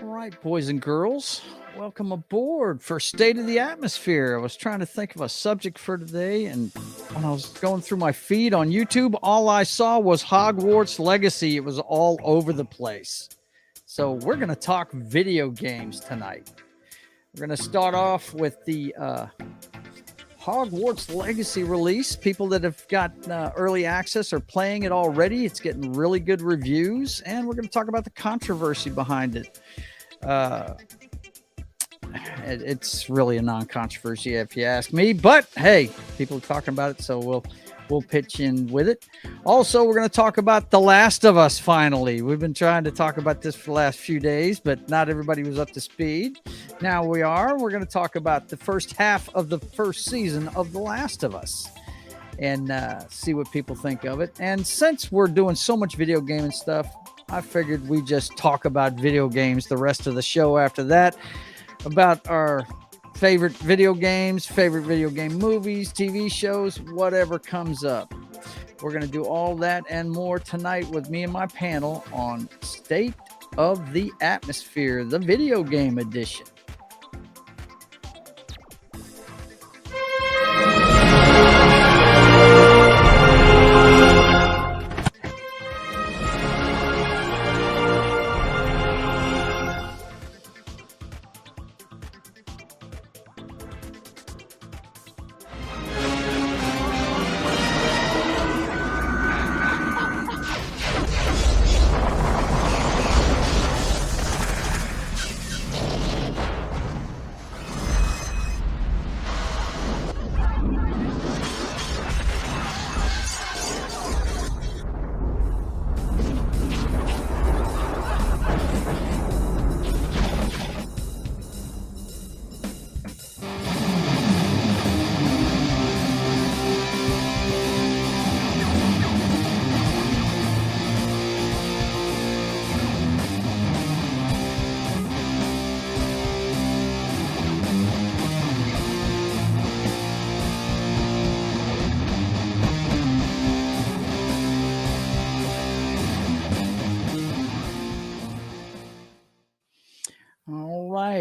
All right, boys and girls, welcome aboard for State of the Atmosphere. I was trying to think of a subject for today, and when I was going through my feed on YouTube, all I saw was Hogwarts Legacy. It was all over the place. So, we're going to talk video games tonight. We're going to start off with the Hogwarts Legacy release. People that have got early access are playing it already. It's getting really good reviews, and we're going to talk about the controversy behind it. It's really a non-controversy if you ask me, but hey, people are talking about it, so we'll pitch in with it. Also, we're going to talk about The Last of Us. Finally, we've been trying to talk about this for the last few days, but not everybody was up to speed. Now we are. We're going to talk about the first half of the first season of The Last of Us and see what people think of it. And since we're doing so much video game and stuff, I figured we just talk about video games the rest of the show after that, about our favorite video games, favorite video game movies, TV shows, whatever comes up. We're going to do all that and more tonight with me and my panel on State of the Atmosphere, the video game edition.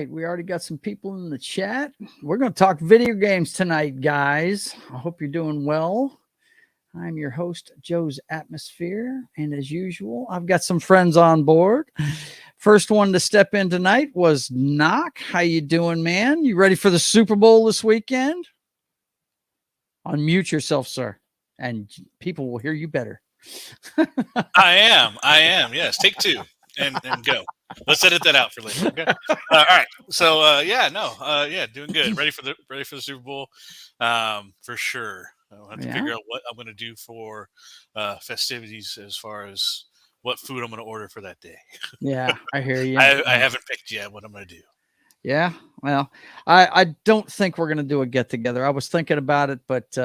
We already got some people in the chat. We're going to talk video games tonight, guys. I hope you're doing well. I'm your host, Joe's Atmosphere, and as usual, I've got some friends on board. First one to step in tonight was Knock. How you doing, man? You ready for the Super Bowl this weekend? Unmute yourself, sir, and people will hear you better. I am. Yes, take two and go. Let's edit that out for later. Okay. All right. So doing good. Ready for the Super Bowl, for sure. I'll have to figure out what I'm going to do for festivities as far as what food I'm going to order for that day. Yeah, I hear you. I haven't picked yet what I'm going to do. Yeah, well, I don't think we're going to do a get together. I was thinking about it, but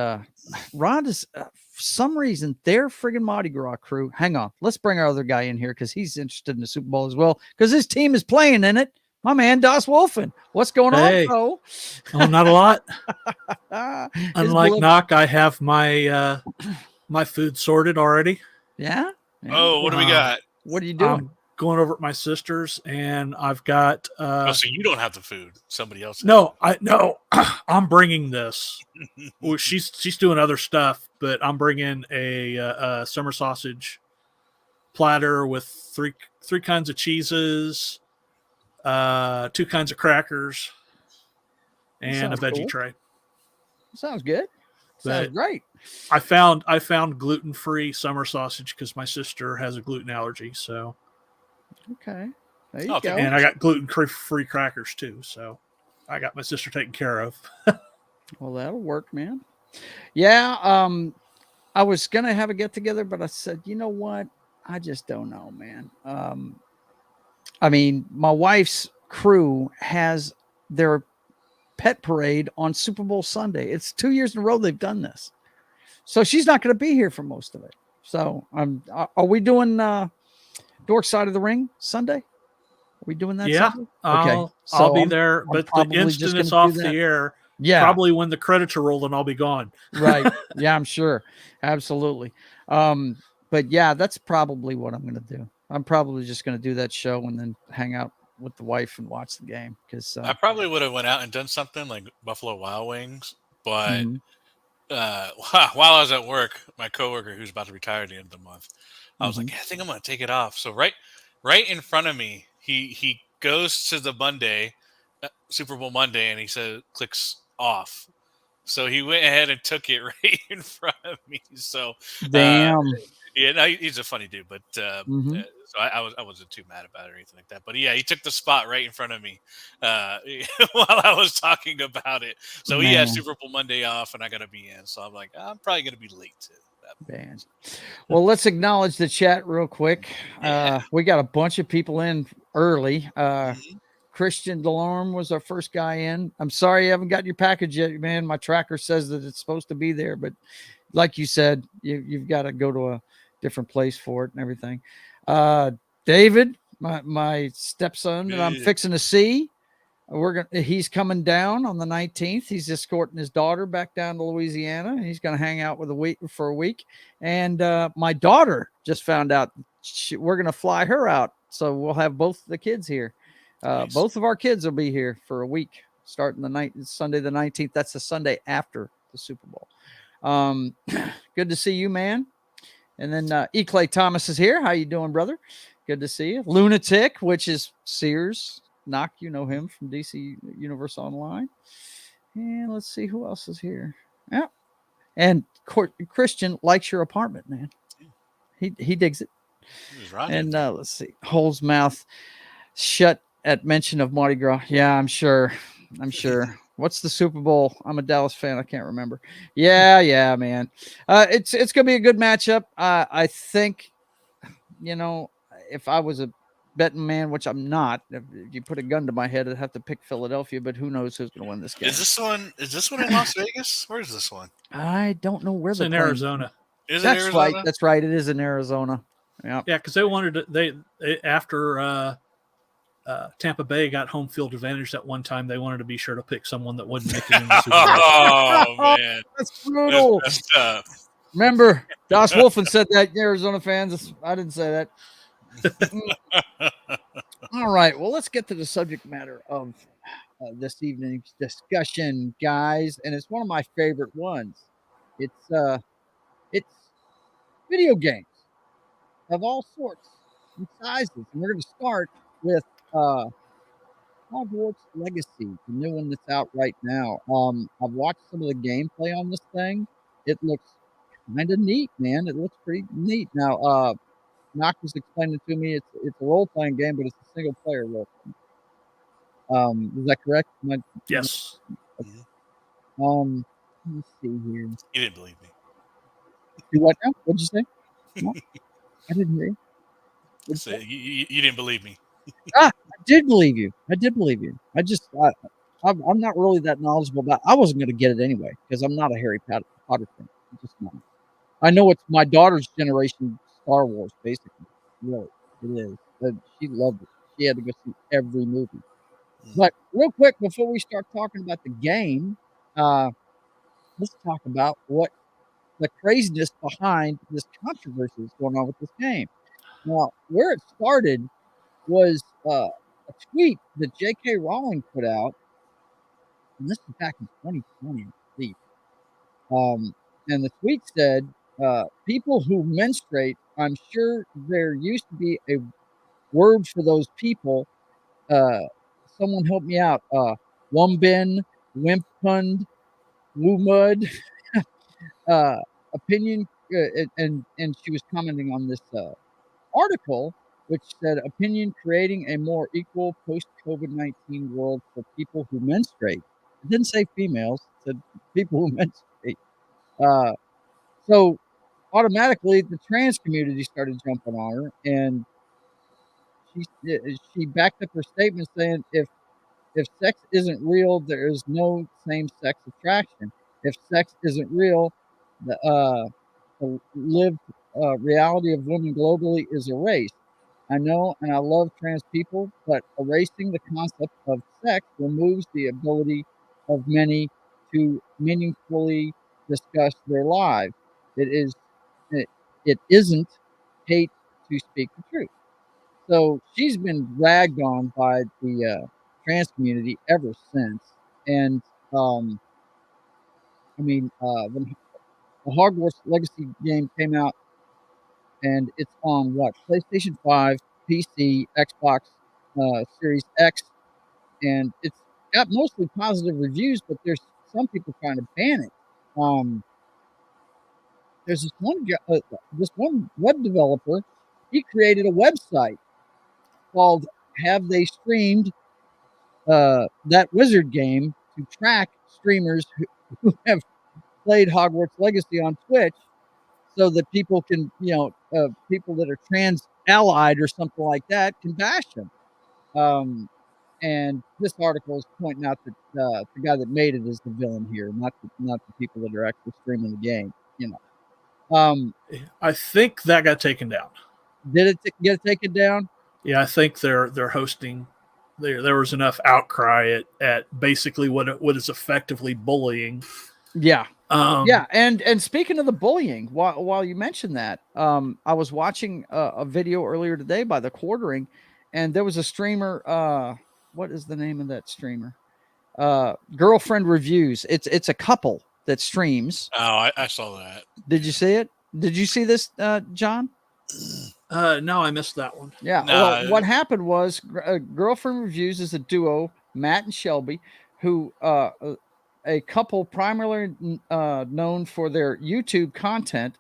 Rod is for some reason their friggin' Mardi Gras crew. Hang on, let's bring our other guy in here because he's interested in the Super Bowl as well because his team is playing in it. My man, Das Wolfen. What's going on, bro? Oh, not a lot. Unlike Knock, I have my my food sorted already. Yeah. Oh, what do we got? What are you doing? I'm going over at my sister's, and I've got. So you don't have the food; somebody else. No, I'm bringing this. Well, she's doing other stuff, but I'm bringing a summer sausage platter with three kinds of cheeses, 2 kinds of crackers, and a veggie tray. Sounds good. Sounds great. I found gluten-free summer sausage because my sister has a gluten allergy. So, okay, there you go. And I got gluten-free crackers too. So, I got my sister taken care of. Well, that'll work, man. Yeah, I was gonna have a get together, but I said, you know what? I just don't know, man. I mean, my wife's crew has their pet parade on Super Bowl Sunday. It's 2 years in a row they've done this. So she's not going to be here for most of it. So are we doing Dork Side of the Ring Sunday? Are we doing that? Yeah. Sunday? Okay. I'll be there, but the instant it's off the air, probably when the credits are rolling, I'll be gone. Right. Yeah, I'm sure. Absolutely. But yeah, that's probably what I'm going to do. I'm probably just going to do that show and then hang out with the wife and watch the game because I probably would have went out and done something like Buffalo Wild Wings, but while I was at work, my coworker who's about to retire at the end of the month, I was like, yeah, I think I'm gonna take it off. So right in front of me, he goes to the Monday, Super Bowl Monday, and he says clicks off. So he went ahead and took it right in front of me. So damn. yeah, no, he's a funny dude, but so I wasn't too mad about it or anything like that. But yeah, he took the spot right in front of me while I was talking about it. So he had Man. Super Bowl Monday off, and I got to be in. So I'm like, I'm probably going to be late to that. Man. Well, let's acknowledge the chat real quick. Yeah. We got a bunch of people in early. Mhm. Christian Delorme was our first guy in. I'm sorry you haven't got your package yet, man. My tracker says that it's supposed to be there, but like you said, you've got to go to a different place for it and everything. David, my stepson that I'm Good. fixing to see, he's coming down on the 19th. He's escorting his daughter back down to Louisiana. He's going to hang out with for a week. And my daughter just found out we're going to fly her out. So we'll have both the kids here. Nice. Both of our kids will be here for a week, starting Sunday the 19th. That's the Sunday after the Super Bowl. Good to see you, man. And then E. Clay Thomas is here. How you doing, brother? Good to see you. Lunatic, which is Sears Knock. You know him from DC Universe Online. And let's see who else is here. Yeah. And Christian likes your apartment, man. He digs it. And let's see. Hole's mouth shut at mention of Mardi Gras. Yeah, I'm sure. What's the Super Bowl? I'm a Dallas fan. I can't remember. Yeah, man. It's gonna be a good matchup. I think, if I was a betting man, which I'm not, if you put a gun to my head, I'd have to pick Philadelphia. But who knows who's gonna win this game? Is this one in Las Vegas? Where is this one? I don't know where it's in Arizona. Is it Arizona? Right. That's right. It is in Arizona. Yeah. Yeah, because they wanted to, they after Tampa Bay got home field advantage that one time, they wanted to be sure to pick someone that wouldn't make it in the Super Bowl. Oh man, that's brutal. That's tough. Remember, Josh Wolfen said that, Arizona fans. I didn't say that. All right. Well, let's get to the subject matter of this evening's discussion, guys, and it's one of my favorite ones. It's video games of all sorts and sizes, and we're going to start with Hogwarts Legacy, the new one that's out right now. I've watched some of the gameplay on this thing. It looks kind of neat, man. It looks pretty neat. Now, Knock was explaining to me it's a role playing game, but it's a single player role playing. Is that correct? Yes. Let me see here. You didn't believe me. You what now? What'd you say? No, I didn't hear you. So you didn't believe me. I did believe you. I just, I'm not really that knowledgeable about. I wasn't going to get it anyway because I'm not a Harry Potter fan. I'm just not. I know it's my daughter's generation Star Wars, basically. Really, it is. But she loved it. She had to go see every movie. But real quick, before we start talking about the game, let's talk about what the craziness behind this controversy is going on with this game. Now, where it started was a tweet that J.K. Rowling put out, and this was back in 2020, I believe. And the tweet said, people who menstruate, I'm sure there used to be a word for those people. Someone help me out. Wumbin, Wimpund, Wumud, opinion, and she was commenting on this article, which said opinion creating a more equal post-COVID-19 world for people who menstruate. It didn't say females, it said people who menstruate. So automatically the trans community started jumping on her, and she backed up her statement saying if sex isn't real, there is no same-sex attraction. If sex isn't real, the lived reality of women globally is erased. I know and I love trans people, but erasing the concept of sex removes the ability of many to meaningfully discuss their lives. It isn't hate to speak the truth. So she's been ragged on by the trans community ever since. And when the Hogwarts Legacy game came out, and it's on what, PlayStation 5, PC, Xbox Series X, and it's got mostly positive reviews, but there's some people trying to ban it. There's this one web developer. He created a website called "Have They Streamed That Wizard Game" to track streamers who have played Hogwarts Legacy on Twitch, so that people can, people that are trans allied or something like that can bash them. And this article is pointing out that the guy that made it is the villain here, not the people that are actually streaming the game. I think that got taken down. Did it get taken down? Yeah, I think they're hosting. There was enough outcry at basically what is effectively bullying. Yeah. And speaking of the bullying, while you mentioned that, I was watching a video earlier today by The Quartering, and there was a streamer. What is the name of that streamer? Girlfriend Reviews. It's a couple that streams. Oh, I saw that. Did you see it? Did you see this, John? No, I missed that one. Yeah. No. Well, what happened was Girlfriend Reviews is a duo, Matt and Shelby, who a couple primarily known for their YouTube content.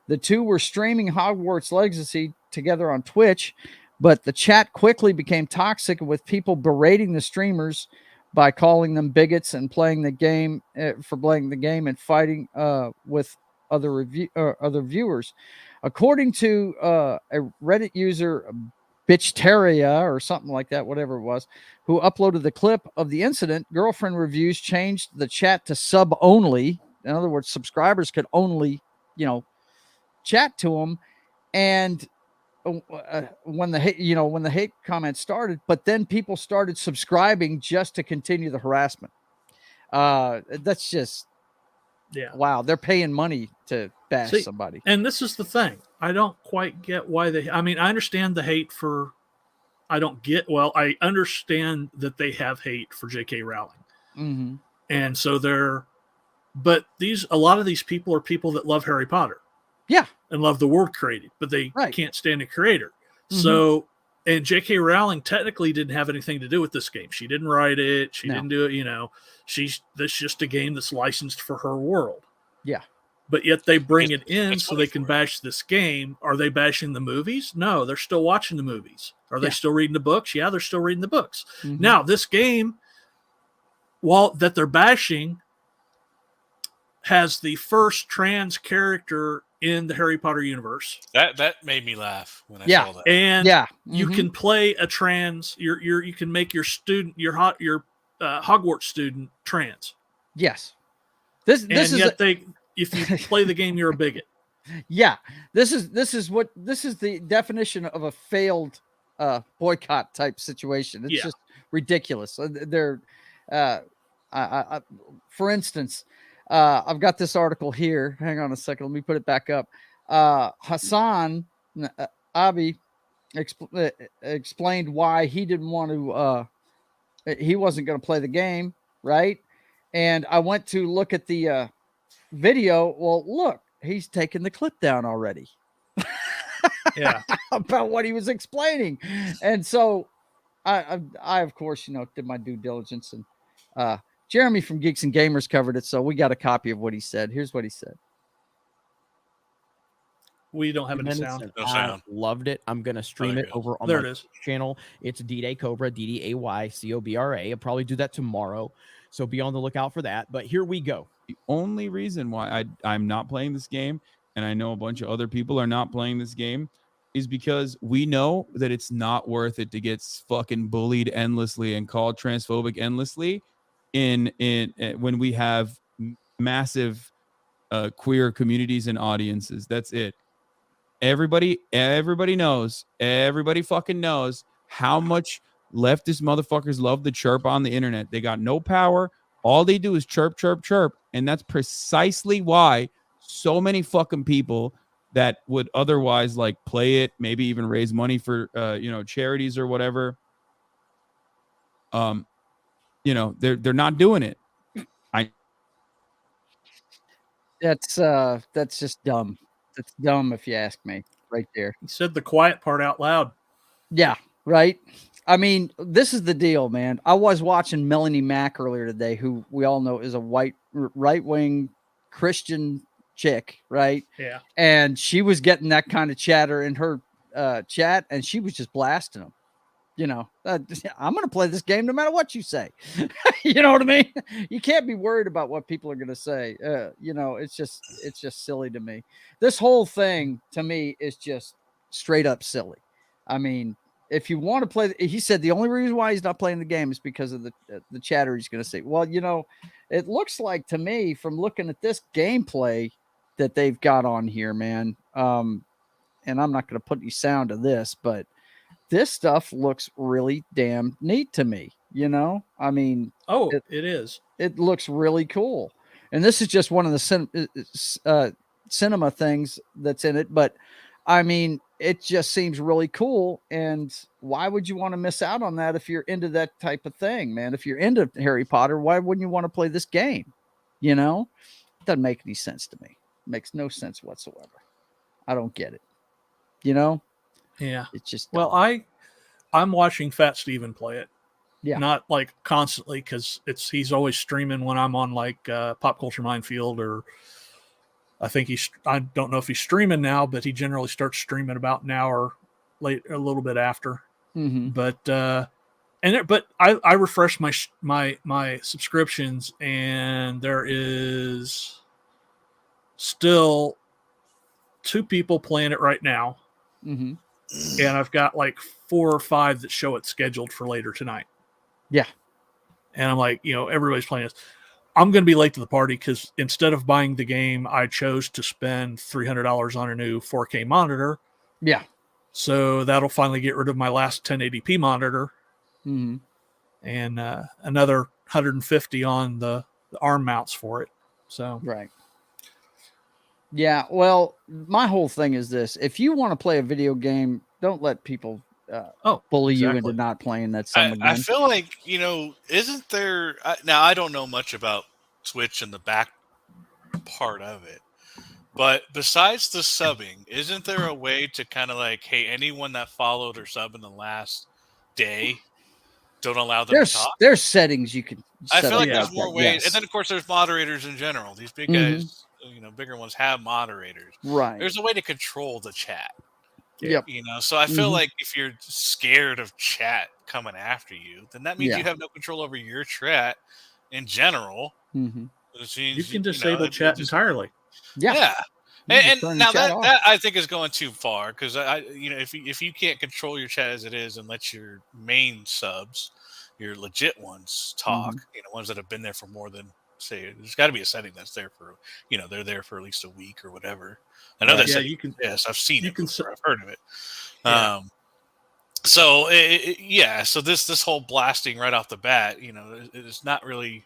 The two were streaming Hogwarts Legacy together on Twitch, but the chat quickly became toxic, with people berating the streamers by calling them bigots and playing the game for playing the game and fighting with other viewers. According to a Reddit user, Bitchteria or something like that, whatever it was, who uploaded the clip of the incident, Girlfriend Reviews changed the chat to sub only. In other words, subscribers could only, chat to them. And when the hate comments started, but then people started subscribing just to continue the harassment. That's just, wow. They're paying money to bash somebody. And this is the thing. I don't quite get why I understand the hate for, I understand that they have hate for J.K. Rowling. Mm-hmm. And so but a lot of these people are people that love Harry Potter. Yeah. And love the world created, but they can't stand the creator. Mm-hmm. So, and J.K. Rowling technically didn't have anything to do with this game. She didn't write it. She didn't do it. This just a game that's licensed for her world. Yeah. But yet they bring it in so they can bash this game. Are they bashing the movies? No, they're still watching the movies. Are they still reading the books? Yeah, they're still reading the books. Mm-hmm. Now, this game, that they're bashing, has the first trans character in the Harry Potter universe. That made me laugh when I saw that. And you can play a trans. You can make your student, your Hogwarts student, trans. Yes. This is if you play the game, you're a bigot. Yeah. This is the definition of a failed boycott type situation. It's just ridiculous. They're for instance, I've got this article here. Hang on a second. Let me put it back up. Hassan Abi explained why he didn't want to. He wasn't going to play the game, right? And I went to look at the video. Well, look, he's taken the clip down already. Yeah, about what he was explaining, and so I of course did my due diligence, and Jeremy from Geeks and Gamers covered it, so we got a copy of what he said. Here's what he said. We don't have any sound. No sound. Loved it. I'm going to stream it over on my channel. It's D-Day Cobra, DDAY-COBRA. I'll probably do that tomorrow, so be on the lookout for that. But here we go. The only reason why I'm not playing this game, and I know a bunch of other people are not playing this game, is because we know that it's not worth it to get fucking bullied endlessly and called transphobic endlessly in when we have massive queer communities and audiences. That's it. Everybody knows, everybody fucking knows how much leftist motherfuckers love the chirp on the internet. They got no power. All they do is chirp, chirp, chirp. And that's precisely why so many fucking people that would otherwise like play it, maybe even raise money for charities or whatever. They're not doing it. That's just dumb. That's dumb if you ask me, right there. He said the quiet part out loud. Yeah, right. I mean, this is the deal, man. I was watching Melanie Mack earlier today, who we all know is a right-wing Christian chick, right? Yeah. And she was getting that kind of chatter in her chat, and she was just blasting them. I'm going to play this game no matter what you say. You know what I mean? You can't be worried about what people are going to say. It's just silly to me. This whole thing to me is just straight up silly. I mean, if you want to play, he said the only reason why he's not playing the game is because of the chatter he's going to say. Well, it looks like to me from looking at this gameplay that they've got on here, man. And I'm not going to put any sound to this, but this stuff looks really damn neat to me. I mean, it is. It looks really cool. And this is just one of the cinema things that's in it. But I mean, it just seems really cool. And why would you want to miss out on that if you're into that type of thing, man? If you're into Harry Potter, why wouldn't you want to play this game? It doesn't make any sense to me. It makes no sense whatsoever. I don't get it. Yeah. It's just dumb. Well, I'm watching Fat Steven play it. Yeah. Not like constantly because he's always streaming when I'm on like Pop Culture Minefield, or I think I don't know if he's streaming now, but he generally starts streaming about an hour late, a little bit after. Mm-hmm. But I refresh my subscriptions, and there is still 2 people playing it right now. Mm-hmm. And I've got like 4 or 5 that show it scheduled for later tonight. Yeah. And I'm like, everybody's playing this. I'm going to be late to the party because instead of buying the game, I chose to spend $300 on a new 4K monitor. Yeah. So that'll finally get rid of my last 1080p monitor. Mm-hmm. And another 150 on the arm mounts for it. So right. Yeah, well, my whole thing is this. If you want to play a video game, don't let people bully you into not playing that some again. I feel like, isn't there... now, I don't know much about Twitch and the back part of it. But besides the subbing, isn't there a way to kind of like, hey, anyone that followed or subbed in the last day, don't allow them to talk? There's settings you can I feel like there's more ways. Yes. And then, of course, there's moderators in general. These big guys... bigger ones have moderators. Right. There's a way to control the chat. Yep. So I feel like if you're scared of chat coming after you, then that means you have no control over your chat in general. Mm-hmm. You can disable chat entirely. Yeah. And now that I think is going too far because if you can't control your chat as it is and let your main subs, your legit ones talk, ones that have been there for more than say, there's got to be a setting that's there for, they're there for at least a week or whatever. I know that setting. Yes, I've seen it. I've heard of it. Yeah. So this whole blasting right off the bat, it's not really.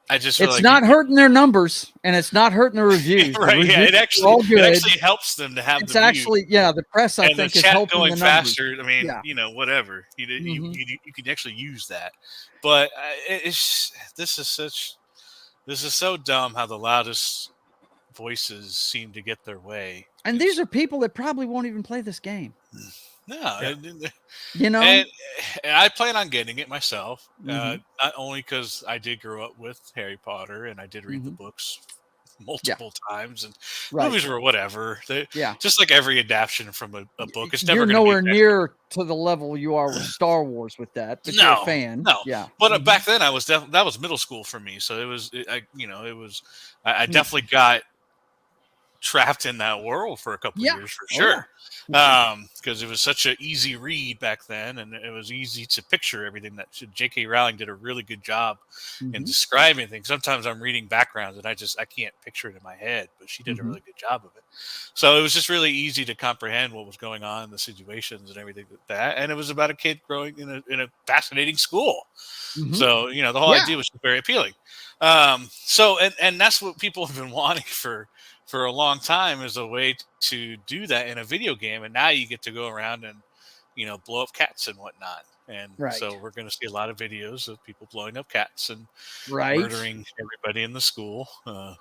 It's not hurting their numbers, and it's not hurting the reviews. Right? The reviews it actually helps them to have. It's actually the press. I think the is chat helping going the numbers. faster. I mean, whatever you can actually use that, but this is so dumb how the loudest voices seem to get their way. And these are people that probably won't even play this game. No. And I plan on getting it myself, not only because I did grow up with Harry Potter and I did read the books multiple times and movies or whatever. Just like every adaptation from a book, it's never. You're nowhere near to the level you are with Star Wars with that, but you're a fan. No, but back then I was that was middle school for me, so I definitely got trapped in that world for a couple of years for sure. Because it was such an easy read back then, and it was easy to picture everything. That J.K. Rowling did a really good job in describing things. Sometimes I'm reading backgrounds and I can't picture it in my head, but she did a really good job of it. So it was just really easy to comprehend what was going on in the situations and everything like that. And it was about a kid growing in a fascinating school. So the whole idea was very appealing. And that's what people have been wanting for for a long time as a way to do that in a video game, and now you get to go around and blow up cats and whatnot. And so we're going to see a lot of videos of people blowing up cats and murdering everybody in the school,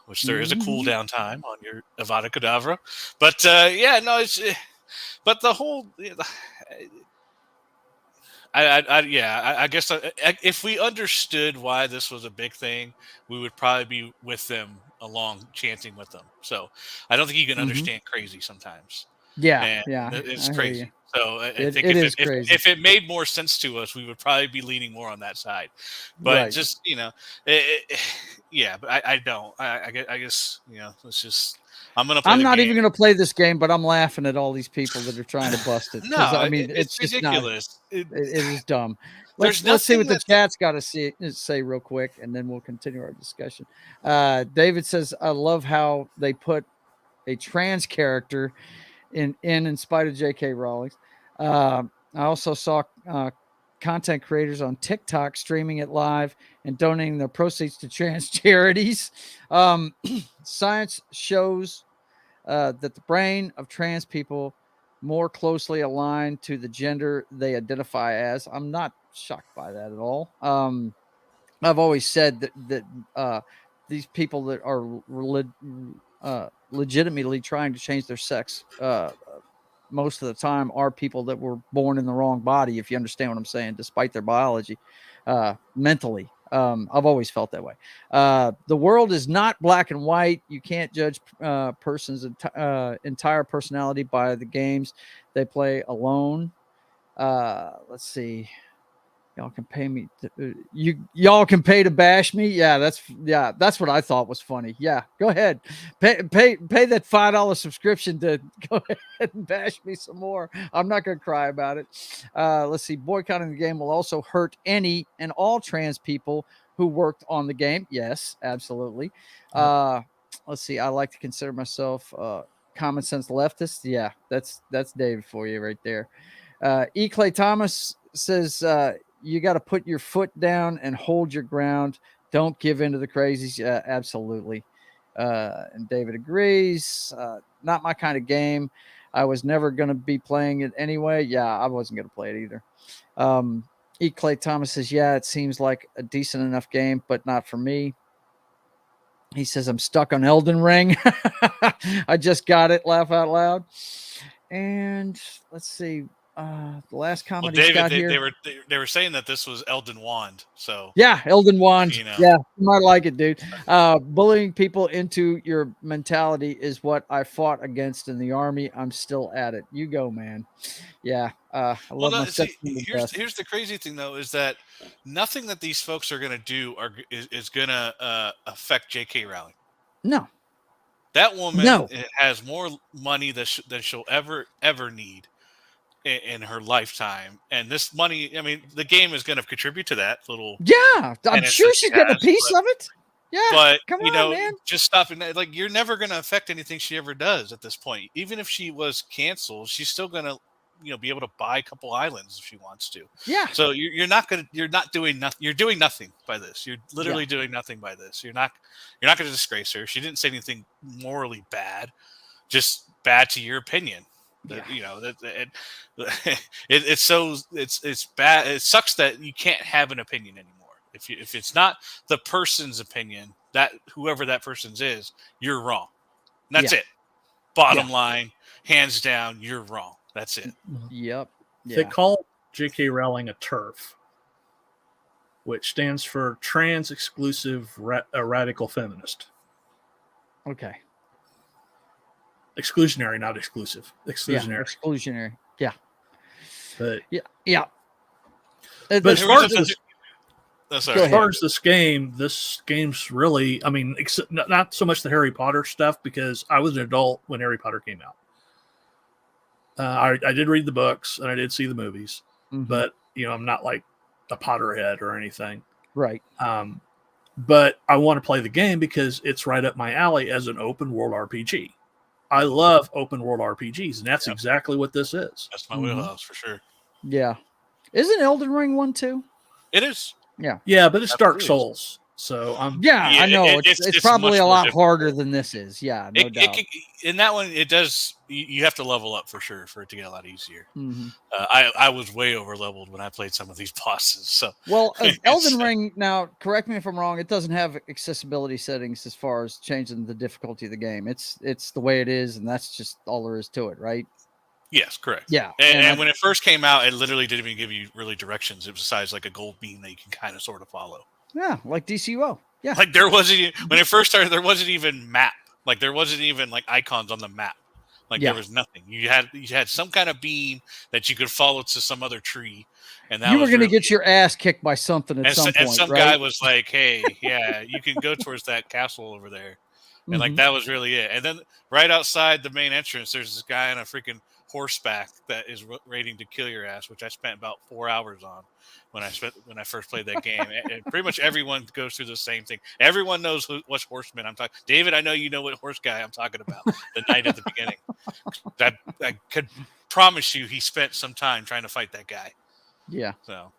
which there is a cooldown time on your Avada Kedavra. But but the whole, I guess if we understood why this was a big thing, we would probably be with them along, chanting with them. So I don't think you can understand crazy sometimes. Yeah, it's crazy. So I think if it made more sense to us, we would probably be leaning more on that side. But just but I don't. I guess it's just. I'm not even gonna play this game, but I'm laughing at all these people that are trying to bust it. No, I mean it's ridiculous. It is dumb. Let's see what the chat's got to say real quick, and then we'll continue our discussion. David says, "I love how they put a trans character in spite of J.K. Rowling." I also saw content creators on TikTok streaming it live and donating the proceeds to trans charities. Science shows that the brain of trans people more closely aligned to the gender they identify as. I'm not shocked by that at all. I've always said that these people that are legitimately trying to change their sex most of the time are people that were born in the wrong body, if you understand what I'm saying, despite their biology, mentally. I've always felt that way. The world is not black and white. You can't judge person's entire personality by the games they play alone. Let's see. Y'all can pay me. Y'all can pay to bash me. Yeah, that's what I thought was funny. Yeah, go ahead, pay that $5 subscription to go ahead and bash me some more. I'm not gonna cry about it. Let's see. Boycotting the game will also hurt any and all trans people who worked on the game. Yes, absolutely. Let's see. I like to consider myself common sense leftist. Yeah, that's David for you right there. E. Clay Thomas says. You got to put your foot down and hold your ground. Don't give in to the crazies. Absolutely. And David agrees. Not my kind of game. I was never going to be playing it anyway. Yeah, I wasn't going to play it either. E. Clay Thomas says, yeah, it seems like a decent enough game, but not for me. He says, I'm stuck on Elden Ring. I just got it. Laugh out loud. And let's see. The last comment David, got here. They were saying that this was Elden Wand. So yeah, Elden Wand. Yeah, you might like it, dude. Bullying people into your mentality is what I fought against in the army. I'm still at it. You go, man. Yeah. I love myself. Here's the crazy thing, though, is that nothing that these folks are going to do is going to affect J.K. Rowling. No. That woman has more money than she'll ever need in her lifetime, and this money, I mean, the game is going to contribute to that little. Yeah, I'm sure she's getting a piece of it. Yeah, but come on, man. Just stopping that, like, you're never going to affect anything she ever does at this point. Even if she was canceled, she's still going to, be able to buy a couple islands if she wants to. Yeah. So you're not doing nothing. You're doing nothing by this. You're literally doing nothing by this. You're not going to disgrace her. She didn't say anything morally bad, just bad to your opinion. It's bad. It sucks that you can't have an opinion anymore. If it's not the person's opinion, that whoever that person's is, you're wrong. And that's it. Bottom line, hands down, you're wrong. That's it. Yep. Yeah. They call J.K. Rowling a TERF, which stands for Trans Exclusive Radical Feminist. Okay. Exclusionary, not exclusive. Exclusionary. Yeah, exclusionary. Yeah. But yeah. But as far as this game's really, I mean, not so much the Harry Potter stuff, because I was an adult when Harry Potter came out. I did read the books and I did see the movies, but I'm not like a Potterhead or anything. Right. But I want to play the game because it's right up my alley as an open world RPG. I love open world RPGs, and that's exactly what this is. That's my wheelhouse for sure. Yeah. Isn't Elden Ring one too? It is. Yeah. Yeah, but it's Dark Souls. So I'm I know it's probably a lot harder than this is. Yeah, no doubt. In that one, it does. You have to level up for sure for it to get a lot easier. Mm-hmm. I was way over leveled when I played some of these bosses. So Elden Ring. Now, correct me if I'm wrong. It doesn't have accessibility settings as far as changing the difficulty of the game. It's the way it is, and that's just all there is to it, right? Yes, correct. Yeah, and when it first came out, it literally didn't even give you really directions. It was besides like a gold beam that you can kind of sort of follow. Yeah, like DCUO. Yeah, like there wasn't when it first started. There wasn't even map. Like there wasn't even like icons on the map. Like there was nothing. You had some kind of beam that you could follow to some other tree, and that you were going to get your ass kicked by something at some point. And some right? guy was like, "Hey, yeah, you can go towards that castle over there," and like that was really it. And then right outside the main entrance, there's this guy on a freaking horseback that is waiting to kill your ass, which I spent about 4 hours on when I first played that game. And pretty much everyone goes through the same thing. Everyone knows what horseman I'm talking. David, I know you know what horse guy I'm talking about. The knight at the beginning. I could promise you, he spent some time trying to fight that guy. Yeah. So,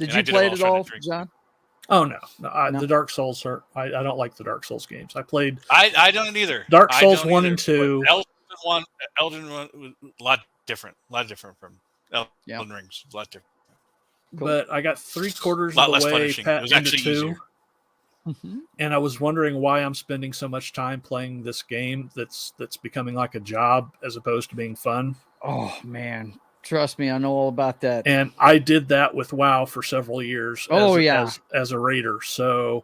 did you play it at all, John? Oh no. The Dark Souls are. I don't like the Dark Souls games. I played. I don't either. Dark Souls 1 and 2. Elden Ring, a lot different from Elden Rings. A lot different. Cool. But I got 3/4 of the way into 2. Mm-hmm. And I was wondering why I'm spending so much time playing this game that's becoming like a job as opposed to being fun. Oh man, trust me, I know all about that. And I did that with WoW for several years. As a raider, so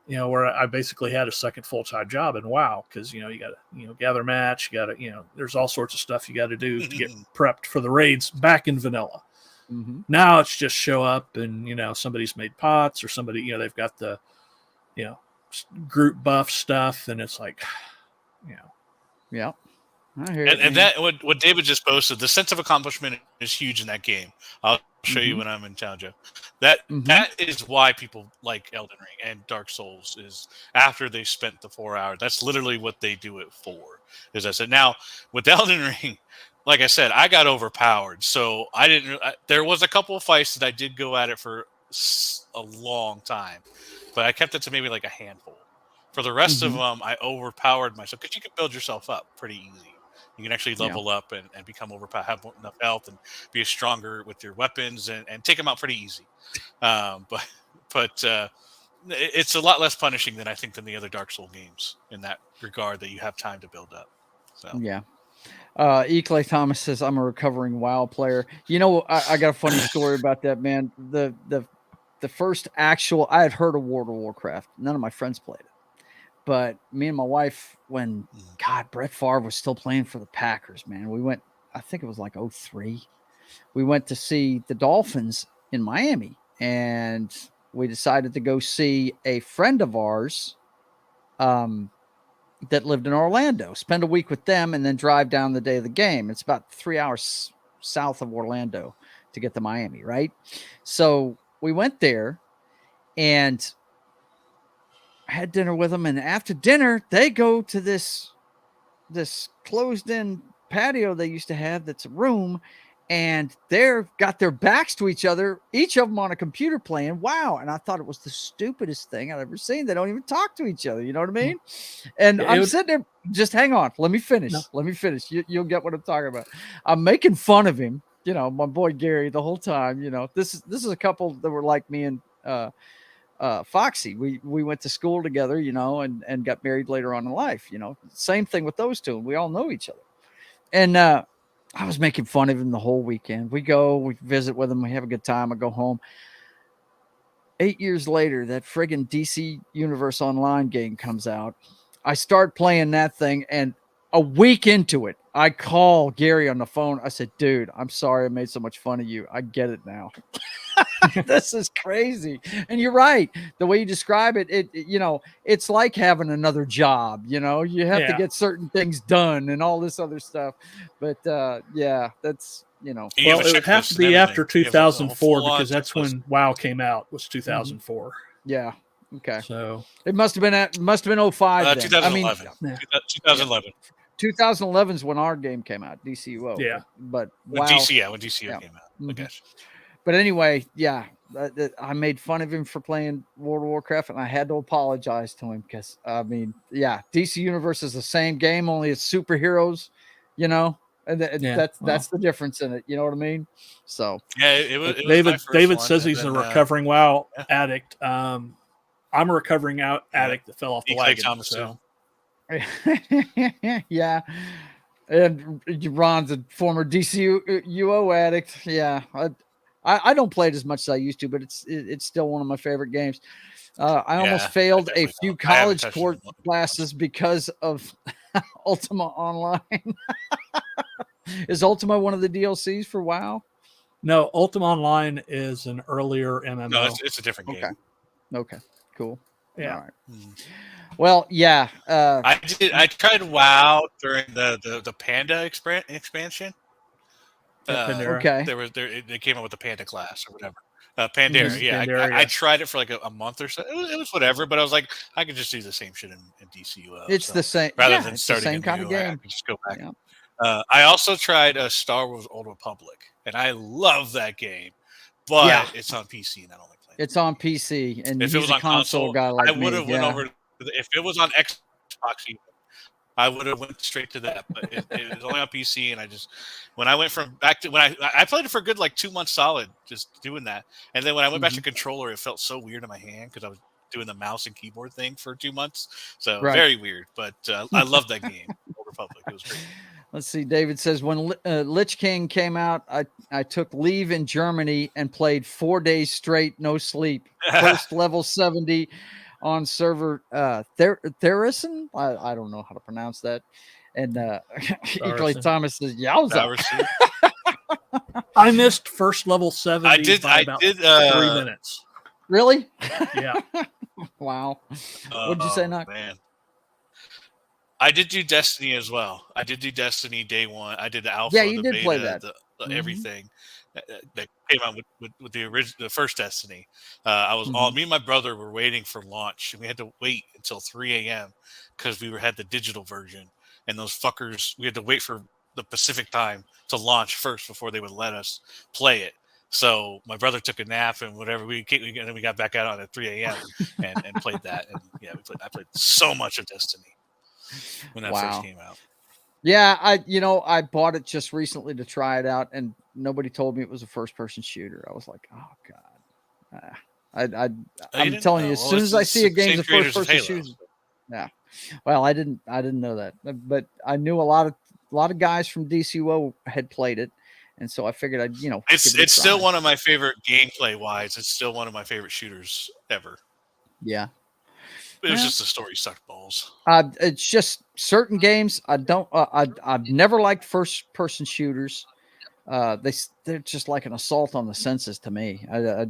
where I basically had a second full-time job in WoW because you got to gather match, you got to there's all sorts of stuff you got to do to get prepped for the raids back in vanilla. Mm-hmm. Now it's just show up and somebody's made pots or somebody they've got the group buff stuff, and it's like, yeah. I hear and that what David just posted, the sense of accomplishment is huge in that game. I'll show you when I'm in town, Joe. That is why people like Elden Ring and Dark Souls is after they spent the 4 hours. That's literally what they do it for. As I said, now with Elden Ring, like I said, I got overpowered, so I didn't. There was a couple of fights that I did go at it for a long time, but I kept it to maybe like a handful. For the rest of them, I overpowered myself because you can build yourself up pretty easy. You can actually level up and become overpowered, have enough health, and be stronger with your weapons and take them out pretty easy. But it's a lot less punishing than I think than the other Dark Souls games in that regard that you have time to build up. So yeah. Clay Thomas says I'm a recovering WoW player. I got a funny story about that, man. The first actual I had heard of World of Warcraft. None of my friends played it. But me and my wife, when Brett Favre was still playing for the Packers, man, we went, I think it was like 2003. We went to see the Dolphins in Miami, and we decided to go see a friend of ours that lived in Orlando, spend a week with them, and then drive down the day of the game. It's about 3 hours south of Orlando to get to Miami, right? So we went there, and I had dinner with them, and after dinner, they go to this closed-in patio they used to have that's a room, and they're got their backs to each other, each of them on a computer playing WoW. And I thought it was the stupidest thing I'd ever seen. They don't even talk to each other. You know what I mean? And I'm sitting there, just hang on. Let me finish. No. Let me finish. You'll get what I'm talking about. I'm making fun of him, my boy Gary, the whole time. This is a couple that were like me and Foxy. We went to school together, and got married later on in life. Same thing with those two. We all know each other. And I was making fun of him the whole weekend. We visit with him, we have a good time. I go home. 8 years later, that friggin' DC Universe Online game comes out. I start playing that thing, and a week into it, I call Gary on the phone. I said, dude, I'm sorry I made so much fun of you. I get it now. This is crazy. And you're right. The way you describe it, it's like having another job. You have to get certain things done and all this other stuff. But that's, Well, it would have to be after 2004 because that's when WoW came out, was 2004. Yeah. Okay. So it must have been 2005. 2011. 2011. 2011 is when our game came out, DCUO. Yeah. But when DCO came out. I guess. But anyway, yeah, I made fun of him for playing World of Warcraft, and I had to apologize to him because, I mean, yeah, DC Universe is the same game, only it's superheroes, you know, and that's the difference in it. You know what I mean? So yeah, it was David. my first David one, says and he's then, a recovering WoW yeah. addict. I'm a recovering addict that fell off the wagon. Thomas So. Yeah. And Ron's a former DCUO addict. Yeah. I don't play it as much as I used to, but it's still one of my favorite games. I almost failed a few college course classes because of Ultima Online. Is Ultima one of the DLCs for WoW? No, Ultima Online is an earlier MMO. No, it's a different game. Okay, cool. Yeah. All right. Well, yeah. I tried WoW during the Panda expansion. Okay. They came up with the Panda class or whatever. Pandera, yeah. Pandera, I tried it for like a month or so. It was whatever, but I was like, I could just do the same shit in DCUO. It's the same. Rather than it's starting the same kind of game. I could just go back. Yeah. I also tried Star Wars Old Republic, and I love that game, but it's on PC, and I don't like playing. It's on PC, and if it was on console, guy like I would have went yeah. over. If it was on Xbox, I would have went straight to that. But it was only on PC, and when I went back to when I played it for a good like 2 months solid, just doing that, and then when I went back to controller, it felt so weird in my hand because I was doing the mouse and keyboard thing for 2 months, so very weird. But I love that game, Old Republic. It was great. Let's see. David says when Lich King came out, I took leave in Germany and played 4 days straight, no sleep. First level 70 on server Theresen. I don't know how to pronounce that. And Equally Thomas says yowza. I missed first level 70. I did 3 minutes. Really? Yeah. Wow. What'd you say, Knock? Man. I did do Destiny as well. I did do Destiny day one. I did the alpha, you the did beta, play that. Everything that came out with the first Destiny. I was all me and my brother were waiting for launch, and we had to wait until 3 a.m. because we had the digital version, and those fuckers we had to wait for the Pacific time to launch first before they would let us play it. So my brother took a nap and whatever and then we got back out on at 3 a.m. and played that. And yeah, I played so much of Destiny when that first came out. Yeah, I bought it just recently to try it out, and nobody told me it was a first-person shooter. I was like, oh god. I'm telling you, as soon as I see a game's a first-person shooter, yeah. Well, I didn't know that, but I knew a lot of guys from DCUO had played it, and so I figured I'd It's still one of my favorite gameplay-wise. It's still one of my favorite shooters ever. Yeah. It was just the story sucked balls. It's just certain games I don't. I've never liked first-person shooters. They're just like an assault on the senses to me. I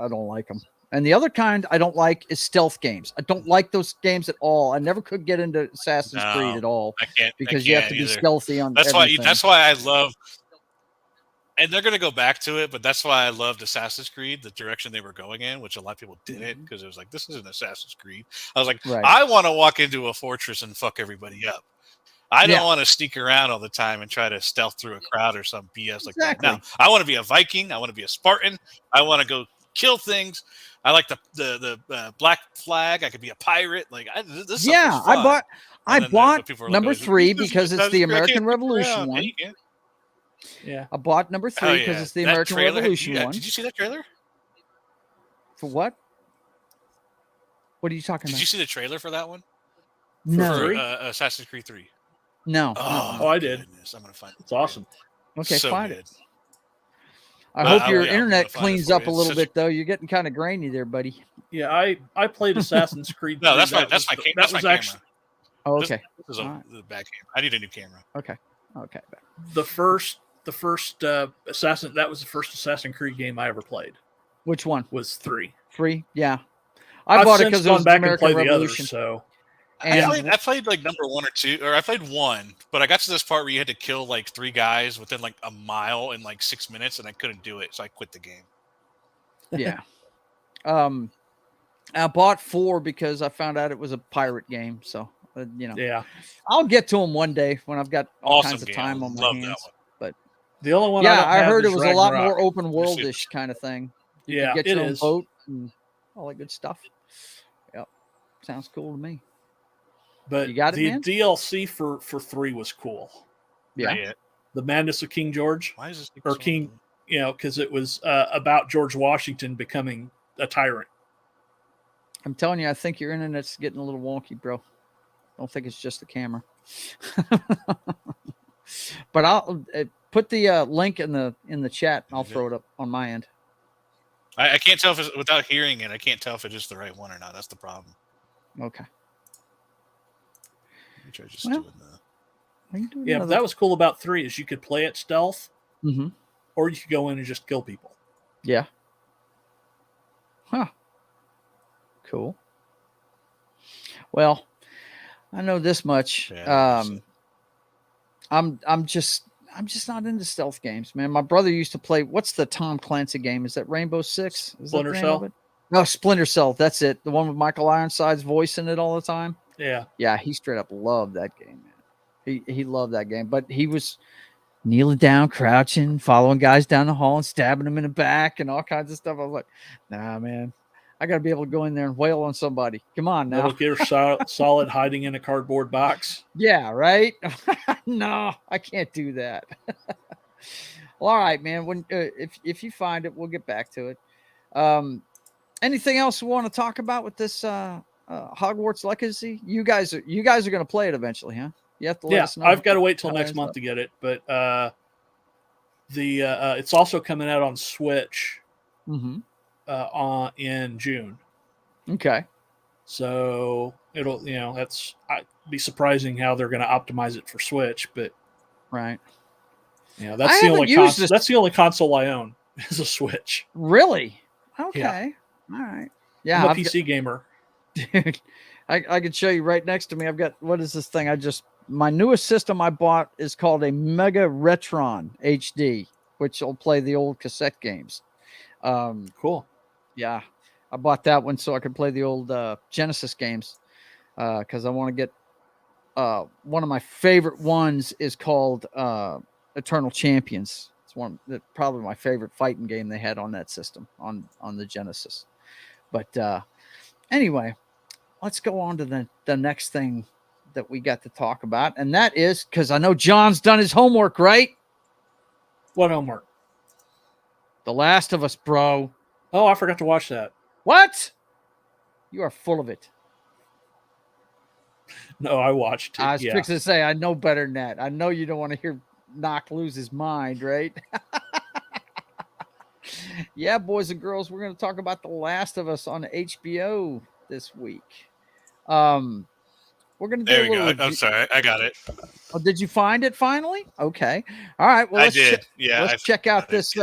don't like them. And the other kind I don't like is stealth games. I don't like those games at all. I never could get into Assassin's Creed at all because you have to be stealthy on. That's why I love. And they're going to go back to it, but that's why I loved Assassin's Creed, the direction they were going in, which a lot of people didn't because it was like, this isn't Assassin's Creed. I was like, I want to walk into a fortress and fuck everybody up. I don't want to sneak around all the time and try to stealth through a crowd or some BS like that. No, I want to be a Viking. I want to be a Spartan. I want to go kill things. I like the Black Flag. I could be a pirate. Like this. Yeah, I bought number 3 because it's the American Revolution one. Yeah, I bought number 3 because it's the American Revolution one. Did you see that trailer? For what? What are you talking about? Did you see the trailer for that one? No. For Assassin's Creed 3. No. Oh, I did. I'm gonna find it. It's awesome. Okay, find it. I hope your internet cleans up a little bit, though. You're getting kind of grainy there, buddy. Yeah, I played Assassin's Creed. No, that's my camera. Oh, okay. This is the back camera. I need a new camera. Okay. The first Assassin. That was the first Assassin's Creed game I ever played. Which one? Was 3. 3? Yeah. I bought it because it was back American and played Revolution. The others, so. I played like number 1 or 2, or I played 1, but I got to this part where you had to kill like 3 guys within like a mile in like 6 minutes, and I couldn't do it, so I quit the game. Yeah. I bought 4 because I found out it was a pirate game, so Yeah, I'll get to them one day when I've got all kinds of game. time on my hands. But The only one. Yeah, I heard it is was a lot Ragnarok. more open worldish kind of thing. You Yeah, could get your it own is. boat and all that good stuff. Yep, sounds cool to me. But you got it, the man? DLC for 3 was cool. Yeah. The Madness of King George. Why is this or King? Because it was about George Washington becoming a tyrant. I'm telling you, I think your internet's getting a little wonky, bro. I don't think it's just the camera. But I'll put the link in the chat, and I'll throw it up on my end. I can't tell if it's, without hearing it. I can't tell if it is the right one or not. That's the problem. Okay. Let me try just doing the. Yeah, but that was cool about 3 is you could play it stealth, or you could go in and just kill people. Yeah. Huh. Cool. Well, I know this much. Yeah, I'm just not into stealth games, man. My brother used to play. What's the Tom Clancy game? Is that Rainbow Six? Is Splinter that the name of Cell? it? No, Splinter Cell. That's it. The one with Michael Ironside's voice in it all the time. Yeah. Yeah, he straight up loved that game, man. He loved that game, but he was kneeling down, crouching, following guys down the hall and stabbing them in the back and all kinds of stuff. I was like, nah, man. I got to be able to go in there and wail on somebody. Come on now. Metal Gear Solid hiding in a cardboard box. Yeah, right? No, I can't do that. Well, all right, man. When if you find it, we'll get back to it. Anything else we want to talk about with this Hogwarts Legacy? You guys are going to play it eventually, huh? You have to let us know. I've got to wait till next month to get it, but it's also coming out on Switch in June. Okay. So it'll, I'd be surprising how they're going to optimize it for Switch, but right. That's the only console I own is a Switch. Really? Okay. Yeah. All right. Yeah. I'm a PC gamer. Dude, I could show you right next to me. I've got, what is this thing? My newest system I bought is called a Mega Retron HD, which will play the old cassette games. Cool. Yeah. I bought that one so I could play the old Genesis games because I want to get one of my favorite ones is called Eternal Champions. It's probably my favorite fighting game they had on that system on the Genesis. But anyway, let's go on to the next thing that we got to talk about, and that is because I know John's done his homework, right? What homework? The Last of Us, bro. Oh, I forgot to watch that. What? You are full of it. No, I watched it. I was fixing to say, I know better than that. I know you don't want to hear Knock lose his mind, right? Yeah, boys and girls, we're going to talk about The Last of Us on HBO this week. We're going to do there we go. I'm sorry. I got it. Oh, did you find it finally? Okay. All right. Well, I did. Let's check out this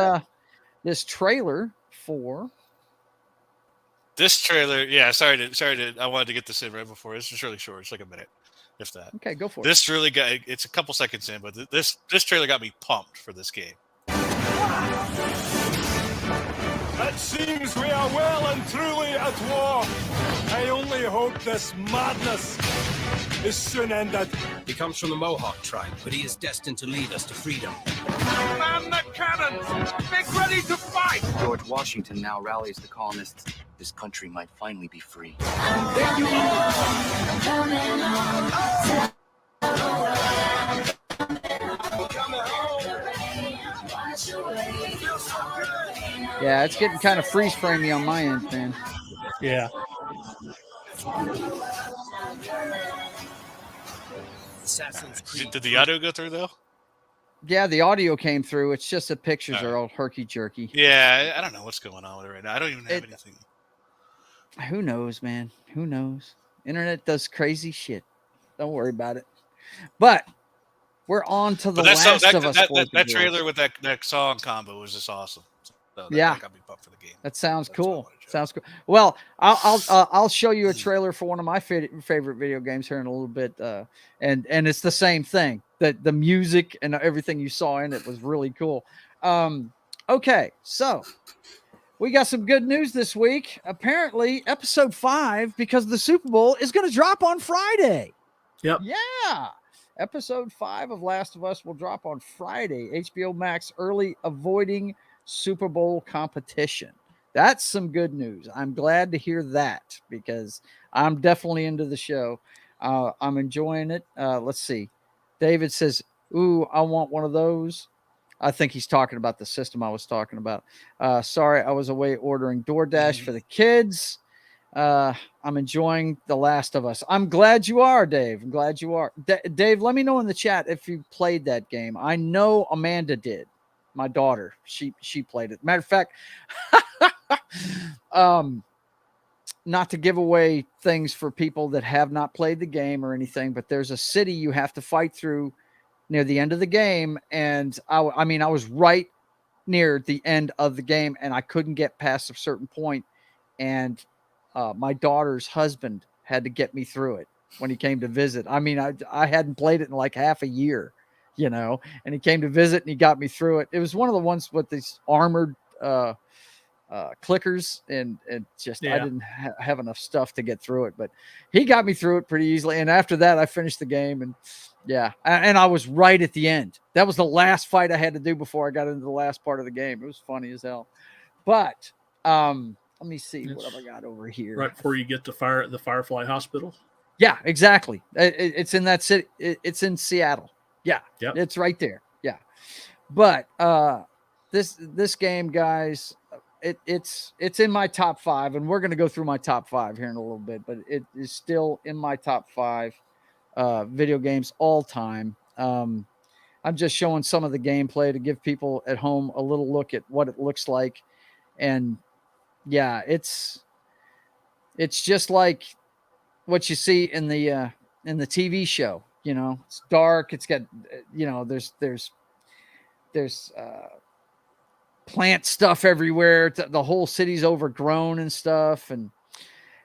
this trailer for this trailer. Yeah. Sorry to. I wanted to get this in right before. This is really short. It's like a minute, if that. Okay, go for it. This really got. It's a couple seconds in, but this trailer got me pumped for this game. It seems we are well and truly at war. I only hope this madness is soon ended. He comes from the Mohawk tribe, but he is destined to lead us to freedom. Man the cannons! Make ready to fight! George Washington now rallies the colonists. This country might finally be free. Yeah, it's getting kind of freeze framey on my end, man. Yeah. Did the audio go through though? Yeah, the audio came through. It's just the pictures are all herky jerky. Yeah, I don't know what's going on with it right now. I don't even have anything. Who knows, man? Who knows? Internet does crazy shit. Don't worry about it. But we're on to the Last of Us. That trailer with that song combo was just awesome. So that got me pumped for the game. That sounds cool. Sounds cool. Well, I'll show you a trailer for one of my favorite video games here in a little bit, and it's the same thing. The music and everything you saw in it was really cool. Okay, so we got some good news this week. Apparently, episode 5, because of the Super Bowl, is going to drop on Friday. Yep. Yeah. Episode 5 of Last of Us will drop on Friday. HBO Max early, avoiding Super Bowl competition. That's some good news. I'm glad to hear that because I'm definitely into the show. I'm enjoying it. Let's see. David says, "Ooh, I want one of those." I think he's talking about the system I was talking about. Sorry, I was away ordering DoorDash for the kids. I'm enjoying The Last of Us. I'm glad you are, Dave. I'm glad you are. Dave, let me know in the chat if you played that game. I know Amanda did. My daughter, she played it. Matter of fact, not to give away things for people that have not played the game or anything, but there's a city you have to fight through near the end of the game, and I mean, I was right near the end of the game, and I couldn't get past a certain point, and my daughter's husband had to get me through it when he came to visit. I mean, I hadn't played it in like half a year, you know, and he came to visit and he got me through it. It was one of the ones with these armored clickers, and just I didn't have enough stuff to get through it, but he got me through it pretty easily. And after that, I finished the game, and and I was right at the end. That was the last fight I had to do before I got into the last part of the game. It was funny as hell. But let me see what have I got over here. Right before you get to the Firefly Hospital. Yeah, exactly. It's in that city. It's in Seattle. Yeah, it's right there. Yeah, but this game, guys, it's in my top 5, and we're going to go through my top 5 here in a little bit. But it is still in my top 5 video games all time. I'm just showing some of the gameplay to give people at home a little look at what it looks like, and yeah, it's just like what you see in the TV show. You know, it's dark. It's got, you know, there's plant stuff everywhere. The whole city's overgrown and stuff, and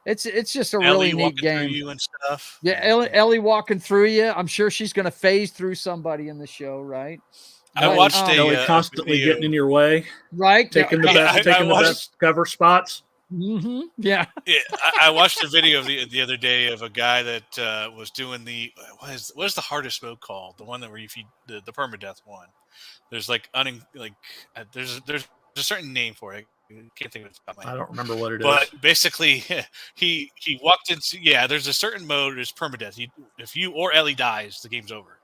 it's just a really neat game. You and stuff. Yeah, Ellie walking through you. I'm sure she's going to phase through somebody in the show, right? I watched Ellie constantly getting in your way, right? Taking the best cover spots. Mm-hmm. Yeah. I watched a video the other day of a guy that was doing what is the hardest mode called? The one that where you feed the permadeath one. There's there's a certain name for it. I can't think of it. I don't remember what it is. But basically, he walked into there's a certain mode. It's permadeath. If you or Ellie dies, the game's over.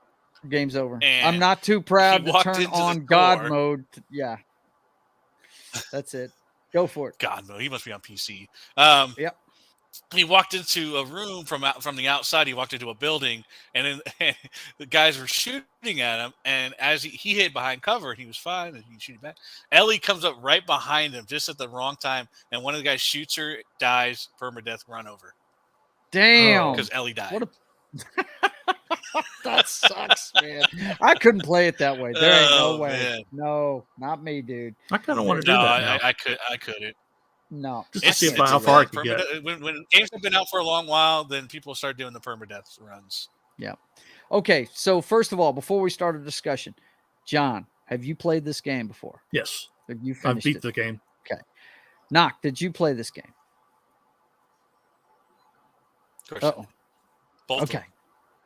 Game's over. And I'm not too proud to turn on God mode. Yeah. That's it. Go for it. God mode. He must be on PC. Yep. He walked into a room from the outside. He walked into a building, and the guys were shooting at him. And as he hid behind cover, and he was fine, and he shooting back. Ellie comes up right behind him just at the wrong time, and one of the guys shoots her, dies, permadeath, run over. Damn. Because Ellie died. What that sucks, man. I couldn't play it that way. There ain't no way. Man. No, not me, dude. I kind of want to do that. I couldn't. No, just to see how far I could get. When games have been out for a long while, then people start doing the permadeath runs. Yeah. Okay. So first of all, before we start a discussion, John, have you played this game before? Yes. Have you I've beat the game. Okay. Knock, did you play this game? Uh-oh. Okay.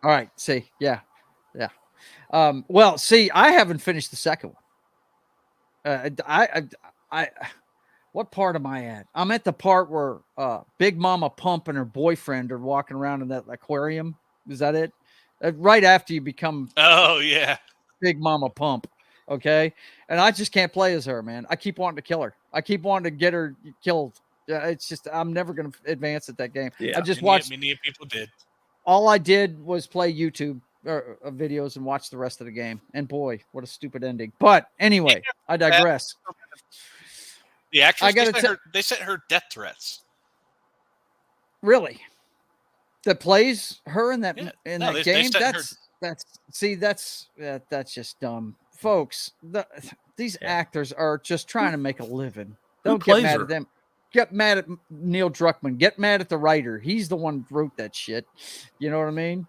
All right. See, yeah. Well, see, I haven't finished the second one. I what part am I at? I'm at the part where Big Mama Pump and her boyfriend are walking around in that aquarium. Is that it? Right after you become Big Mama Pump. Okay. And I just can't play as her, man. I keep wanting to kill her. I keep wanting to get her killed. It's just I'm never going to advance at that game. Yeah, I just watched. Many people did. All I did was play YouTube videos and watch the rest of the game. And boy, what a stupid ending. But anyway, I digress. The actress, they sent her death threats. Really? That plays her in that that game? That's just dumb. Folks, these actors are just trying to make a living. Don't get mad at them. Get mad at Neil Druckmann. Get mad at the writer. He's the one who wrote that shit. You know what I mean?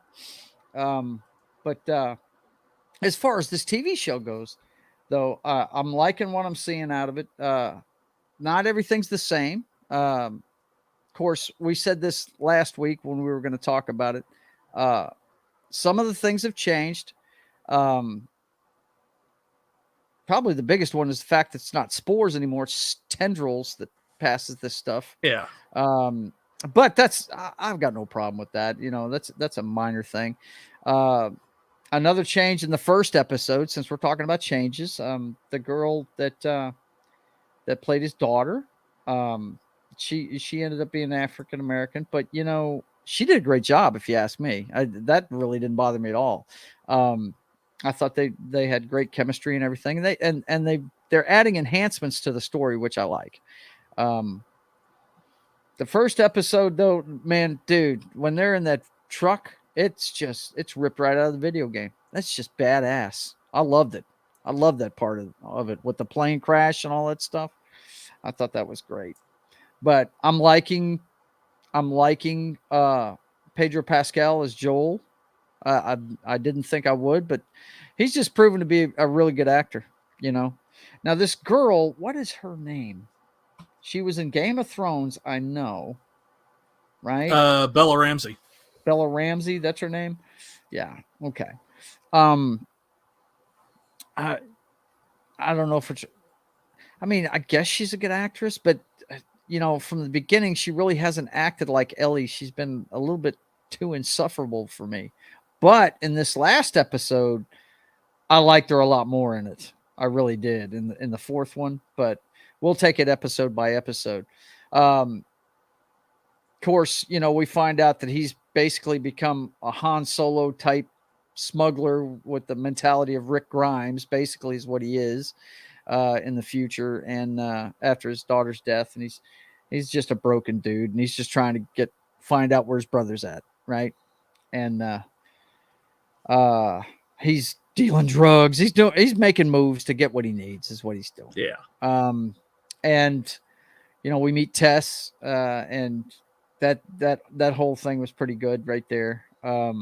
But as far as this TV show goes, though, I'm liking what I'm seeing out of it. Not everything's the same. Of course, we said this last week when we were going to talk about it. some of the things have changed. Probably the biggest one is the fact that it's not spores anymore; it's tendrils that passes this stuff. Yeah. But I've got no problem with that. You know, that's a minor thing. Another change in the first episode, since we're talking about changes, the girl that played his daughter, she ended up being African American, but you know, she did a great job, if you ask me. That really didn't bother me at all. I thought they had great chemistry and everything. They're adding enhancements to the story, which I like. The first episode, though, man, dude, when they're in that truck, it's ripped right out of the video game. That's just badass. I loved it. I love that part of it with the plane crash and all that stuff. I thought that was great. But I'm liking Pedro Pascal as Joel. I didn't think I would, but he's just proven to be a really good actor, you know. Now this girl, what is her name? She was in Game of Thrones, I know. Right? Bella Ramsey. Bella Ramsey, that's her name? Yeah, okay. I don't know if it's, I mean, I guess she's a good actress, but you know, from the beginning, she really hasn't acted like Ellie. She's been a little bit too insufferable for me. But in this last episode, I liked her a lot more in it. I really did in the fourth one, but we'll take it episode by episode. Of course, you know, we find out that he's basically become a Han Solo type smuggler with the mentality of Rick Grimes, basically is what he is in the future. And after his daughter's death, and he's just a broken dude, and he's just trying to find out where his brother's at. Right. And he's dealing drugs. He's making moves to get what he needs is what he's doing. Yeah. And you know, we meet Tess, and that whole thing was pretty good right there. I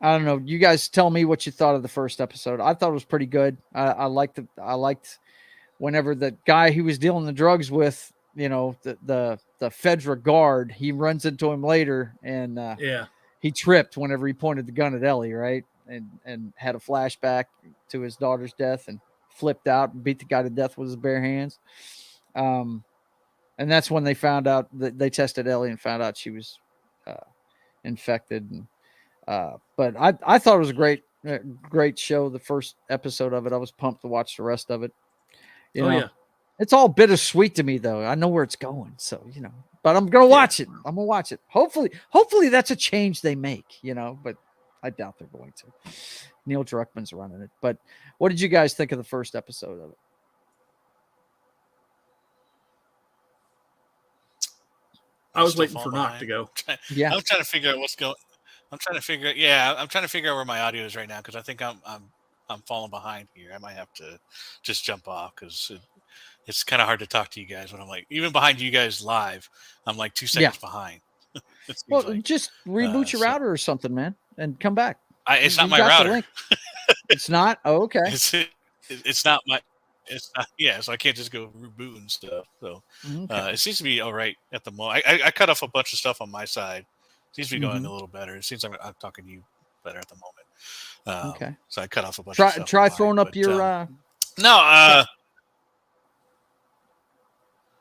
don't know. You guys tell me what you thought of the first episode. I thought it was pretty good. I liked whenever the guy he was dealing the drugs with, you know, the Fedra guard, he runs into him later, and he tripped whenever he pointed the gun at Ellie, right? And had a flashback to his daughter's death and flipped out and beat the guy to death with his bare hands. And that's when they found out that they tested Ellie and found out she was infected. And but I thought it was a great show. The first episode of it, I was pumped to watch the rest of it. You know, yeah. It's all bittersweet to me, though. I know where it's going, so you know. But I'm gonna watch it. I'm gonna watch it. Hopefully that's a change they make. You know, but I doubt they're going to. Neil Druckmann's running it. But what did you guys think of the first episode of it? I was waiting for Knock to go. Yeah, I'm trying to figure out what's going. I'm trying to figure. Yeah, I'm trying to figure out where my audio is right now because I think I'm falling behind here. I might have to just jump off because it's kind of hard to talk to you guys when I'm like even behind you guys live. I'm like 2 seconds behind. Well, just reboot your router or something, man, and come back. It's not my router. It's not. Oh, okay. It's not my. It's not, yeah, so I can't just go reboot and stuff. So it seems to be all right at the moment. I cut off a bunch of stuff on my side. It seems to be going a little better. It seems like I'm talking to you better at the moment. Okay. So I cut off a bunch of stuff. Try throwing up your.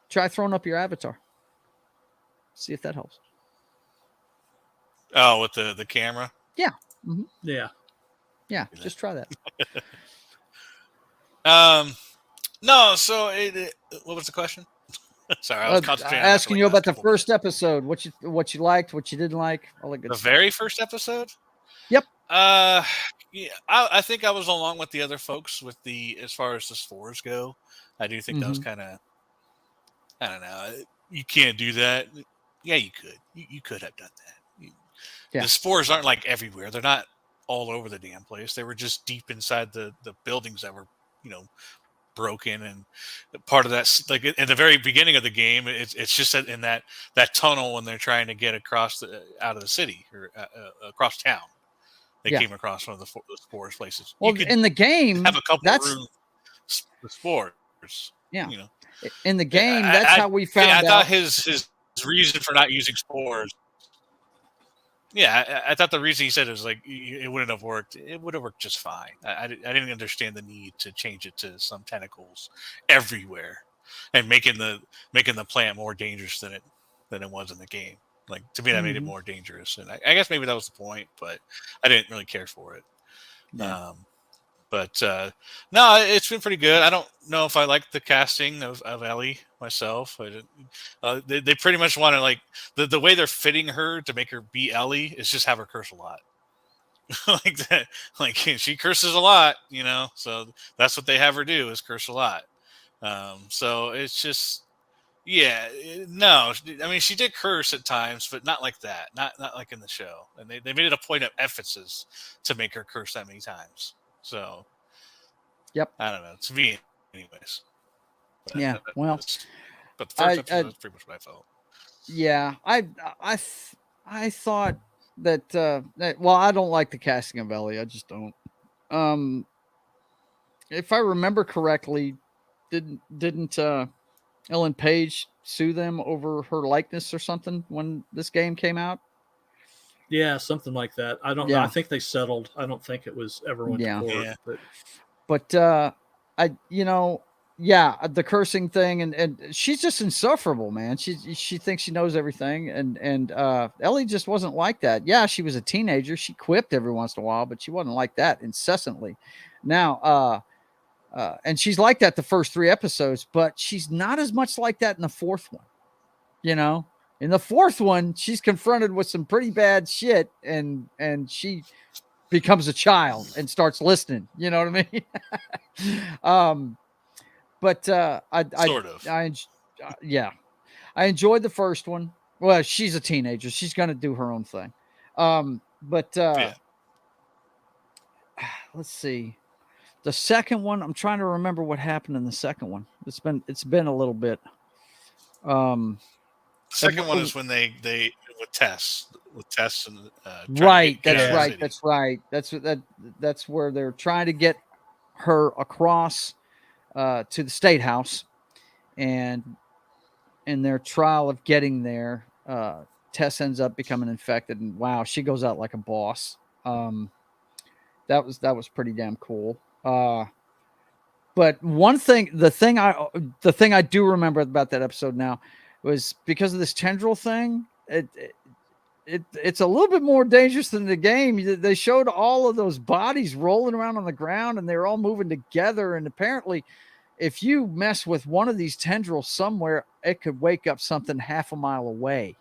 Try throwing up your avatar. See if that helps. Oh, with the camera? Yeah. Mm-hmm. Yeah. Yeah. Just try that. No. So what was the question? Sorry, I was concentrating. Asking you about the first episode. What you liked, what you didn't like, all that good stuff. Very first episode. Yep. Yeah, I think I was along with the other folks with as far as the spores go. I do think that was kind of. I don't know. You can't do that. Yeah, you could. You could have done that. The spores aren't like everywhere. They're not all over the damn place. They were just deep inside the buildings that were, broken, and part of that, like at the very beginning of the game, it's just in that tunnel when they're trying to get across out of the city or across town. They came across one of the spores places. Well, in the game, have a couple of rooms with spores. Yeah. In the game, that's how we found out. I thought his reason for not using spores. Yeah, I thought the reason he said it was like it wouldn't have worked. It would have worked just fine. I didn't understand the need to change it to some tentacles everywhere and making the plant more dangerous than it was in the game. Like, to me, that made it more dangerous, and I guess maybe that was the point, but I didn't really care for it. Yeah. But no, it's been pretty good. I don't know if I like the casting of Ellie myself. They pretty much want to, like, the way they're fitting her to make her be Ellie is just have her curse a lot. Like that, like she curses a lot, so that's what they have her do, is curse a lot. So it's just, yeah, no, I mean, she did curse at times, but not like that, not like in the show. And they made it a point of emphasis to make her curse that many times. So, yep, I don't know. To me, anyways. But yeah. Well, but the first episode, that's pretty much what I felt. Yeah, I thought that. Well, I don't like the casting of Ellie. I just don't. If I remember correctly, didn't Ellen Page sue them over her likeness or something when this game came out? Yeah, something like that. I don't know. I think they settled. I don't think it was ever went to court. Yeah. But the cursing thing, and she's just insufferable, man. She thinks she knows everything, and Ellie just wasn't like that. Yeah, she was a teenager. She quipped every once in a while, but she wasn't like that incessantly. Now, and she's like that the first 3 episodes, but she's not as much like that in the 4th one. In the 4th one, she's confronted with some pretty bad shit, and she becomes a child and starts listening. You know what I mean? But I enjoyed the first one. Well, she's a teenager. She's going to do her own thing. Let's see. The second one, I'm trying to remember what happened in the second one. It's been a little bit. Second one is when they with Tess and right. That's right. That's where they're trying to get her across to the state house, and in their trial of getting there, Tess ends up becoming infected, and wow, she goes out like a boss. That was pretty damn cool. But the thing I do remember about that episode now was because of this tendril thing. It's a little bit more dangerous than the game. They showed all of those bodies rolling around on the ground, and they're all moving together. And apparently, if you mess with one of these tendrils somewhere, it could wake up something half a mile away,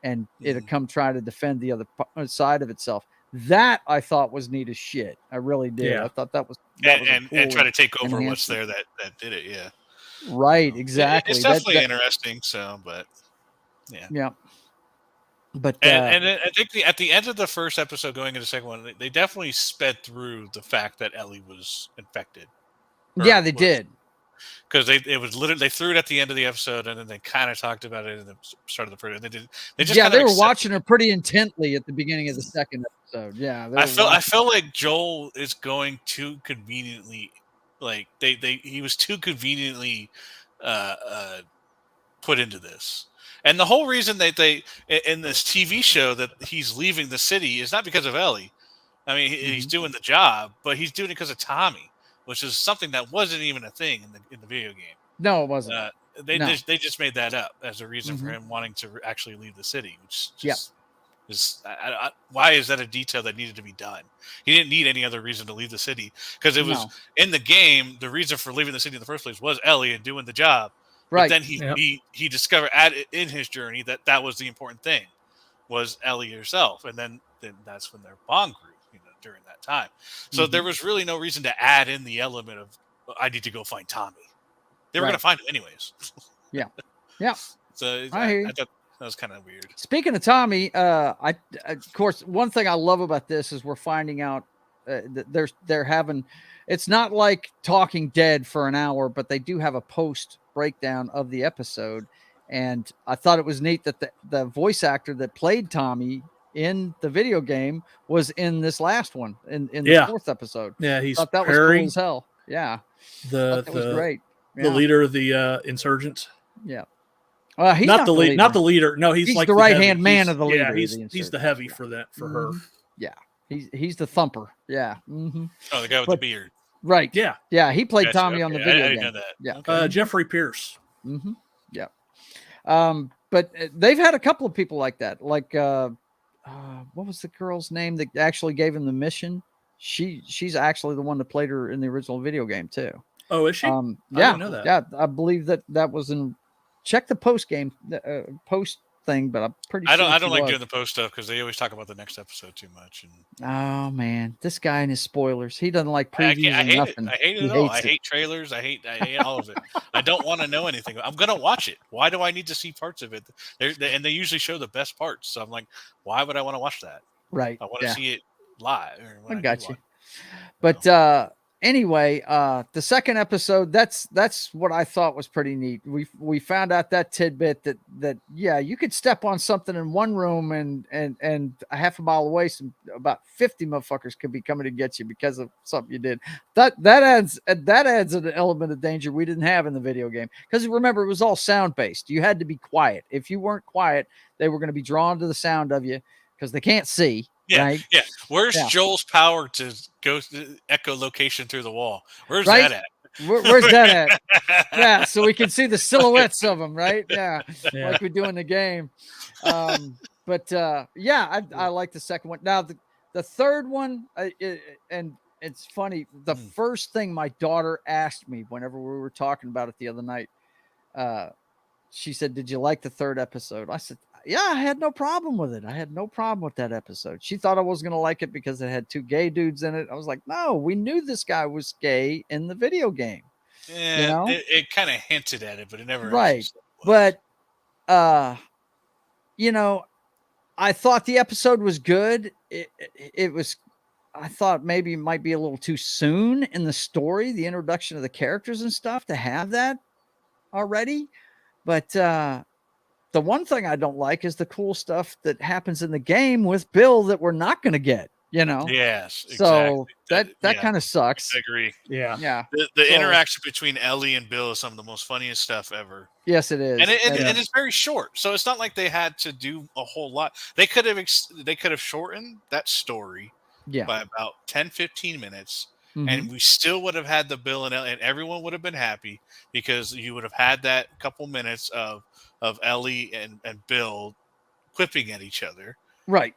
and it'll come try to defend the other side of itself. That I thought was neat as shit. I really did. Yeah. I thought that was and try to take over what's there that did it. Yeah. Right. Exactly. It's definitely interesting. So, but yeah. Yeah. But and I think at the end of the first episode, going into the second one, they definitely sped through the fact that Ellie was infected. Yeah, they did. Because it was literally, they threw it at the end of the episode, and then they kind of talked about it at the start of the first. They were watching her pretty intently at the beginning of the second episode. Yeah, I felt like Joel is going too conveniently, like he was too conveniently put into this. And the whole reason that they in this TV show that he's leaving the city is not because of Ellie. I mean, he's doing the job, but he's doing it because of Tommy, which is something that wasn't even a thing in the video game. No, it wasn't. They just made that up as a reason for him wanting to actually leave the city, which just is why is that a detail that needed to be done? He didn't need any other reason to leave the city, because it was in the game. The reason for leaving the city in the first place was Ellie and doing the job. Right. But then he discovered in his journey that was the important thing, was Ellie herself, and then that's when their bond grew. During that time. So there was really no reason to add in the element of, I need to go find Tommy. They were going to find him anyways. Yeah. So I thought that was kind of weird. Speaking of Tommy, of course, one thing I love about this is we're finding out that they're having, it's not like Talking Dead for an hour, but they do have a post breakdown of the episode. And I thought it was neat that the voice actor that played Tommy in the video game was in this last one in the 4th episode. Yeah, he's thought that Perry, was cool as hell. Yeah, that was great. The leader of the insurgents. Yeah, He's not the lead, not the leader. No, he's like the right hand heavy. man of the leader. Yeah, he's the heavy for her. Yeah, he's the thumper. Yeah. Oh, the guy with the beard. Right. Yeah. He played Gotcha. Tommy on the video I game. didn't know that. Yeah. Okay. Jeffrey Pierce. Yeah. But they've had a couple of people like that. Like, what was the girl's name that actually gave him the mission? She's actually the one that played her in the original video game too. Oh, is she? Yeah. I didn't know that. Yeah. I believe that was in. Check the post game post thing, but I'm pretty sure. I don't like doing the post stuff because they always talk about the next episode too much. And oh man, this guy and his spoilers. He doesn't like previews I hate nothing. I hate it all. I hate trailers. I hate all of it. I don't want to know anything. I'm gonna watch it. Why do I need to see parts of it? And they usually show the best parts. So I'm like, why would I want to watch that? Right. I want to see it live. I got you. But anyway, the second episode, that's what I thought was pretty neat. We found out that tidbit that yeah, you could step on something in one room and a half a mile away, about 50 motherfuckers could be coming to get you because of something you did. That adds an element of danger we didn't have in the video game. Because remember, it was all sound based. You had to be quiet. If you weren't quiet, they were going to be drawn to the sound of you because they can't see. Yeah, right? Yeah. Where's Joel's power to go echolocation through the wall? Where's that at? Where's that at? Yeah, so we can see the silhouettes of them, right? Yeah, like we do in the game. But yeah, I like the second one. Now the third one, and it's funny. The first thing my daughter asked me whenever we were talking about it the other night, she said, "Did you like the third episode?" I said, yeah, I had no problem with it. I had no problem with that episode. She thought I was going to like it because it had two gay dudes in it. I was like, no, we knew this guy was gay in the video game. Yeah, you know? it kind of hinted at it, but it never. Right. But, you know, I thought the episode was good. It was, I thought maybe it might be a little too soon in the story, the introduction of the characters and stuff to have that already. But, the one thing I don't like is the cool stuff that happens in the game with Bill that we're not going to get, you know? Yes. So exactly. that kind of sucks. I agree. Yeah. Yeah. The interaction between Ellie and Bill is some of the most funniest stuff ever. Yes, it is. And it's very short. So it's not like they had to do a whole lot. They could have shortened that story by about 10, 15 minutes. Mm-hmm. And we still would have had the Bill and Ellie, and everyone would have been happy because you would have had that couple minutes of Ellie and Bill quipping at each other. Right.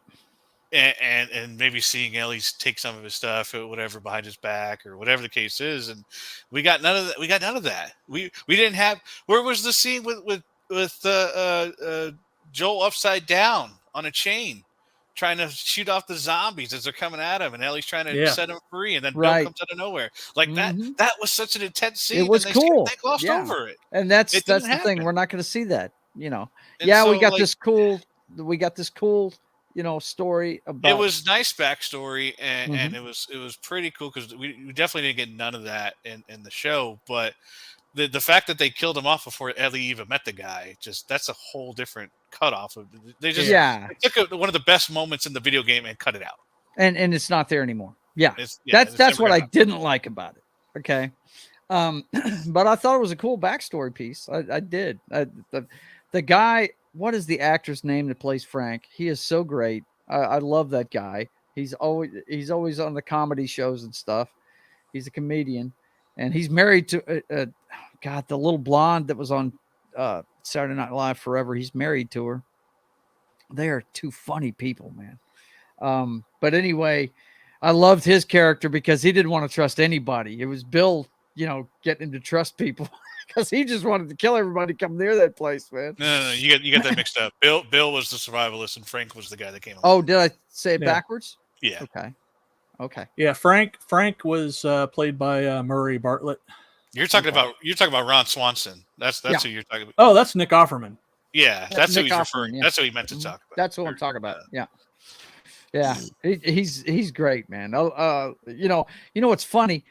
And maybe seeing Ellie take some of his stuff or whatever behind his back or whatever the case is. And we got none of that. We got none of that. We didn't have, where was the scene with Joel upside down on a chain trying to shoot off the zombies as they're coming at him, and Ellie's trying to set him free, and then Bill comes out of nowhere. Like that was such an intense scene. It was cool. They glossed over it. And that's the thing. We're not going to see that, you know. And so, we got this cool, you know, story about. It was nice backstory, and it was pretty cool because we definitely didn't get none of that in the show. But the fact that they killed him off before Ellie even met the guy, that's a whole different cutoff. They just they took one of the best moments in the video game and cut it out. And it's not there anymore. Yeah, that's what I didn't like about it. Okay, but I thought it was a cool backstory piece. I did. The guy. What is the actor's name that plays Frank? He is so great. I love that guy. He's always on the comedy shows and stuff. He's a comedian, and he's married to the little blonde that was on Saturday Night Live forever. He's married to her. They are two funny people, man. But anyway, I loved his character because he didn't want to trust anybody. It was Bill, you know, getting to trust people. Because he just wanted to kill everybody come near that place, man. No, you get that mixed up. Bill was the survivalist, and Frank was the guy that came. Oh, did I say it backwards? Yeah. Okay. Yeah, Frank was played by Murray Bartlett. You're talking about Ron Swanson. That's who you're talking about. Oh, that's Nick Offerman. Yeah, that's who he's referring. Yeah. That's who he meant to talk about. That's who I'm talking about. Yeah. He's great, man. You know what's funny?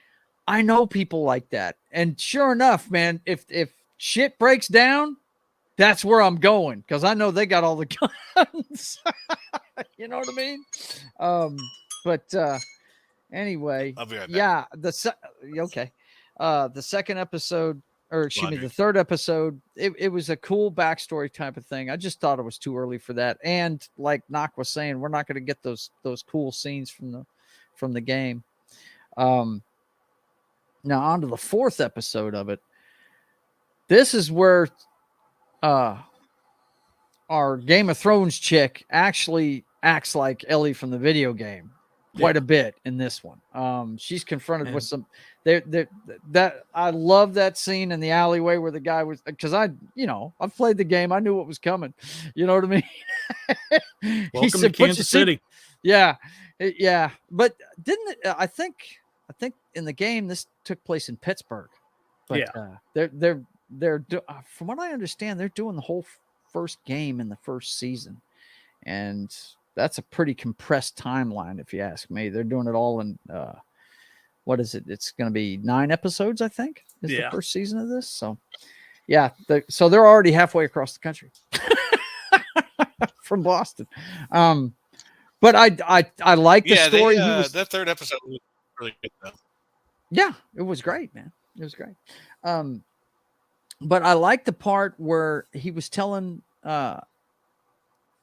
I know people like that. And sure enough, man, if shit breaks down, that's where I'm going because I know they got all the guns. You know what I mean? But anyway, I'll be right back. Yeah, the second episode or excuse me, Laundry. the third episode, it was a cool backstory type of thing. I just thought it was too early for that. And like Knock was saying, we're not going to get those cool scenes from the game. Now on to the fourth episode of it. This is where our Game of Thrones chick actually acts like Ellie from the video game quite a bit in this one. She's confronted with some that I love that scene in the alleyway where the guy was, because I've played the game. I knew what was coming. You know what I mean? Welcome to Kansas City. Yeah. Yeah. But didn't it, I think in the game this took place in Pittsburgh. But they're from what I understand, they're doing the whole first game in the first season, and that's a pretty compressed timeline, if you ask me. They're doing it all in what is it? It's going to be 9 episodes, I think, is the first season of this. So, yeah, so they're already halfway across the country from Boston. But I like the story. That third episode was really good, though. Yeah, it was great, man. It was great. But I like the part where he was telling,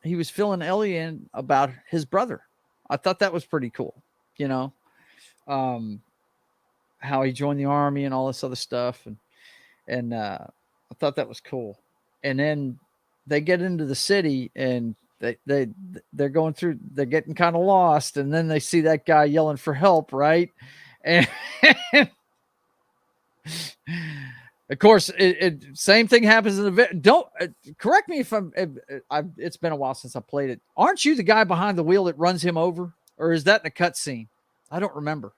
he was filling Ellie in about his brother. I thought that was pretty cool, how he joined the army and all this other stuff. And I thought that was cool. And then they get into the city and they're going through, they're getting kind of lost. And then they see that guy yelling for help. Right. And of course, same thing happens in the don't correct me if it's been a while since I played it. Aren't you the guy behind the wheel that runs him over, or is that in a cutscene? I don't remember.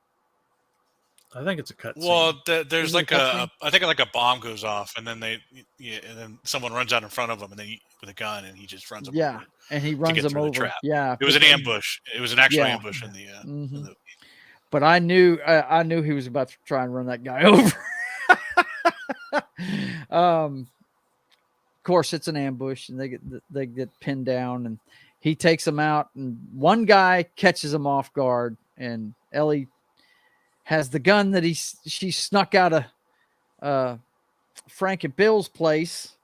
I think it's a cutscene. Well, there's like I think like a bomb goes off, and then and then someone runs out in front of him, and then with a gun, and he just runs him. Yeah, and he runs him over. The trap. Yeah, it was an ambush. It was an actual ambush in the. In the but I knew he was about to try and run that guy over. Of course it's an ambush, and they get pinned down, and he takes them out, and one guy catches him off guard, and Ellie has the gun that she snuck out of Frank and Bill's place,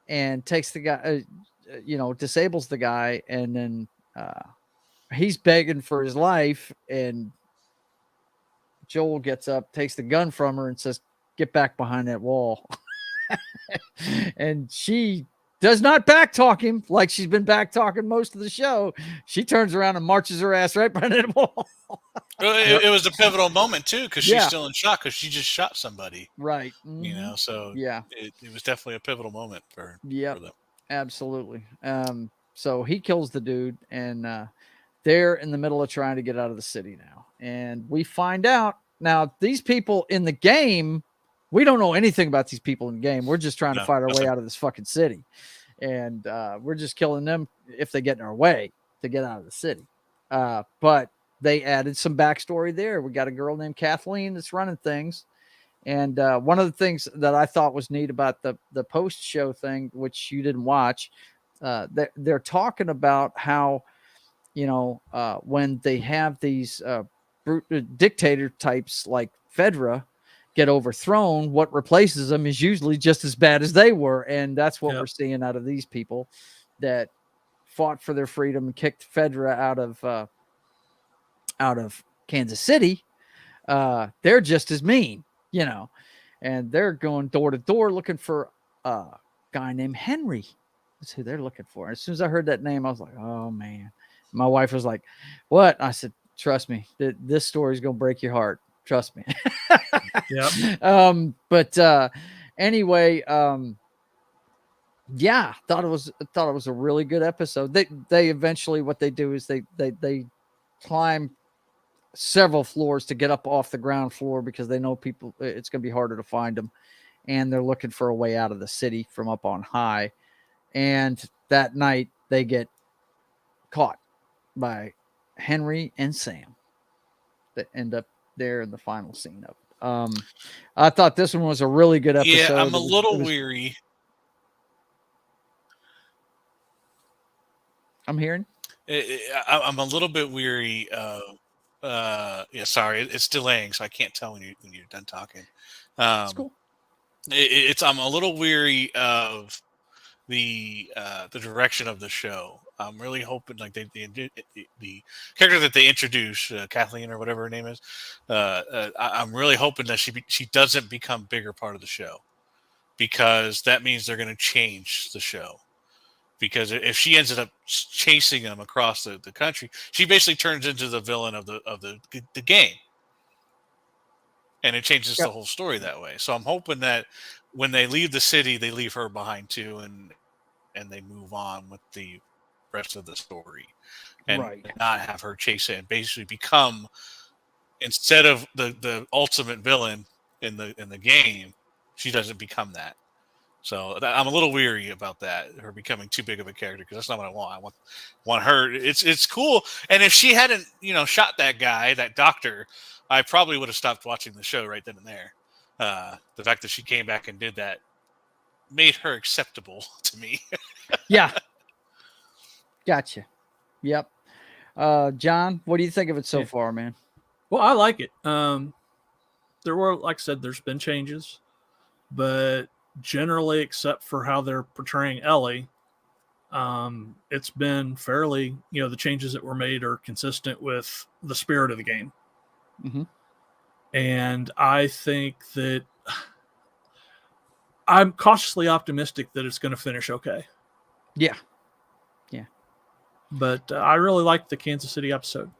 and takes the guy, disables the guy, and then he's begging for his life, and Joel gets up, takes the gun from her, and says, "Get back behind that wall." And she does not back talk him like she's been back talking most of the show. She turns around and marches her ass right behind that wall. It was a pivotal moment too, because she's still in shock because she just shot somebody. Right. Mm-hmm. So it was definitely a pivotal moment for them. Absolutely. So he kills the dude, and they're in the middle of trying to get out of the city now. And we find out now these people in the game, we don't know anything about these people in the game. We're just trying to fight our way out of this fucking city. And we're just killing them if they get in our way to get out of the city. But they added some backstory there. We got a girl named Kathleen that's running things. And one of the things that I thought was neat about the post-show thing, which you didn't watch, they're talking about how, when they have these dictator types like Fedra get overthrown, what replaces them is usually just as bad as they were. And that's what we're seeing out of these people that fought for their freedom and kicked Fedra out of Kansas City. They're just as mean, and they're going door to door looking for a guy named Henry. That's who they're looking for. As soon as I heard that name, I was like, oh man. My wife was like, what? I said, trust me, this story is going to break your heart. Trust me. Yep. But anyway, yeah, thought it was a really good episode. They eventually, what they do is they climb several floors to get up off the ground floor because they know people, it's going to be harder to find them, and they're looking for a way out of the city from up on high. And that night they get caught by Henry and Sam that end up there in the final scene of it. I thought this one was a really good episode. Yeah, I'm a little weary. I'm hearing. I'm a little bit weary. Sorry, it's delaying, so I can't tell when you're done talking. That's cool. I'm a little weary of the direction of the show. I'm really hoping like the character that they introduce, Kathleen or whatever her name is. I'm really hoping that she doesn't become bigger part of the show, because that means they're going to change the show. Because if she ends up chasing them across the country, she basically turns into the villain of the game, and it changes the whole story that way. So I'm hoping that when they leave the city, they leave her behind too, and they move on with the rest of the story, and not have her chase it and basically become, instead of the ultimate villain in the game, she doesn't become that. So I'm a little weary about that, her becoming too big of a character, because that's not what I want. I want her. It's cool, and if she hadn't shot that guy, that doctor, I probably would have stopped watching the show right then and there. The fact that she came back and did that made her acceptable to me. Yeah. Gotcha. Yep. John, what do you think of it so far, man? Well, I like it. There were, like I said, there's been changes, but generally, except for how they're portraying Ellie, it's been fairly, the changes that were made are consistent with the spirit of the game. Mm-hmm. And I think that I'm cautiously optimistic that it's going to finish okay. Yeah. But I really liked the Kansas City episode.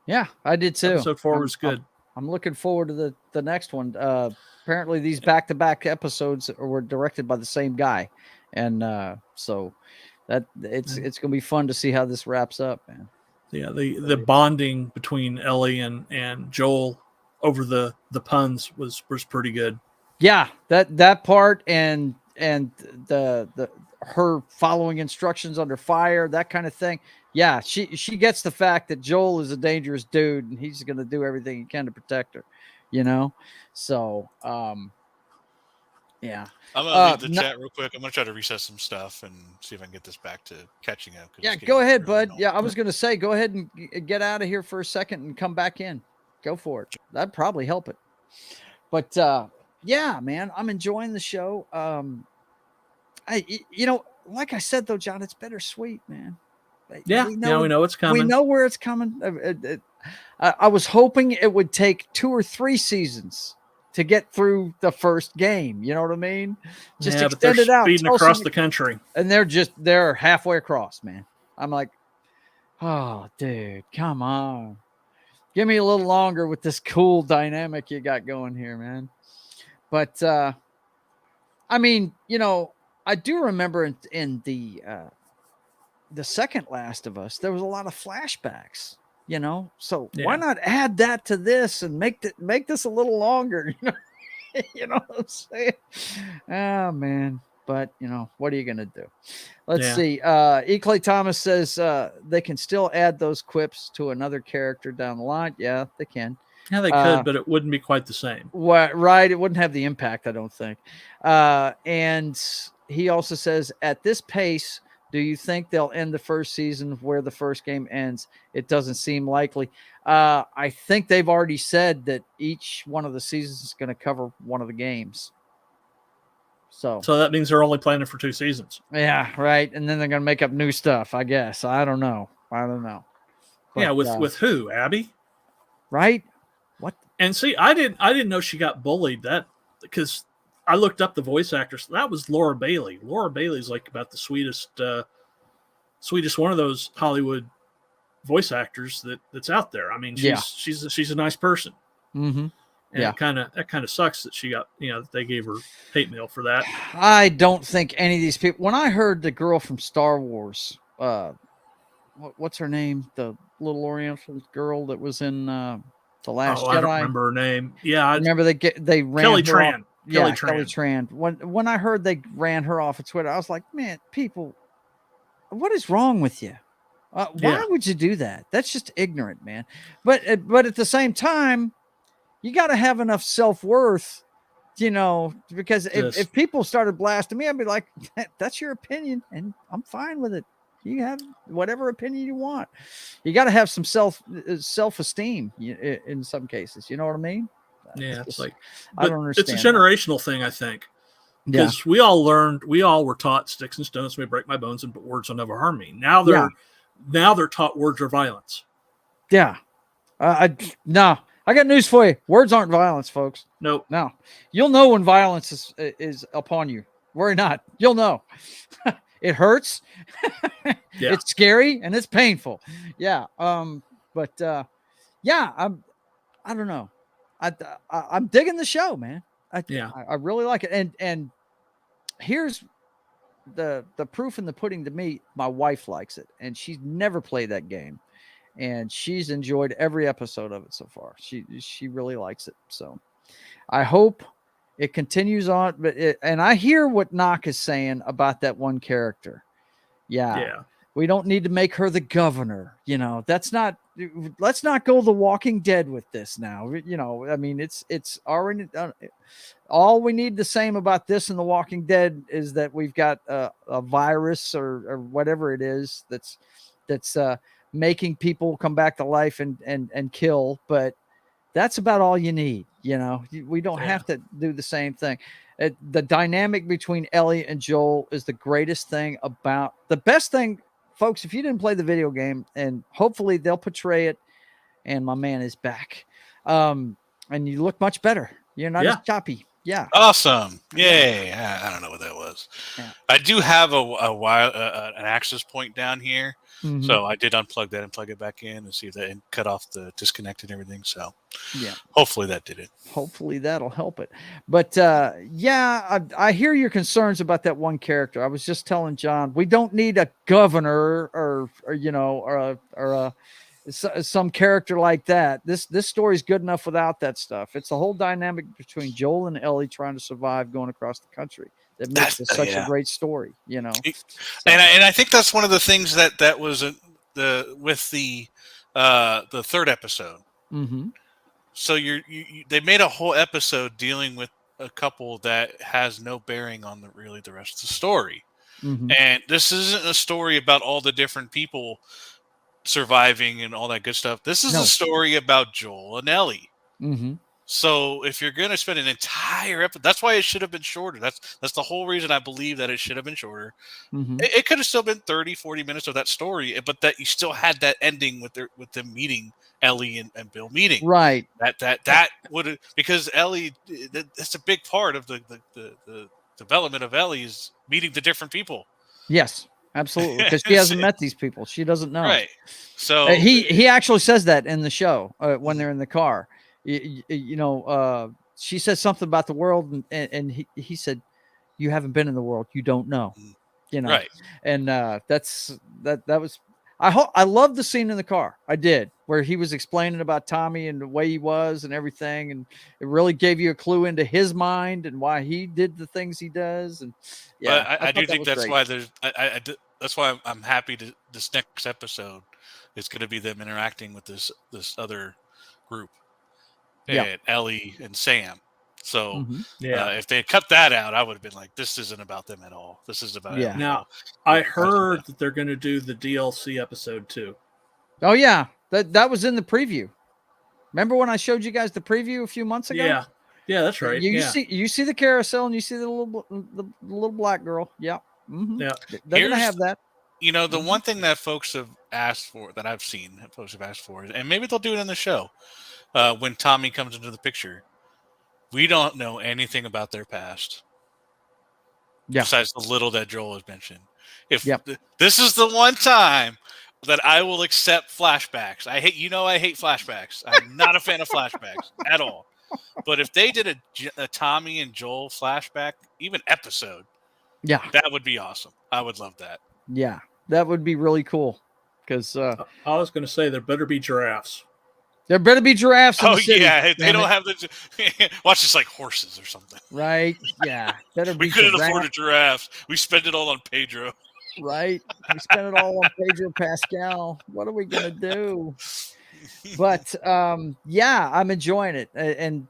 Yeah, I did too. Episode 4 was good. I'm looking forward to the next one. Apparently, these back-to-back episodes were directed by the same guy, and so that it's going to be fun to see how this wraps up, man. Yeah, the bonding between Ellie and Joel over the puns was pretty good. Yeah, that part and the her following instructions under fire, that kind of thing. Yeah, she gets the fact that Joel is a dangerous dude and he's going to do everything he can to protect her, So, yeah. I'm going to leave the chat real quick. I'm going to try to reset some stuff and see if I can get this back to catching up. Yeah, go ahead, bud. Yeah, I was going to say, go ahead and get out of here for a second and come back in. Go for it. That'd probably help it. But, yeah, man, I'm enjoying the show. Like I said, though, John, it's bittersweet, man. Yeah, we know it's coming. We know where it's coming. I was hoping it would take 2 or 3 seasons to get through the first game. You know what I mean? Just extend it out. Speeding across the country. And they're halfway across, man. I'm like, oh, dude, come on. Give me a little longer with this cool dynamic you got going here, man. But, I mean, I do remember in the second Last of Us, there was a lot of flashbacks, so why not add that to this and make this a little longer, you know what I'm saying? Oh man. But what are you going to do? Let's see. E. Clay Thomas says, they can still add those quips to another character down the line. Yeah, they can. Yeah, they could, but it wouldn't be quite the same. Right. It wouldn't have the impact, I don't think. And he also says, at this pace, do you think they'll end the first season where the first game ends? It doesn't seem likely. I think they've already said that each one of the seasons is going to cover one of the games. So that means they're only planning for 2 seasons. Yeah, right. And then they're going to make up new stuff, I guess. I don't know. But, yeah, with who? Abby? Right? What? And see, I didn't know she got bullied, that because I looked up the voice actress. That was Laura Bailey. Laura Bailey's like about the sweetest one of those Hollywood voice actors that's out there. I mean, she's a nice person. Mm-hmm. And that kind of sucks that she got, they gave her hate mail for that. I don't think any of these people. When I heard the girl from Star Wars, what's her name? The little Oriental girl that was in The Last Jedi. I don't remember her name. Yeah, I remember they ran Kelly her Tran. Off. Kelly Tran. When I heard they ran her off of Twitter, I was like, man, people, what is wrong with you? Why would you do that? That's just ignorant, man. But at the same time, you got to have enough self-worth, because if people started blasting me, I'd be like, that's your opinion, and I'm fine with it. You have whatever opinion you want. You got to have some self-esteem in some cases. You know what I mean? Yeah, it's like, I don't understand. It's a generational thing, I think. because we all were taught sticks and stones may break my bones, and but words will never harm me. Now they're taught words are violence. Yeah. No, I got news for you. Words aren't violence, folks. Nope. No, you'll know when violence is upon you. Worry not. You'll know. It hurts. Yeah. It's scary and it's painful. Yeah. But yeah, I don't know. I'm digging the show, man. I really like it. And here's the proof in the pudding to me. My wife likes it, and she's never played that game, and she's enjoyed every episode of it so far. She really likes it. So I hope it continues on. But and I hear what Knock is saying about that one character. Yeah. We don't need to make her the governor. You know, let's not go The Walking Dead with this now. You know, I mean, it's already done. All we need the same about this in The Walking Dead is that we've got a virus or whatever it is that's making people come back to life and kill. But that's about all you need. You know, we don't have to do the same thing. The dynamic between Ellie and Joel is the greatest thing about the best thing. Folks, if you didn't play the video game, and hopefully they'll portray it, and my man is back. And you look much better. You're not as choppy. Yeah. Awesome. Yay. I don't know what that was. Yeah. I do have an access point down here. Mm-hmm. So I did unplug that and plug it back in and see if that cut off the disconnect and everything. So yeah, hopefully that did it. Hopefully that'll help it. But I hear your concerns about that one character. I was just telling John, we don't need a governor or some character like that. This story's good enough without that stuff. It's the whole dynamic between Joel and Ellie trying to survive going across the country that makes this such a great story, you know. And I think that's one of the things that was with the third episode. Mm-hmm. So they made a whole episode dealing with a couple that has no bearing on the rest of the story. Mm-hmm. And this isn't a story about all the different people surviving and all that good stuff. This is a story about Joel and Ellie. Mm-hmm. So if you're going to spend an entire episode, that's why it should have been shorter. That's the whole reason I believe that it should have been shorter. Mm-hmm. It could have still been 30, 40 minutes of that story, but that you still had that ending with them meeting Ellie and Bill meeting. Right. That would have, because Ellie, that's a big part of the development of Ellie is meeting the different people. Yes. Absolutely, because she hasn't met these people. She doesn't know. Right. So he actually says that in the show when they're in the car. You know, she says something about the world, and he said, "You haven't been in the world. You don't know." You know. Right. And that was. I loved the scene in the car. I did, where he was explaining about Tommy and the way he was and everything, and it really gave you a clue into his mind and why he did the things he does. And yeah, I do think that's great. why there's. That's why I'm happy to this next episode is going to be them interacting with this other group, and Ellie and Sam. So if they had cut that out, I would have been like, "This isn't about them at all. This is about Ellie." Now, I heard that they're going to do the DLC episode too. Oh yeah, that was in the preview. Remember when I showed you guys the preview a few months ago? Yeah, that's right. You see the carousel and you see the little black girl. Yeah. Mm-hmm. Yeah, they're gonna have that. You know, the one thing that folks have asked for, that I've seen that folks have asked for, and maybe they'll do it in the show, when Tommy comes into the picture, we don't know anything about their past. Yeah. Besides the little that Joel has mentioned. This is the one time that I will accept flashbacks. I hate flashbacks. I'm not a fan of flashbacks at all. But if they did a Tommy and Joel flashback, even episode, that would be awesome. I would love that. Yeah, that would be really cool. Because I was going to say there better be giraffes. There better be giraffes. In the city, they don't have the. Watch this like horses or something. Right? Yeah, better be. We couldn't afford a giraffe. We spent it all on Pedro. Right? We spent it all on Pedro Pascal. What are we gonna do? But I'm enjoying it, and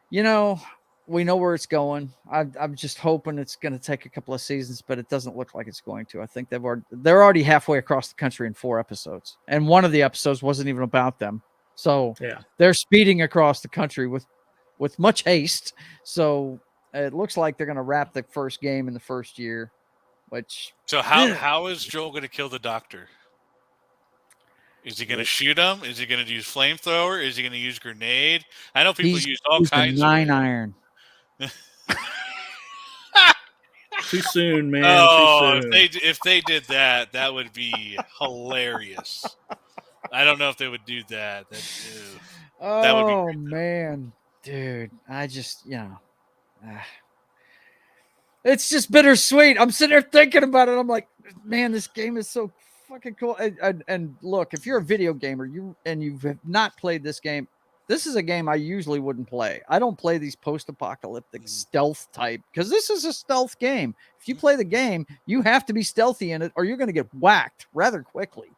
you know, we know where it's going. I'm just hoping it's going to take a couple of seasons, but it doesn't look like it's going to. I think they're already halfway across the country in 4 episodes, and one of the episodes wasn't even about them. So they're speeding across the country with much haste. So it looks like they're going to wrap the first game in the first year, which. So how is Joel going to kill the doctor? Is he going to shoot him? Is he going to use flamethrower? Is he going to use grenade? I know people use all kinds of 9-iron. Too soon, man. Oh, Too soon. if they did that, that would be hilarious. I don't know if they would do that. That would be great, man, dude, I just it's just bittersweet. I'm sitting there thinking about it. I'm like, man, this game is so fucking cool. And look, if you're a video gamer, you have not played this game, this is a game I usually wouldn't play. I don't play these post-apocalyptic stealth type because this is a stealth game. If you play the game, you have to be stealthy in it or you're going to get whacked rather quickly.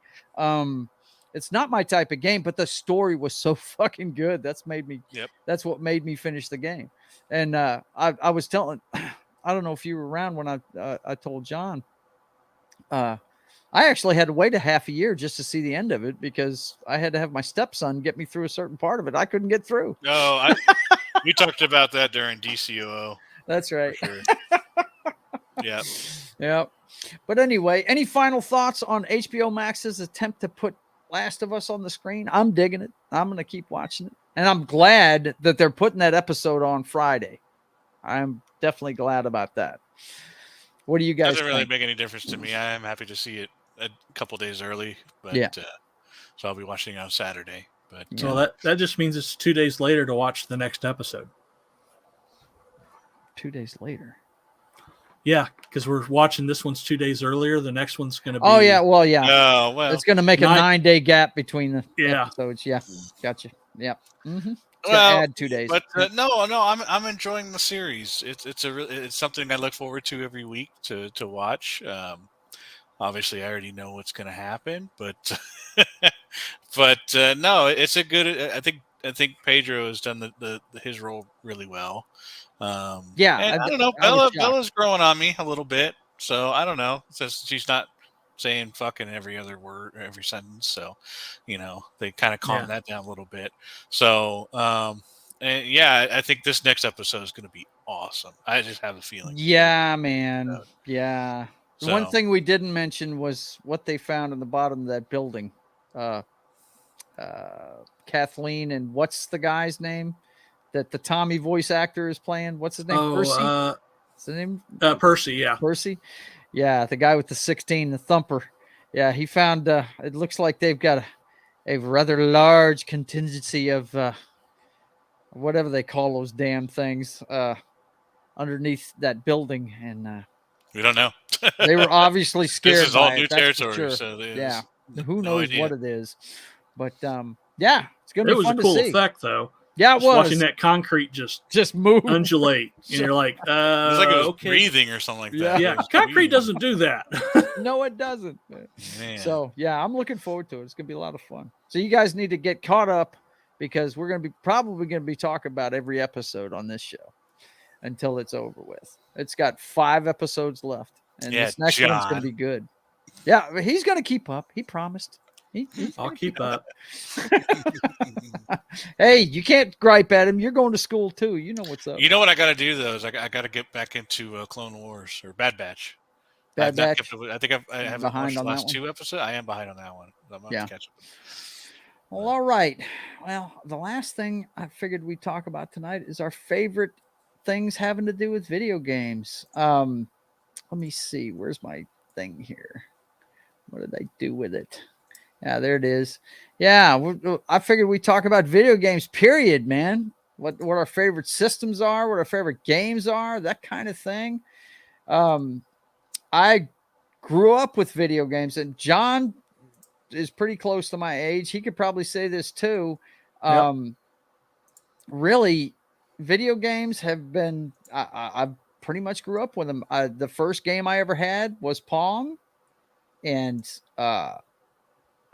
It's not my type of game, but the story was so fucking good. That's what made me finish the game. And I was telling, I don't know if you were around when I told John, I actually had to wait a half a year just to see the end of it because I had to have my stepson get me through a certain part of it. I couldn't get through. No, we talked about that during DCOO. That's right. Sure. Yeah. Yeah. But anyway, any final thoughts on HBO Max's attempt to put Last of Us on the screen? I'm digging it. I'm going to keep watching it. And I'm glad that they're putting that episode on Friday. I'm definitely glad about that. What do you guys think? Doesn't really think? make any difference to me. I am happy to see it a couple days early, but so I'll be watching it on Saturday. But so that just means it's 2 days later to watch the next episode. 2 days later. Yeah, because we're watching this one's 2 days earlier. The next one's going to be. Oh yeah, well yeah. Oh well, it's going to make a 9-day gap between the episodes. Yeah, gotcha. Yeah. Mm-hmm. Well, add 2 days. But no, I'm enjoying the series. It's something I look forward to every week to watch. Obviously, I already know what's going to happen, but no, it's a good. I think Pedro has done his role really well. And I don't know. Bella's growing on me a little bit, so I don't know. Since she's not saying fucking every other word, every sentence, so they kind of calm that down a little bit. So, I think this next episode is going to be awesome. I just have a feeling. Yeah, man. Yeah. So, one thing we didn't mention was what they found in the bottom of that building. Kathleen and what's the guy's name that the Tommy voice actor is playing? What's his name? Percy. What's his name? Percy. Yeah. Percy. Yeah, the guy with the 16, the thumper. Yeah, he found. It looks like they've got a rather large contingency of whatever they call those damn things underneath that building, and we don't know. They were obviously scared. This is all new territory, sure. So who knows what it is? But it's gonna be fun to see. It was a cool effect, though. Yeah, it was watching that concrete just move, undulate, and you're like, it was like it was breathing or something like that. Yeah, concrete doesn't do that. No, it doesn't. Man. So I'm looking forward to it. It's gonna be a lot of fun. So you guys need to get caught up because we're gonna be probably talking about every episode on this show until it's over with. It's got 5 episodes left, and this next one's gonna be good. Yeah, he's gonna keep up. He promised. I'll keep up. Hey, you can't gripe at him. You're going to school too. You know what's up. You know what I got to do though is I got to get back into Clone Wars or Bad Batch. Bad Batch. I think I haven't watched the last 2 episodes. I am behind on that one. I'm gonna have to catch up. Well, all right. Well, the last thing I figured we'd talk about tonight is our favorite things having to do with video games. Let me see. Where's my thing here? What did I do with it? Yeah, there it is. Yeah, I figured we talk about video games, period, man. What our favorite systems are, what our favorite games are, that kind of thing. I grew up with video games, and John is pretty close to my age. He could probably say this too. Really, video games have been, I pretty much grew up with them. The first game I ever had was Pong, and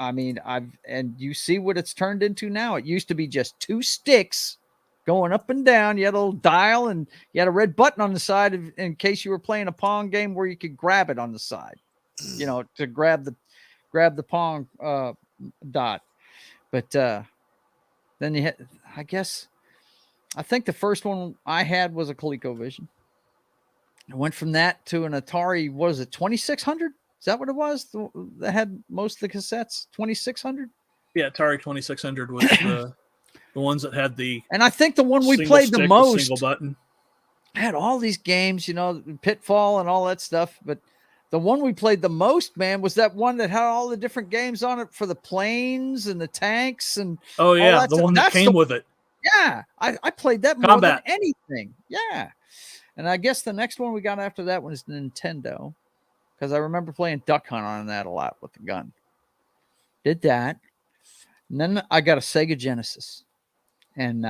and you see what it's turned into now. It used to be just 2 sticks going up and down. You had a little dial and you had a red button on the side in case you were playing a Pong game where you could grab it on the side, to grab the Pong dot. But then you had, I guess I think the first one I had was a ColecoVision. I went from that to an Atari. What was it, 2600? Is that what it was? That had most of the cassettes. 2600. Yeah, Atari 2600 was the ones that had the. And I think the one we single played the stick with most single button. had all these games, you know, Pitfall and all that stuff. But the one we played the most, man, was that one that had all the different games on it for the planes and the tanks and Oh yeah, all that the stuff. one that That's came with it. Yeah, I played that more Combat. than anything. Yeah. And I guess the next one we got after that one is Nintendo, because I remember playing Duck Hunt on that a lot with the gun. Did that. And then I got a Sega Genesis. And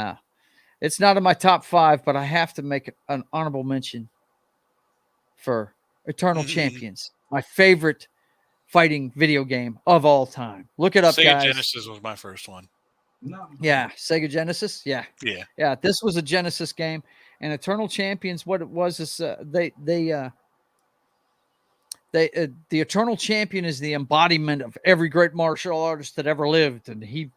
it's not in my top 5, but I have to make an honorable mention for Eternal Champions, my favorite fighting video game of all time. Look it up, Sega guys. Genesis was my first one. Yeah, Sega Genesis. Yeah. This was a Genesis game, and Eternal Champions. What it was is the Eternal Champion is the embodiment of every great martial artist that ever lived, and he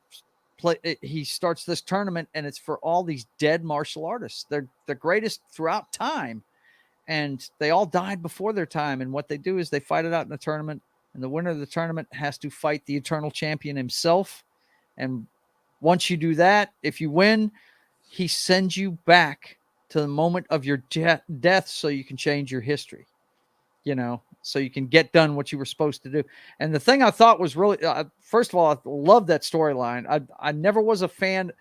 starts this tournament, and it's for all these dead martial artists. They're the greatest throughout time, and they all died before their time. And what they do is they fight it out in a tournament, and the winner of the tournament has to fight the Eternal Champion himself, and once you do that, if you win, he sends you back to the moment of your death so you can change your history, you know, so you can get done what you were supposed to do. And the thing I thought was really, first of all, I love that storyline. I never was a fan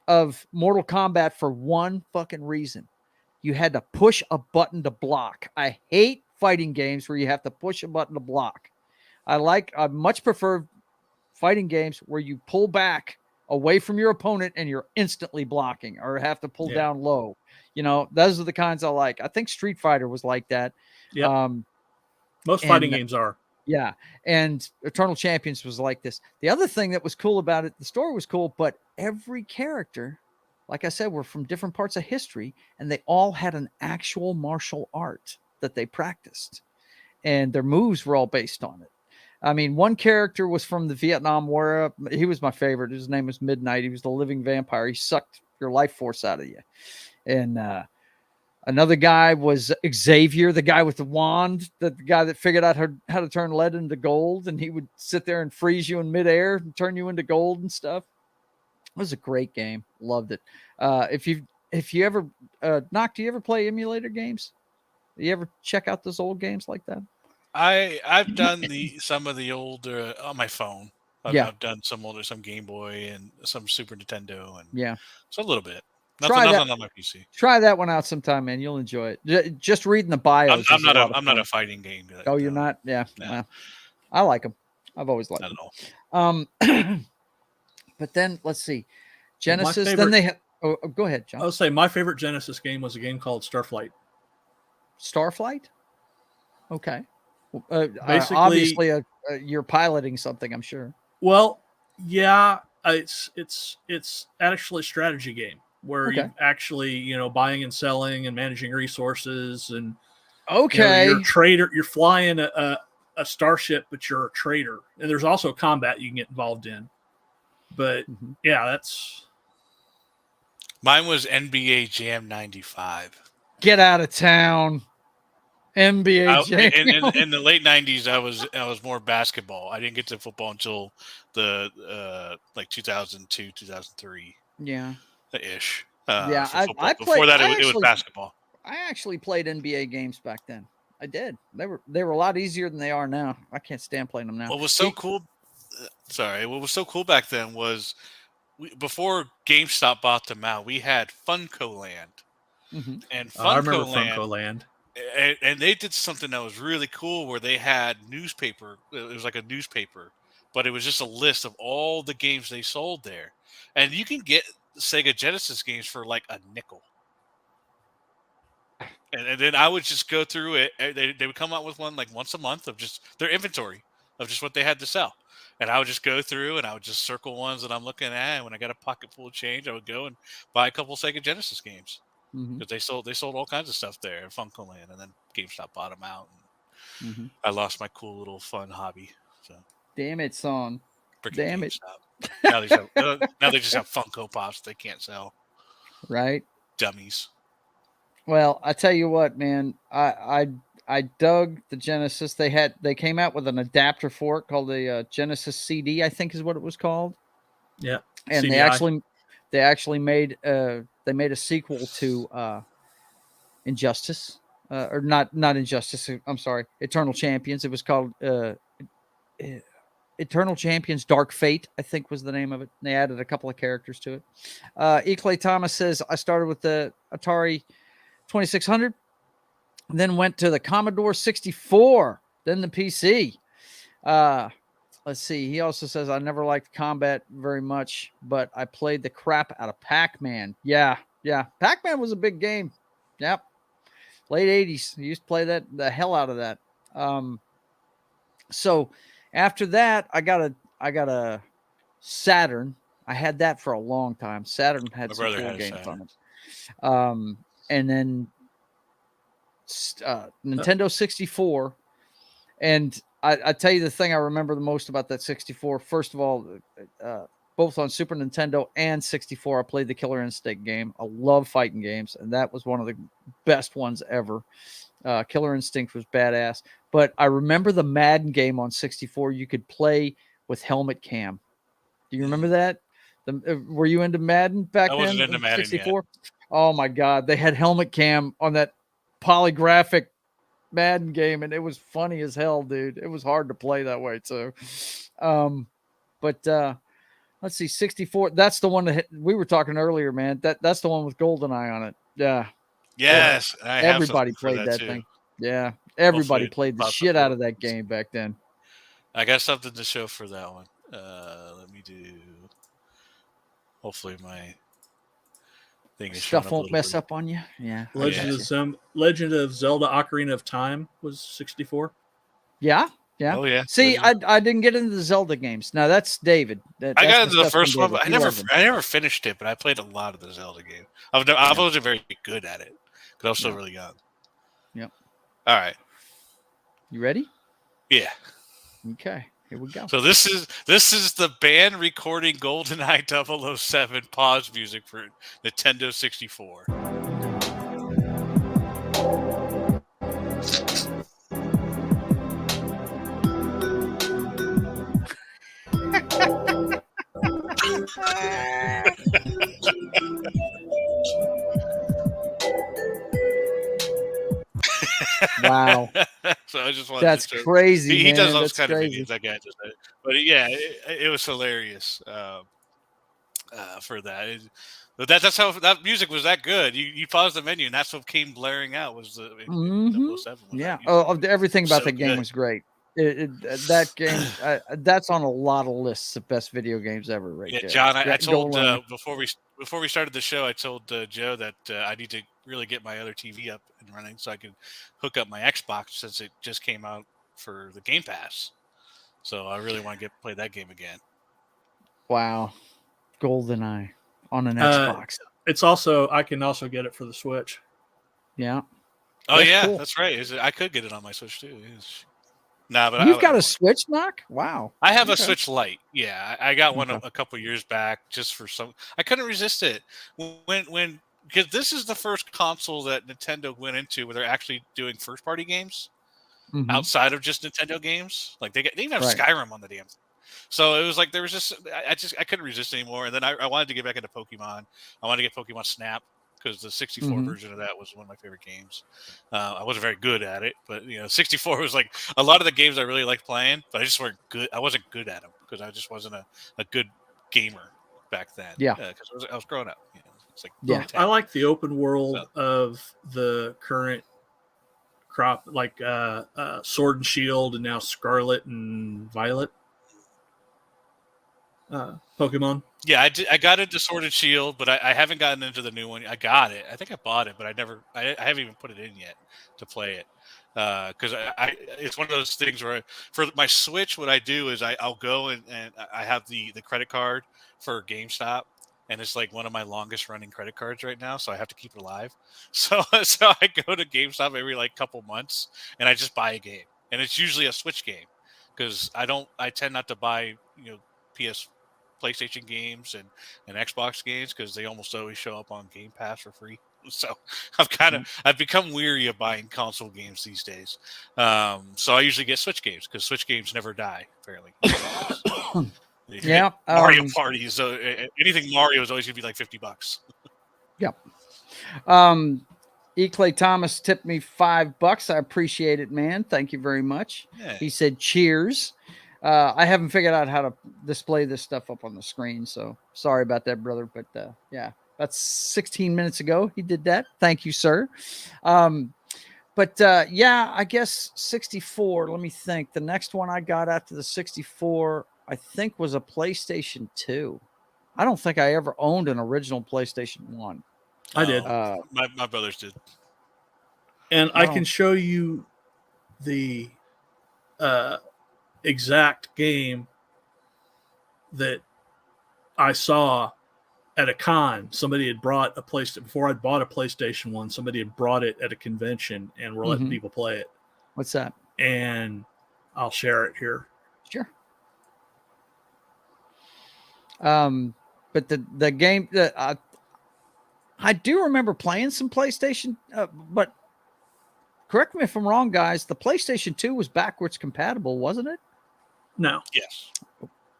of Mortal Kombat for one fucking reason. You had to push a button to block. I hate fighting games where you have to push a button to block. I much prefer fighting games where you pull back away from your opponent and you're instantly blocking or have to pull down low. You know, those are the kinds I like. I think Street Fighter was like that. Yeah. Most fighting games are. Yeah. And Eternal Champions was like this. The other thing that was cool about it, the story was cool, but every character, like I said, were from different parts of history, and they all had an actual martial art that they practiced, and their moves were all based on it. I mean, one character was from the Vietnam War. He was my favorite. His name was Midnight. He was the living vampire. He sucked your life force out of you. And another guy was Xavier, the guy with the wand, the guy that figured out how to turn lead into gold. And he would sit there and freeze you in midair and turn you into gold and stuff. It was a great game. Loved it. If you ever, Knock, do you ever play emulator games? Do you ever check out those old games like that? I've done some of the older on my phone. I've done some Game Boy and some Super Nintendo, and so a little bit. Nothing on my PC. Try that one out sometime, man. You'll enjoy it. Just reading the bios. I'm not a fighting game. Oh, you're not? Yeah. No. Well, I like them. I've always liked them. Not at all. But then let's see, Genesis. Then they have. Oh, go ahead, John. I would say my favorite Genesis game was a game called Starflight. Starflight. Okay. Basically, obviously, you're piloting something, I'm sure. Well, yeah, it's actually a strategy game where you actually, buying and selling and managing resources and you're a trader. You're flying a starship, but you're a trader, and there's also combat you can get involved in. But that's mine was NBA Jam '95. Get out of town. NBA Jam. In the late '90s, I was more basketball. I didn't get to football until the like 2002, 2003. Yeah, ish. I played. Before that, it was basketball. I actually played NBA games back then. I did. They were a lot easier than they are now. I can't stand playing them now. What was so cool? What was so cool back then was before GameStop bought them out, we had Funko Land, and I remember Funko Land. And they did something that was really cool where they had newspaper. It was like a newspaper, but it was just a list of all the games they sold there. And you can get Sega Genesis games for like a nickel. And then I would just go through it. They would come out with one like once a month of just their inventory of just what they had to sell. And I would just go through and I would just circle ones that I'm looking at. And when I got a pocket full of change, I would go and buy a couple Sega Genesis games. Because they sold all kinds of stuff there at Funko Land, and then GameStop bought them out. And I lost my cool little fun hobby. So damn it, son. Damn it. Now they just have Funko Pops they can't sell. right? Dummies. Well, I tell you what, man, I dug the Genesis. They came out with an adapter for it called the Genesis CD, I think is what it was called. Yeah, and CDI. they actually made a sequel to Injustice, or not Injustice. I'm sorry, Eternal Champions. It was called Eternal Champions Dark Fate, I think was the name of it. They added a couple of characters to it. Eclay Thomas says, I started with the Atari 2600, then went to the Commodore 64, then the PC. Let's see. He also says, I never liked combat very much, but I played the crap out of Pac-Man. Yeah. Pac-Man was a big game. Yep. Late 80s. I used to play the hell out of that. So after that, I got a Saturn. I had that for a long time. Saturn had some cool games on it. And then Nintendo 64. And I tell you the thing I remember the most about that 64. First of all, both on Super Nintendo and 64, I played the Killer Instinct game. I love fighting games, and that was one of the best ones ever. Killer Instinct was badass. But I remember the Madden game on 64. You could play with helmet cam. Do you remember that? Were you into Madden back then? I wasn't into Madden 64? Yet. Oh my God, they had helmet cam on that polygraphic Madden game, and it was funny as hell, dude. It was hard to play that way too. But let's see, 64. That's the one that we were talking earlier, man. That's the one with GoldenEye on it. Yeah. Yes, everybody played that thing. Yeah, everybody played the shit out of that game back then. I got something to show for that one. Let me do. Hopefully, my thing is stuff won't mess up on you. Yeah. Legend of Zelda: Ocarina of Time was 64. Yeah. Oh yeah. See, I didn't get into the Zelda games. Now that's David. I got into the first one, but I never finished it. But I played a lot of the Zelda game. I wasn't very good at it, but I was still really young. Yep. All right. You ready? Yeah. Okay. Here we go. So this is the band recording GoldenEye 007 pause music for Nintendo 64. Wow. So I just wanted that's to crazy. He does those that's kind crazy. of videos, that guy does that. But yeah, it was hilarious for that. That's how that music was that good. You pause the menu and that's what came blaring out was the 007. Yeah. Everything about the game was great. That game, that's on a lot of lists of best video games ever, right? Yeah, there. John, I told before we started the show, I told Joe that I need to really get my other TV up and running so I can hook up my Xbox since it just came out for the Game Pass. So I really want to play that game again. Wow, GoldenEye on an Xbox. I can also get it for the Switch. Yeah. Oh yeah, cool. That's right. I could get it on my Switch too. Yes. Nah, but you've got a Switch, Knock? Wow. I have a Switch Lite. Yeah, I got one a couple years back just for some. I couldn't resist it when because this is the first console that Nintendo went into where they're actually doing first party games outside of just Nintendo games. Like they even have Skyrim on the damn thing. So it was like there was just I couldn't resist anymore. And then I wanted to get back into Pokemon. I wanted to get Pokemon Snap because the 64 version of that was one of my favorite games. I wasn't very good at it, but 64 was like a lot of the games I really liked playing, but I just weren't good. I wasn't good at them because I just wasn't a good gamer back then. Yeah, because I was growing up. It's like I like the open world of the current crop, like Sword and Shield, and now Scarlet and Violet. Pokemon. Yeah, I got into Sword and Shield, but I haven't gotten into the new one. I got it. I think I bought it, but I haven't even put it in yet to play it. Because it's one of those things where for my Switch, what I do is I'll go and I have the credit card for GameStop, and it's like one of my longest running credit cards right now, so I have to keep it alive. So I go to GameStop every like couple months, and I just buy a game, and it's usually a Switch game because I tend not to buy PS PlayStation games and Xbox games because they almost always show up on Game Pass for free. So I've become weary of buying console games these days. So I usually get Switch games because Switch games never die, apparently. Yeah, Mario Party. So anything Mario is always going to be like $50. Yep. E. Clay Thomas tipped me $5. I appreciate it, man. Thank you very much. Yeah. He said, cheers. I haven't figured out how to display this stuff up on the screen, so sorry about that, brother. But yeah, that's 16 minutes ago. He did that. Thank you, sir. But yeah, I guess 64. Let me think. The next one I got after the 64, I think, was a PlayStation 2. I don't think I ever owned an original PlayStation 1. I did. My brothers did. And I can show you the exact game that I saw at a con. Somebody had brought a PlayStation before I'd bought a PlayStation 1. Somebody had brought it at a convention and were letting people play it. What's that? And I'll share it here. Sure. But the game that I do remember playing some PlayStation, but correct me if I'm wrong, guys. The PlayStation 2 was backwards compatible, wasn't it? No. Yes.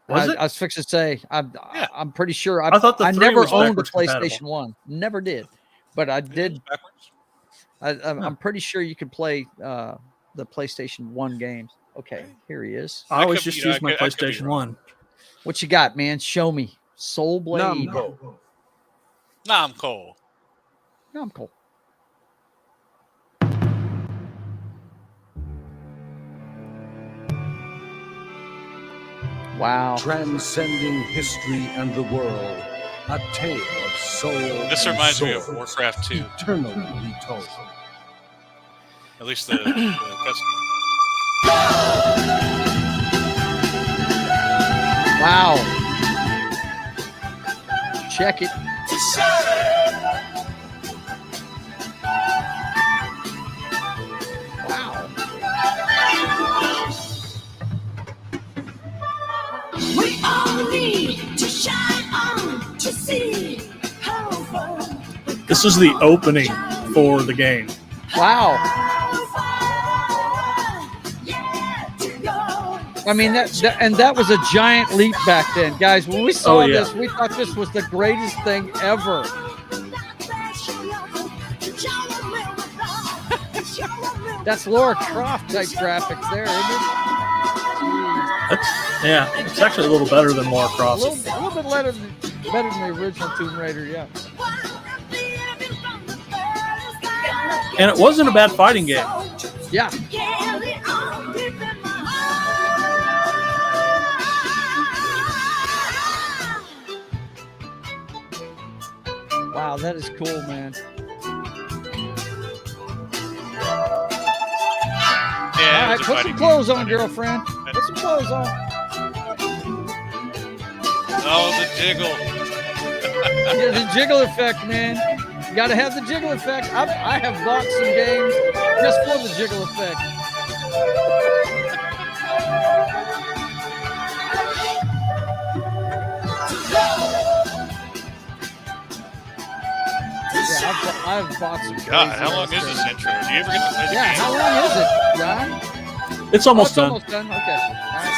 Was it? I was fixing to say, I'm pretty sure. I thought I 3 never was owned a backwards PlayStation compatible. 1. Never did. But I did. I'm pretty sure you could play the PlayStation 1 games. Okay, here he is. I always just use my PlayStation 1. What you got, man? Show me. Soul Blade. I'm cold. I'm cold. Wow. Transcending history and the world. A tale of soul. This reminds me of Warcraft 2. Eternally retold. At least the cutscene. Wow. Check it. Wow. We all need to shine on to see how far. This is the opening for the game. Wow. I mean, that was a giant leap back then, guys. When we saw this, we thought this was the greatest thing ever. That's Lara Croft type graphics there, isn't it? It's actually a little better than Lara Croft. A little bit better than the original Tomb Raider, yeah. And it wasn't a bad fighting game. Yeah. Wow, that is cool, man. Yeah, all right, put some clothes on, girlfriend. Put some clothes on. Oh, the jiggle. Yeah, the jiggle effect, man. You got to have the jiggle effect. I have bought some games just for the jiggle effect. Yeah, I've bought some. God, how long is this intro? Do you ever get to play the game? How long is it, John? It's almost done. Almost done. Okay. All right.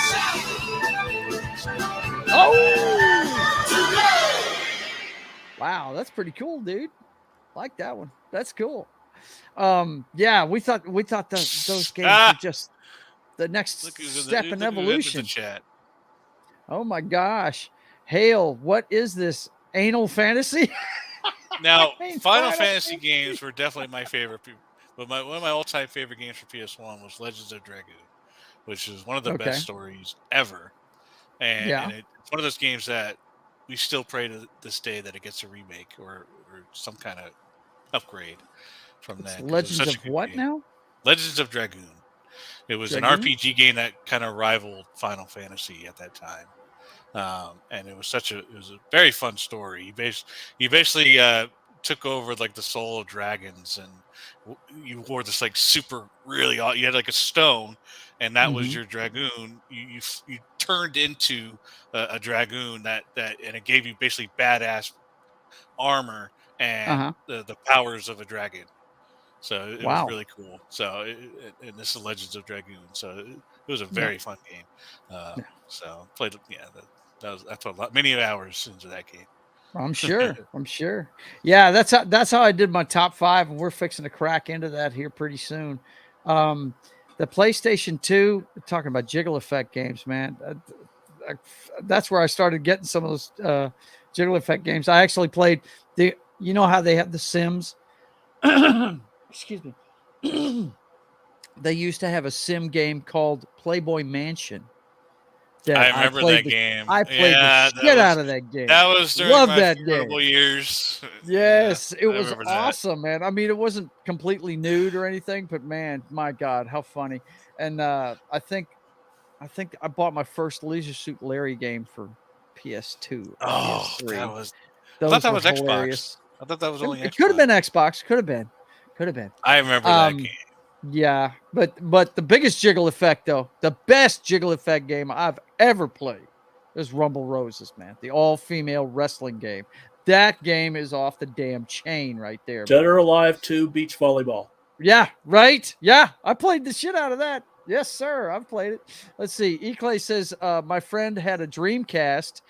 Oh! Wow, that's pretty cool, dude. Like that one. That's cool. Yeah, we thought those games were just the next step in evolution. Chat. Oh my gosh. Hale, what is this? Anal fantasy? Now, Final Fantasy games were definitely my favorite. But one of my all-time favorite games for PS1 was Legends of Dragoon, which is one of the best stories ever. And it's one of those games that we still pray to this day that it gets a remake or some kind of upgrade from that. Legends of what game. Now? Legends of Dragoon. It was an RPG game that kind of rivaled Final Fantasy at that time. And it was a very fun story. You basically took over like the soul of dragons, and you wore this like super really you had like a stone, and that was your dragoon. You turned into a dragoon that and it gave you basically badass armor and the powers of a dragon. So it was Wow. really cool. So and this is Legends of Dragoon. So it was a very fun game. So played I put many hours into that game. I'm sure. I'm sure. Yeah, that's how I did my top 5, and we're fixing to crack into that here pretty soon. The PlayStation 2, talking about jiggle effect games, man. That's where I started getting some of those jiggle effect games. I actually played you know how they have the Sims? Excuse me. They used to have a sim game called Playboy Mansion. I remember that game. I played the shit out of that game. That was during Love my that formidable game. years. Yes, it I was remember that. awesome, man. I mean, it wasn't completely nude or anything, but man, my God, how funny. And I think I bought my first Leisure Suit Larry game for PS2 or Oh, PS3. I thought Those that were was hilarious. Xbox. I thought that was only It Xbox. could have been Xbox. Could have been. I remember that game. Yeah, but the biggest jiggle effect, though, the best jiggle effect game I've ever played is Rumble Roses, man. The all-female wrestling game. That game is off the damn chain right there. Dead or Alive 2 beach volleyball. Yeah, right. Yeah, I played the shit out of that. Yes, sir. I've played it. Let's see. Eclay says my friend had a Dreamcast.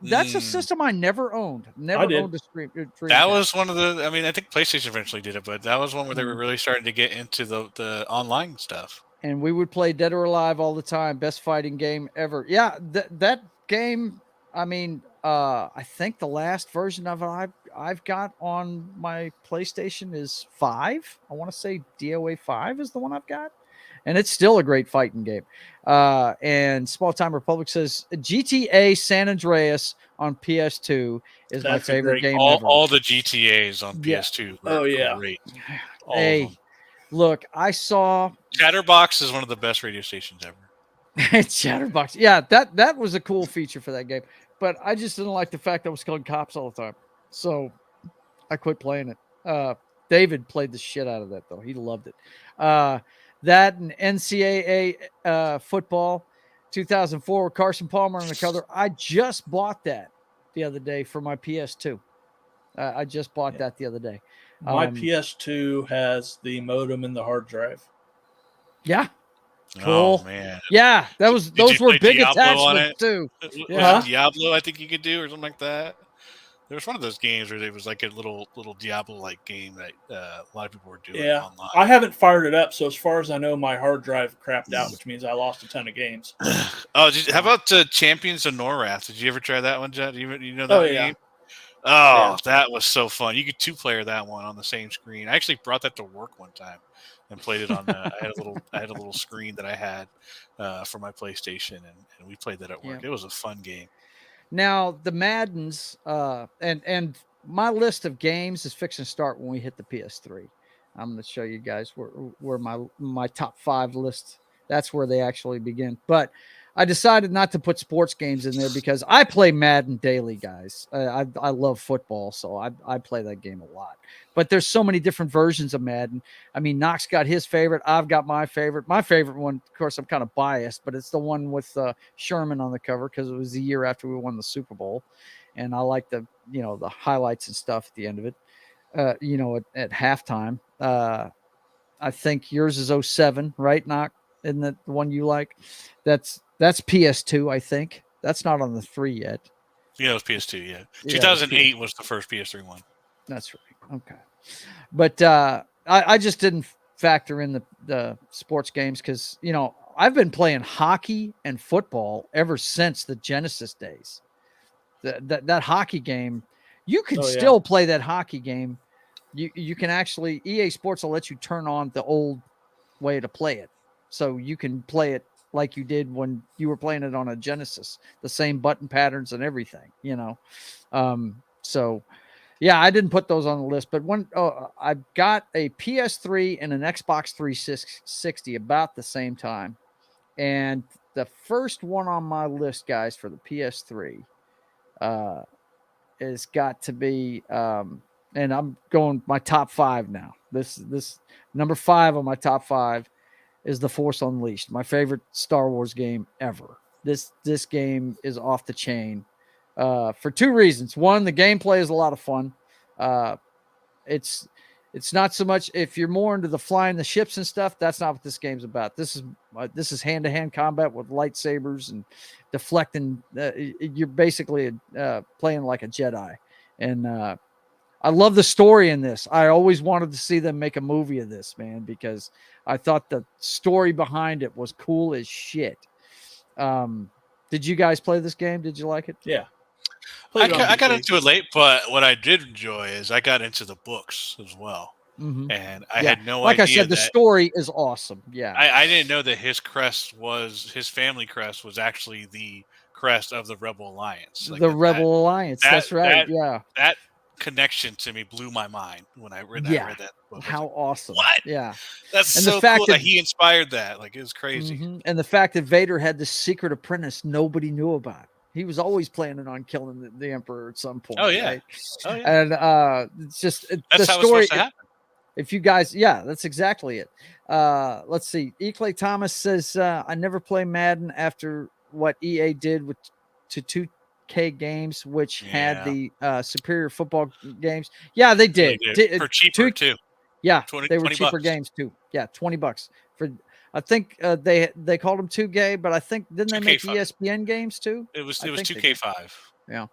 That's a system I never owned. Never owned a Dreamcast. That was one of the. I mean, I think PlayStation eventually did it, but that was one where they were really starting to get into the online stuff. And we would play Dead or Alive all the time. Best fighting game ever. Yeah, that game. I mean, I think the last version of it I've got on my PlayStation is 5. I want to say DOA 5 is the one I've got. And it's still a great fighting game. And Small Time Republic says GTA San Andreas on PS2 is my favorite game ever. All the GTAs on PS2 were great. All of them. Look, I saw Chatterbox is one of the best radio stations ever. Chatterbox. Yeah, that was a cool feature for that game. But I just didn't like the fact I was killing cops all the time. So I quit playing it. David played the shit out of that, though. He loved it. That and NCAA football 2004 with Carson Palmer on the cover. I just bought that the other day for my PS2. I just bought that the other day. My PS2 has the modem and the hard drive. Yeah. Cool. Oh, man. Yeah, those were big Diablo attachments too. Was it Diablo, I think you could do, or something like that. There was one of those games where there was like a little Diablo-like game that a lot of people were doing online. I haven't fired it up, so as far as I know, my hard drive crapped out, which means I lost a ton of games. How about Champions of Norrath? Did you ever try that one, Jed? You know that game? Yeah. That was so fun. You could 2-player that one on the same screen. I actually brought that to work one time and played it on I had a little screen that I had for my PlayStation, and we played that at work. Yeah. It was a fun game. Now the Maddens and my list of games is fixing to start when we hit the PS3. I'm going to show you guys where my top 5 list. That's where they actually begin. But I decided not to put sports games in there because I play Madden daily, guys. I love football, so I play that game a lot. But there's so many different versions of Madden. I mean, Knox got his favorite. I've got my favorite. My favorite one, of course, I'm kind of biased, but it's the one with Sherman on the cover because it was the year after we won the Super Bowl. And I like the highlights and stuff at the end of it, at halftime. I think yours is 07, right, Knox? Isn't that the one you like? That's PS2, I think. That's not on the 3 yet. Yeah, it was PS2, yeah. 2008 was the first PS3 one. That's right. Okay. But I just didn't factor in the sports games because, I've been playing hockey and football ever since the Genesis days. That hockey game, you can still play that hockey game. You can actually, EA Sports will let you turn on the old way to play it. So you can play it like you did when you were playing it on a Genesis, the same button patterns and everything, So, yeah, I didn't put those on the list, but I've got a PS3 and an Xbox 360 about the same time. And the first one on my list, guys, for the PS3 has got to be and I'm going my top 5 now. This number 5 on my top 5 is The Force Unleashed, my favorite Star Wars game ever. This game is off the chain for 2 reasons. One, the gameplay is a lot of fun. It's not so much if you're more into the flying the ships and stuff. That's not what this game's about. This is hand-to-hand combat with lightsabers and deflecting. You're basically playing like a Jedi, and I love the story in this. I always wanted to see them make a movie of this, man, because I thought the story behind it was cool as shit. Did you guys play this game? Did you like it? Yeah. I got into it late, but what I did enjoy is I got into the books as well. Mm-hmm. And I had no idea. Like I said, the story is awesome. Yeah. I didn't know that his family crest was actually the crest of the Rebel Alliance. Like the Rebel Alliance. That's right. That connection to me blew my mind when I read that book. How awesome. What? Yeah. That's and so the fact cool that he inspired that. Like, it was crazy. Mm-hmm. And the fact that Vader had this secret apprentice nobody knew about. He was always planning on killing the Emperor at some point. Oh, yeah. Right? Oh, yeah. And it's just that's the how story. It's supposed to happen. If you guys, that's exactly it. Let's see. E. Clay Thomas says, I never play Madden after what EA did to 2K games, which had the superior football games. Yeah, they did. For cheaper, too. Yeah, 20, they were cheaper games, too. Yeah, $20 for. I think they called them 2K, but I think didn't they make ESPN games too? It was 2K5. Yeah,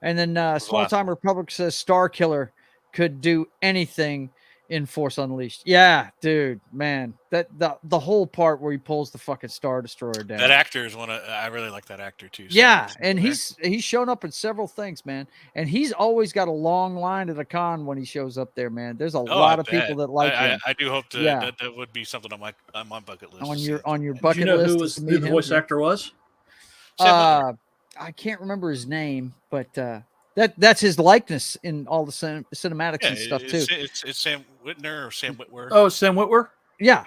and then Small Time Republic says Star Killer could do anything in Force Unleashed. Yeah, dude, man, that the whole part where he pulls the fucking Star Destroyer down. That actor is I really like that actor too. So yeah, and he's shown up in several things, man. And he's always got a long line at a con when he shows up there, man. There's a lot of people that like him. I do hope that would be something on my bucket list. On your bucket list. Who the voice actor was? I can't remember his name, but that's his likeness in all the cinematics and stuff too. It's Sam Whitner or Sam Witwer. Oh, Sam Witwer. Yeah.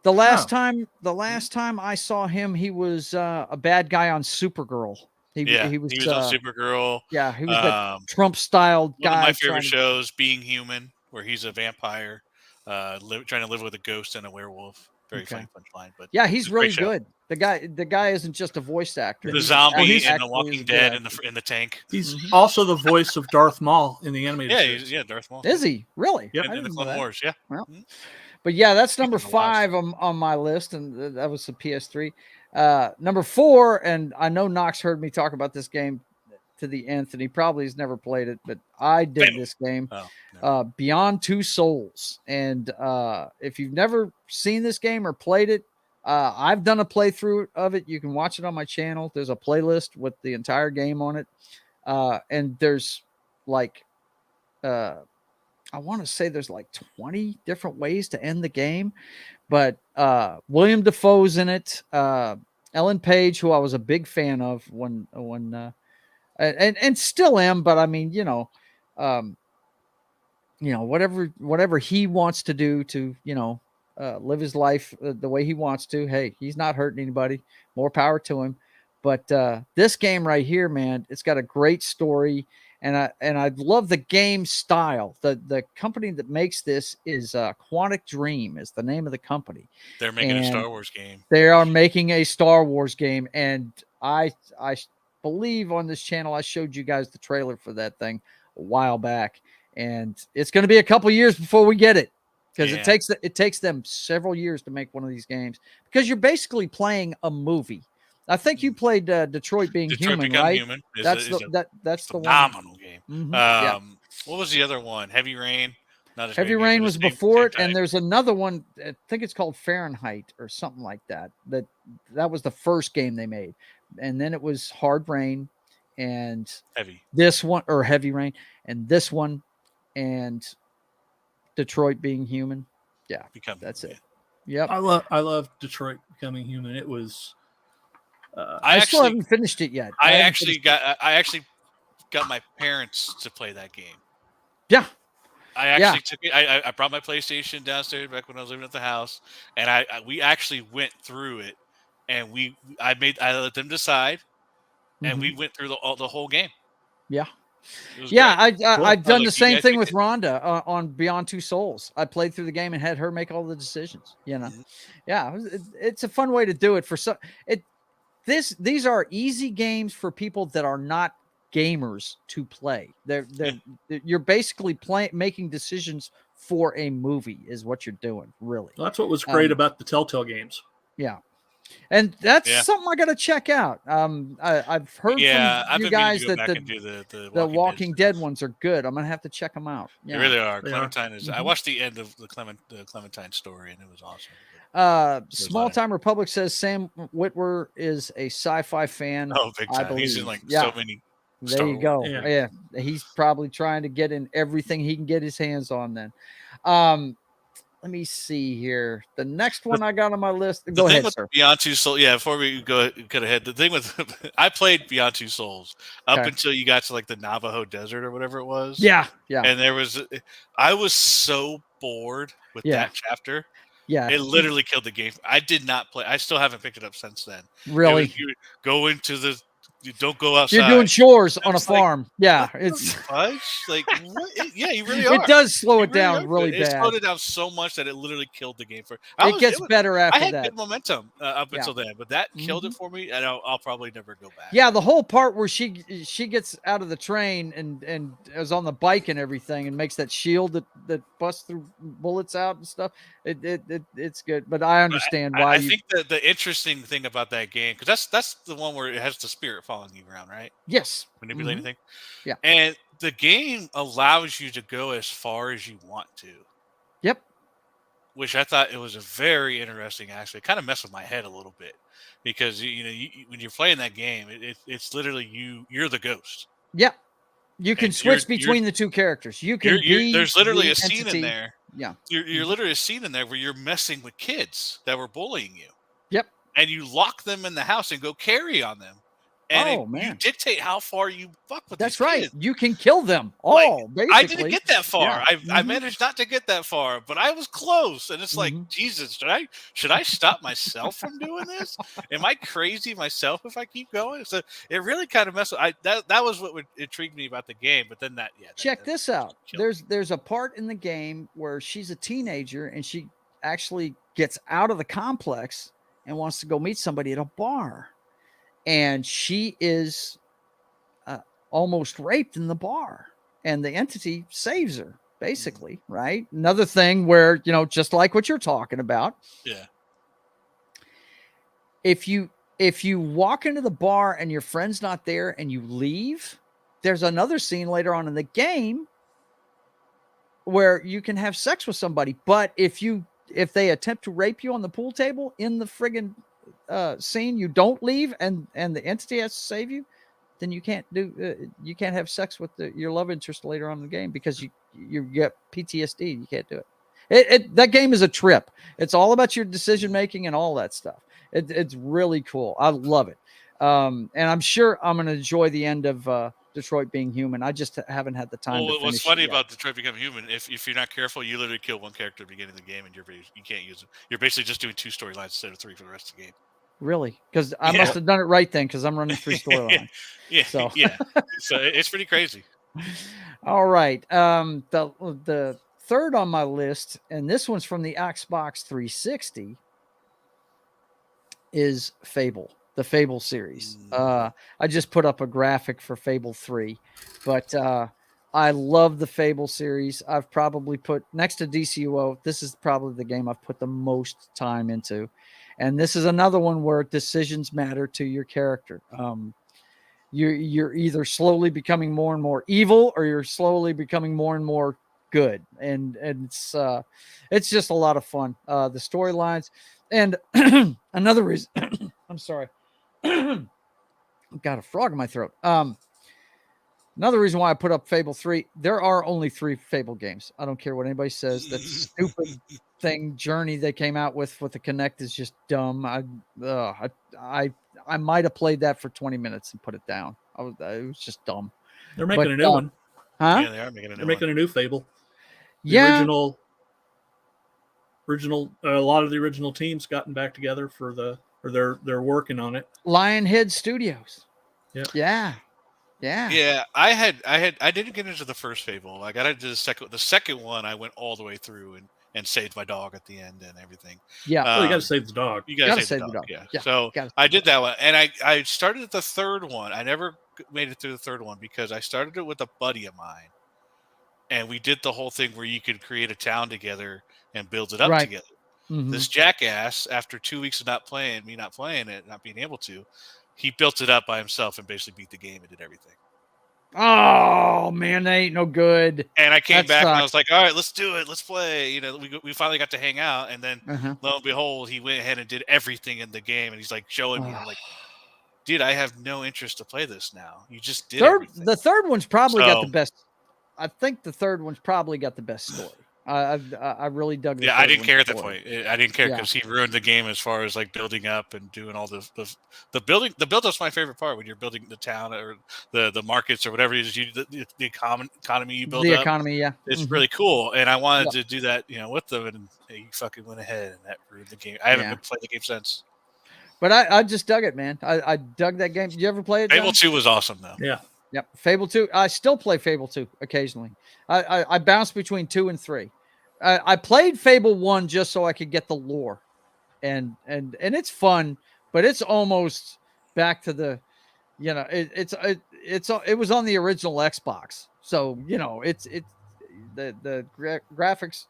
The last time I saw him, he was a bad guy on Supergirl. He was on Supergirl. Yeah, he was the Trump-styled guy. One of my favorite shows, Being Human, where he's a vampire trying to live with a ghost and a werewolf. Very funny punchline, but yeah, he's really good. The guy isn't just a voice actor. The zombie in The Walking Dead in the tank. He's also the voice of Darth Maul in the animated series. Darth Maul. Is he really? Yep. In the Clone Wars, yeah. Well, but yeah, that's number 5 on my list, and that was the PS3. Number 4, and I know Knox heard me talk about this game to the nth, and he probably has never played it, but I did this game, Beyond Two Souls. And if you've never seen this game or played it, I've done a playthrough of it. You can watch it on my channel. There's a playlist with the entire game on it. And there's like, I want to say there's like 20 different ways to end the game, but William Dafoe's in it. Ellen Page, who I was a big fan of when and still am, but I mean, whatever he wants to do to, live his life the way he wants to. Hey, he's not hurting anybody. More power to him. But this game right here, man, it's got a great story, and I love the game style. The company that makes this is Quantic Dream is the name of the company. They're making a Star Wars game. They are making a Star Wars game, and I believe on this channel I showed you guys the trailer for that thing a while back, and it's going to be a couple years before we get it. Because it takes them several years to make one of these games, because you're basically playing a movie. I think you played Detroit Become Human, right? Human that's the phenomenal game. Mm-hmm. What was the other one? Heavy Rain. Heavy Rain was before it, and there's another one. I think it's called Fahrenheit or something like that. That was the first game they made, and then it was Hard Rain, and Heavy Rain, and this one, and Detroit Become Human. Yeah, that's it. Yep. I love Detroit Becoming Human. It was. I still haven't finished it yet. I actually got my parents to play that game. Yeah. I actually took it. I brought my PlayStation downstairs back when I was living at the house, and we actually went through it, and I let them decide, and we went through the whole game. Yeah. Yeah, great. I've done the you same guys thing picked with it. Rhonda on Beyond Two Souls. I played through the game and had her make all the decisions. Mhm. Yeah, it's a fun way to do it. These are easy games for people that are not gamers to play. You're basically making decisions for a movie is what you're doing, really. Well, that's what was great about the Telltale games. Yeah. And that's Yeah. something I got to check out. I've heard Yeah, from I've you been meaning to guys go that back and do the the Walking Dead stuff. ones are good. I'm gonna have to check them out. They Yeah. really are. They Clementine is. I Mhm. watched the end of the Clementine story, and it was awesome. Small Time Republic says Sam Witwer is a sci-fi fan. Oh, big I time! He's in believe. so many. There Star you Wars. go. Yeah. Yeah. He's probably trying to get in everything he can get his hands on then. Let me see here. The next one I got on my list. Go ahead, sir. Beyond Two Souls. Yeah, before we go ahead, the thing with I played Beyond Two Souls up until you got to like the Navajo Desert or whatever it was. Yeah. And I was so bored with that chapter. Yeah. It literally killed the game. I did not play. I still haven't picked it up since then. Really? You go into you don't go outside. You're doing chores on a farm. Yeah, it's fudge. Like, what? Yeah, you really are. It does slow it down really bad. It slowed it down so much that it literally killed the game. It gets better after that. I had good momentum up until then, but that killed it for me, and I'll probably never go back. Yeah, the whole part where she gets out of the train and is on the bike and everything and makes that shield that busts through bullets out and stuff. It's good, but I understand why. I think the interesting thing about that game, because that's the one where it has the spirit following you around, right? Yes. Manipulating thing. Yeah. And the game allows you to go as far as you want to. Yep. Which I thought it was a very interesting aspect. It kind of messed with my head a little bit because when you're playing that game, it's literally you're the ghost. Yep. You can switch between the two characters. You can there's literally a scene in there. Yeah. You're literally a scene in there where you're messing with kids that were bullying you. Yep. And you lock them in the house and go carry on them. And you dictate how far you fuck with That's these right. kids. You can kill them all, basically. I didn't get that far. Yeah. I managed not to get that far, but I was close. And it's like, Jesus, should I stop myself from doing this? Am I crazy myself if I keep going? So it really kind of messed with that was what would intrigue me about the game. But then check this out. There's a part in the game where she's a teenager and she actually gets out of the complex and wants to go meet somebody at a bar. And she is almost raped in the bar, and the entity saves her, basically, right? Another thing where, just like what you're talking about. Yeah. If you walk into the bar and your friend's not there and you leave, there's another scene later on in the game where you can have sex with somebody. But if they attempt to rape you on the pool table in the friggin' scene, you don't leave and the entity has to save you, then you can't have sex with your love interest later on in the game because you get PTSD. You can't do it. That game is a trip. It's all about your decision making and all that stuff. It's really cool. I love it. And I'm sure I'm going to enjoy the end of Detroit Become Human. I just haven't had the time. Well, what's funny about Detroit Become Human, if you're not careful, you literally kill one character at the beginning of the game and you can't use it. You're basically just doing 2 storylines instead of 3 for the rest of the game. Really? Because I must have done it right then, because I'm running 3 storylines. So it's pretty crazy. All right. The third on my list, and this one's from the Xbox 360, is Fable, the Fable series. I just put up a graphic for Fable 3, but I love the Fable series. I've probably put, next to DCUO, this is probably the game I've put the most time into. And this is another one where decisions matter to your character. You're either slowly becoming more and more evil, or you're slowly becoming more and more good. And it's just a lot of fun. The storylines, and another reason. I'm sorry, I've got a frog in my throat. Another reason why I put up Fable 3. There are only 3 Fable games. I don't care what anybody says. That stupid journey they came out with the Kinect is just dumb. I might have played that for 20 minutes and put it down. It was just dumb. They're making a new one. Huh? Yeah, they are making a new They're making a new Fable. The original. A lot of the original teams gotten back together they're working on it. Lionhead Studios. Yep. Yeah. Yeah, I didn't get into the first Fable. I got into the second. The second one, I went all the way through and saved my dog at the end and everything. Yeah. Well, you got to save the dog. You gotta save the dog. Yeah. So I did that one, and I started the third one. I never made it through the third one because I started it with a buddy of mine, and we did the whole thing where you could create a town together and build it up together. Mhm. This jackass, after 2 weeks of not playing it, not being able to, he built it up by himself and basically beat the game and did everything. Oh man, that ain't no good. And I came That back and I sucks. was like, all right, let's do it. Let's play. You know, we finally got to hang out. And then Uh-huh. lo and behold, he went ahead and did everything in the game. And he's like showing me. I'm like, dude, I have no interest to play this now. You just did everything. The third one's probably got the best. I think the third one's probably got the best story. I really dug the Yeah, third I didn't one care at that before. point. I didn't care because he ruined the game as far as like building up and doing all the building. The build up's my favorite part when you're building the town or the markets or whatever it is. The economy you build The up. economy, yeah. It's Mhm. really cool, and I wanted to do that, with them, and he fucking went ahead and that ruined the game. I haven't been playing the game since. But I just dug it, man. I dug that game. Did you ever play it? Fable John? 2 was awesome, though. Yeah. Yep. Fable 2. I still play Fable 2 occasionally. I bounce between 2 and 3. I played Fable 1 just so I could get the lore. And it's fun, but it's almost back to the, it was on the original Xbox. So, it's the graphics.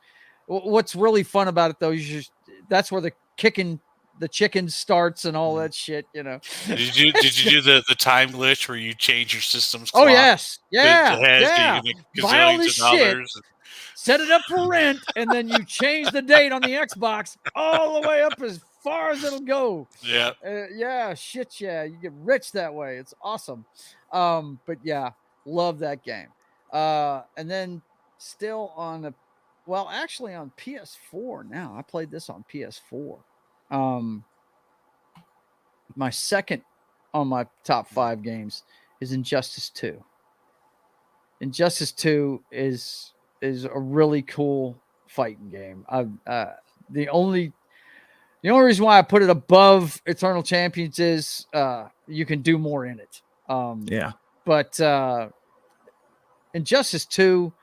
What's really fun about it though is that's where the chicken starts and all that shit, Did you do the time glitch where you change your system's Oh clock yes, yeah, to heads, so yeah. you can make Buy all gazillions this of shit, dollars? set it up for rent, and then you change the date on the Xbox all the way up as far as it'll go. Yeah, yeah, shit, yeah. You get rich that way. It's awesome. But yeah, love that game. And then still on actually on PS4 now. I played this on PS4. My second on my top 5 games is Injustice 2. Injustice 2 is a really cool fighting game. The only reason why I put it above Eternal Champions is you can do more in it. But Injustice 2,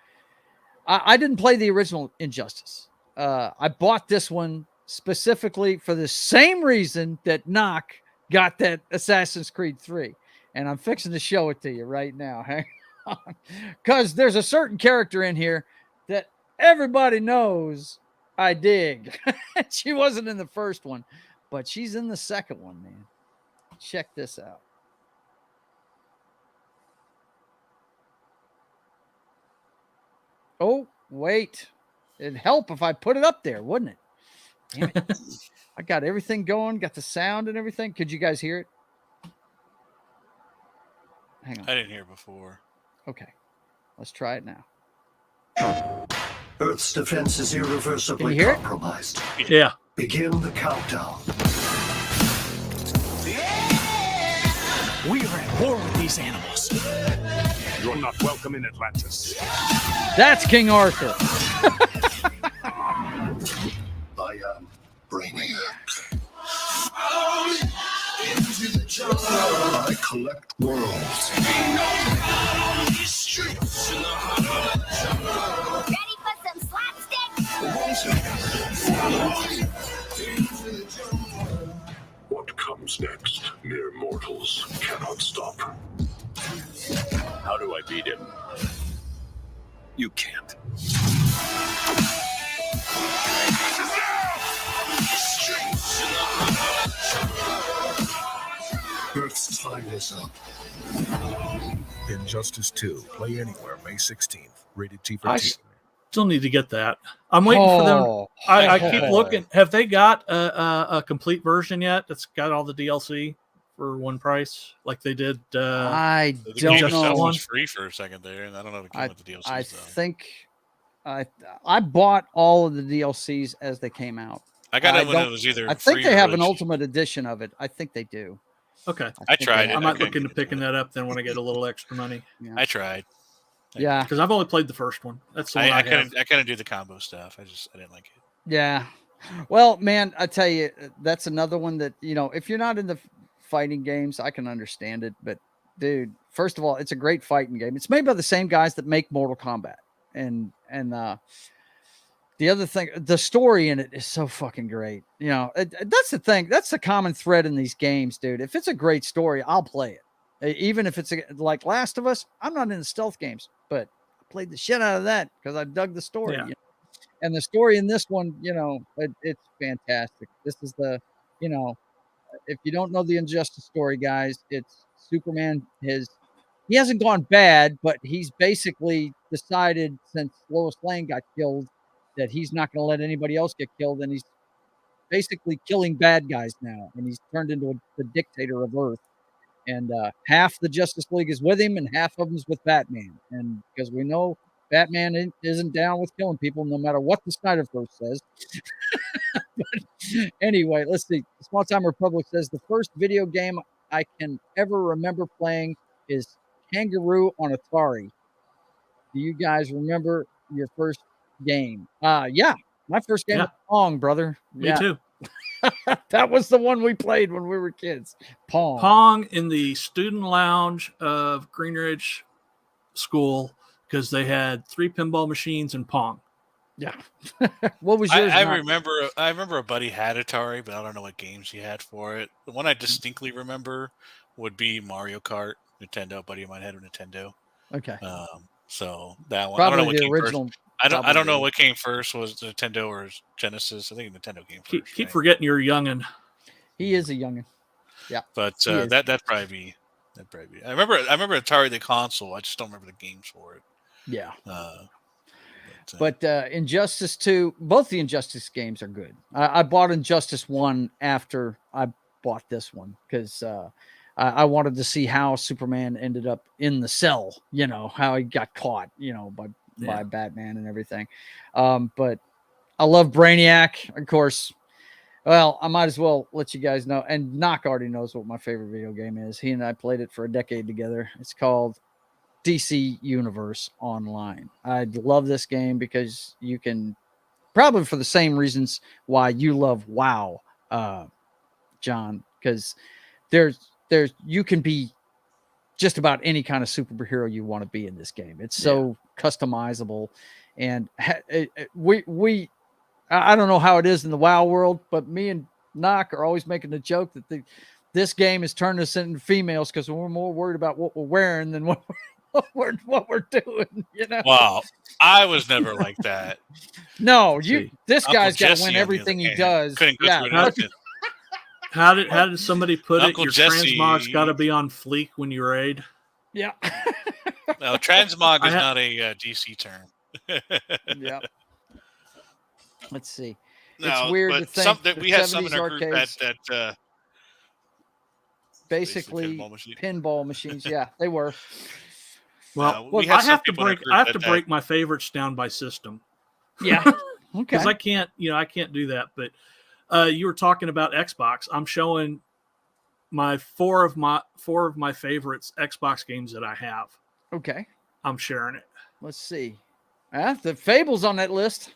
I didn't play the original Injustice. I bought this one specifically for the same reason that Knock got that Assassin's Creed 3. And I'm fixing to show it to you right now. Hang on. Because there's a certain character in here that everybody knows I dig. She wasn't in the first one, but she's in the second one, man. Check this out. Oh, wait. It'd help if I put it up there, wouldn't it? Damn it. I got everything going, got the sound and everything. Could you guys hear it? Hang on. I didn't hear it before. Okay. Let's try it now. Earth's defense is irreversibly Can you hear it? compromised. Yeah. Begin the countdown. We are at war with these animals. You're not welcome in Atlantis. That's King Arthur. I am Brainiac. I collect worlds. Ready for some slapstick? What comes next, mere mortals cannot stop. How do I beat him? You can't. Earth's time is up. Injustice 2. Play anywhere, May 16th. Rated T for teen. Still need to get that. I'm waiting for them. I keep looking. Have they got a complete version yet? That's got all the DLC for one price, like they did. I The don't game itself know. was free for a second there, and I don't know if it came with the DLCs. I though. think I bought all of the DLCs as they came out. I got it when it was either. I think free they or have an released. ultimate edition of it. I think they do. Okay. I tried it. I might look into picking that up then when I get a little extra money. Yeah. I tried. Yeah, because I've only played the first one. That's the one I I couldn't do the combo stuff. I didn't like it. Yeah. Well, man, I tell you, that's another one that, if you're not in the fighting games, I can understand it, but dude, first of all, it's a great fighting game. It's made by the same guys that make Mortal Kombat. And the other thing, the story in it is so fucking great. You know, that's the thing. That's the common thread in these games, dude. If it's a great story, I'll play it. Even if it's like Last of Us, I'm not into stealth games, but I played the shit out of that because I dug the story. Yeah. You know? And the story in this one, you know, it's fantastic. This is you know, if you don't know the Injustice story, guys, it's Superman he hasn't gone bad, but he's basically decided since Lois Lane got killed that he's not going to let anybody else get killed, and he's basically killing bad guys now, and he's turned into the dictator of Earth. And half the Justice League is with him, and half of them is with Batman. And because we know Batman isn't down with killing people, no matter what the Snyderverse says. But anyway, let's see. Small Time Republic says the first video game I can ever remember playing is Kangaroo on Atari. Do you guys remember your first game? Yeah, my first game was Pong, brother. Me too. That was the one we played when we were kids. Pong. Pong in the student lounge of Greenridge School because they had 3 pinball machines and Pong. Yeah. What was yours? I remember a buddy had Atari, but I don't know what games he had for it. The one I distinctly remember would be Mario Kart. Nintendo. A buddy of mine had a Nintendo. Okay. So that one. Probably I don't know what the came original. First. I don't know what came first. Was Nintendo or Genesis? I think Nintendo came first. Keep forgetting you're youngin'. He is a youngin'. Yeah. But that'd probably be. I remember Atari the console. I just don't remember the games for it. Yeah. But Injustice 2, both the Injustice games are good. I bought Injustice 1 after I bought this one because I wanted to see how Superman ended up in the cell, you know, how he got caught, you know, by Batman and everything. But I love Brainiac, of course. Well, I might as well let you guys know. And Knock already knows what my favorite video game is. He and I played it for a decade together. It's called DC Universe Online. I love this game because you can, probably for the same reasons why you love WoW, John, because you can be just about any kind of superhero you want to be in this game. It's so customizable, and I don't know how it is in the WoW world, but me and Knock are always making the joke that this game has turned us into females because we're more worried about what we're wearing than what we're doing, you know. Wow, I was never like that. No, this Uncle guy's got to Jesse win everything he does. Couldn't go through an How did somebody put Uncle it? Your Jesse, transmog's got to be on fleek when you raid. Yeah. No, transmog is not a DC term. Yeah. Let's see. No, it's weird but to think we had some in our group that basically pinball machines. Yeah, they were. Well, I have to break my favorites down by system. Yeah. Okay. Because I can't do that. But you were talking about Xbox. I'm showing my four of my favorites Xbox games that I have. Okay. I'm sharing it. Let's see. The Fable's on that list.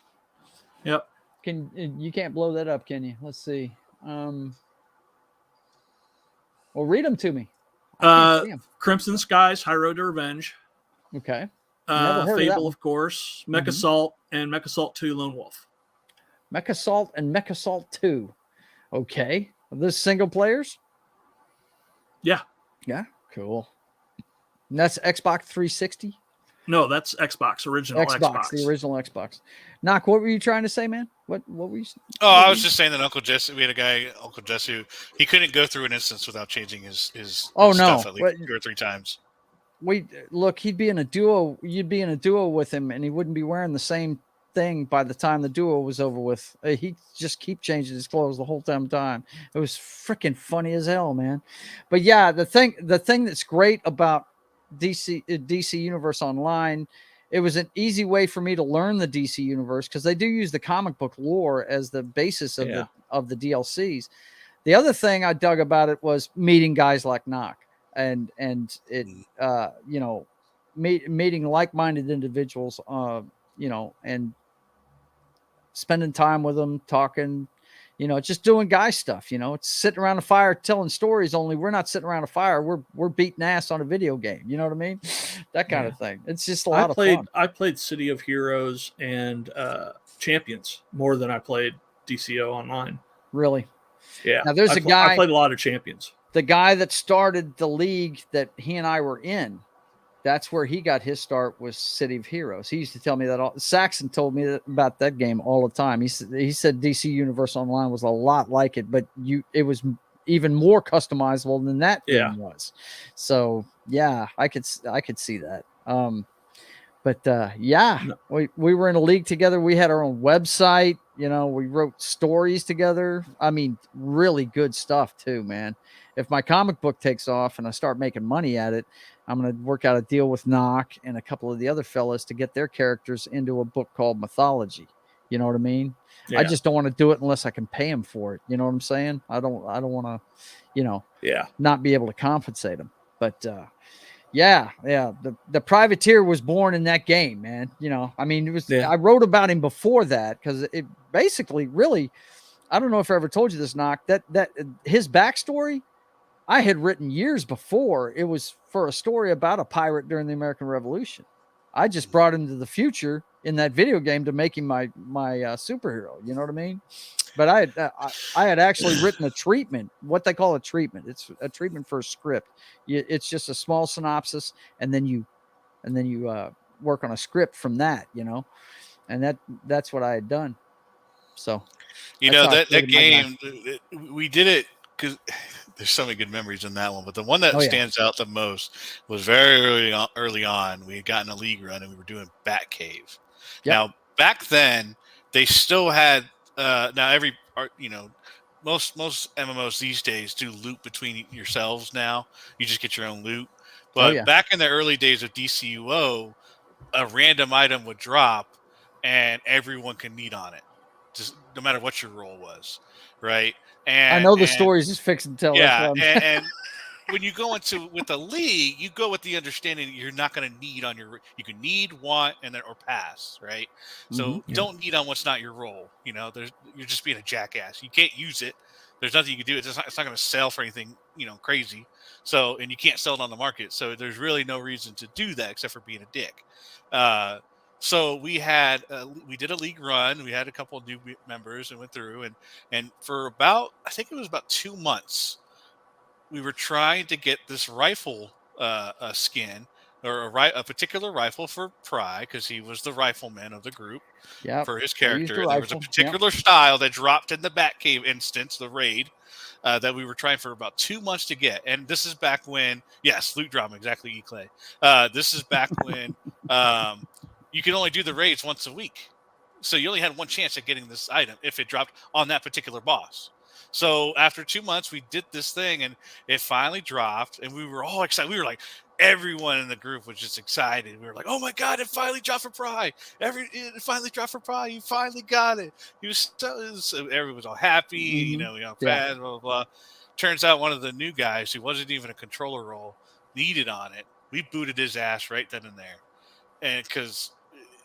Yep. You can't blow that up, can you? Let's see. Well, read them to me. Crimson Skies, High Road to Revenge. Okay. Fable, of course. Mech Assault and Mech Assault 2 Lone Wolf. Mech Assault and Mech Assault 2. Okay. Are those single players? Yeah. Yeah. Cool. And that's Xbox 360? No, that's Xbox, original Xbox. The original Xbox. Knock, what were you trying to say, man? What were you? I was just saying that Uncle Jesse, we had a guy, Uncle Jesse, he couldn't go through an instance without changing his stuff at least 2 or 3 times. He'd be in a duo. You'd be in a duo with him, and he wouldn't be wearing the same thing by the time the duo was over with. He'd just keep changing his clothes the whole time. It was freaking funny as hell, man. But yeah, the thing that's great about DC Universe Online, it was an easy way for me to learn the DC Universe because they do use the comic book lore as the basis of the DLCs. The other thing I dug about it was meeting guys like Knock and it meeting like-minded individuals, and spending time with them, talking, You know, just doing guy stuff. You know, it's sitting around a fire telling stories. Only we're not sitting around a fire. We're beating ass on a video game. You know what I mean? That kind of thing. It's just a lot of fun. I played City of Heroes and Champions more than I played DCO Online. Really? Yeah. Now there's a guy. I played a lot of Champions. The guy that started the league that he and I were in, that's where he got his start, was City of Heroes. He used to tell me that Saxon told me about that game all the time. He said DC Universe Online was a lot like it, but it was even more customizable than that game was. So yeah, I could see that. We were in a league together. We had our own website. You know, we wrote stories together. I mean, really good stuff too, man. If my comic book takes off and I start making money at it, I'm going to work out a deal with Knock and a couple of the other fellas to get their characters into a book called Mythology. You know what I mean? Yeah. I just don't want to do it unless I can pay them for it. You know what I'm saying? I don't want to, you know, not be able to compensate them. But the Privateer was born in that game, man. You know, I mean, it was. I wrote about him before that because it basically really, I don't know if I ever told you this, Knock, that his backstory I had written years before. It was for a story about a pirate during the American Revolution. I just brought him to the future in that video game to make him my superhero. You know what I mean? But I had actually written a treatment, what they call a treatment. It's a treatment for a script. It's just a small synopsis, and then you work on a script from that. You know, and that's what I had done. So, you know, that game, we did it because there's so many good memories in that one. But the one that stands out the most was very early on. We had gotten a league run and we were doing Batcave. Yep. Now, back then, they still had now most MMOs these days do loot between yourselves now. You just get your own loot. But back in the early days of DCUO, a random item would drop and everyone can meet on it, just no matter what your role was, right? And I know the stories is fix and tell. Yeah, and when you go with a league, you go with the understanding that you're not going to need on your. You can need, want, and then or pass, right? So don't need on what's not your role. You know, you're just being a jackass. You can't use it. There's nothing you can do. It's not going to sell for anything, you know, crazy. So, and you can't sell it on the market. So there's really no reason to do that except for being a dick. So we did a league run. We had a couple of new members and went through and for about, I think it was about 2 months, we were trying to get this rifle skin or a particular rifle for Pry because he was the rifleman of the group for his character. There was a particular style that dropped in the Batcave instance, the raid, that we were trying for about 2 months to get. And this is back when, loot drama, exactly, E-Clay. This is back when you can only do the raids once a week. So you only had one chance at getting this item if it dropped on that particular boss. So after 2 months, we did this thing and it finally dropped and we were all excited. We were like, everyone in the group was just excited. We were like, oh my God, it finally dropped for Pry. It finally dropped for Pry. You finally got it. Everyone was all happy, fast, blah, blah, blah. Turns out one of the new guys who wasn't even a controller role needed on it. We booted his ass right then and there. And because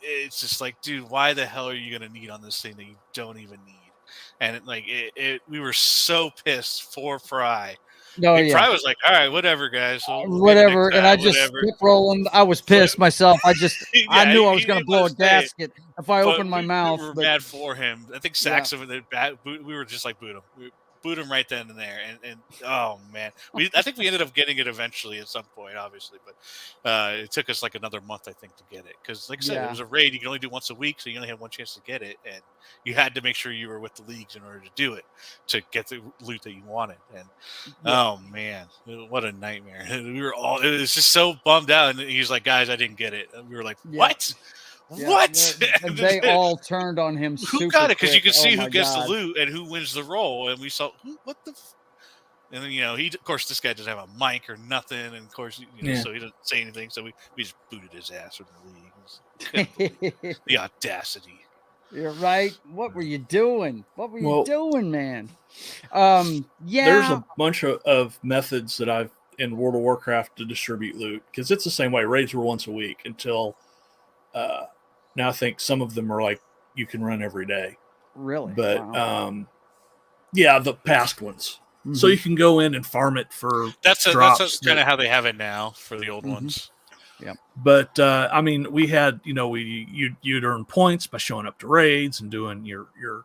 it's just like, dude, why the hell are you going to need on this thing that you don't even need? And we were so pissed for Pry. Pry was like, all right, whatever, guys. Whatever. And I just kept rolling. I was pissed myself. I knew I was going to blow a gasket if I opened my mouth. We were mad for him. I think Saxon, we were just like, boot him. We boot him right then and there. And oh, man. I think we ended up getting it eventually at some point, obviously. But it took us like another month, I think, to get it. Because, like I said, it was a raid. You can only do once a week, so you only had one chance to get it. And you had to make sure you were with the leagues in order to do it, to get the loot that you wanted. And, oh, man, what a nightmare. It was just so bummed out. And he's like, guys, I didn't get it. And we were like, what? Yeah, what? And they all turned on him. Who got it? Because you can see who gets the loot and who wins the role. And we saw what the. And then of course, this guy doesn't have a mic or nothing, and of course, so he doesn't say anything. So we just booted his ass from the league. The audacity. You're right. What were you doing? What were you doing, man? There's a bunch of methods that I've in World of Warcraft to distribute loot because it's the same way. Raids were once a week until. Now I think some of them are like you can run every day. Really? But Yeah, the past ones. Mm-hmm. So you can go in and farm it for that's kind of how they have it now for the old ones. Yeah. But I mean, we had, you'd earn points by showing up to raids and doing your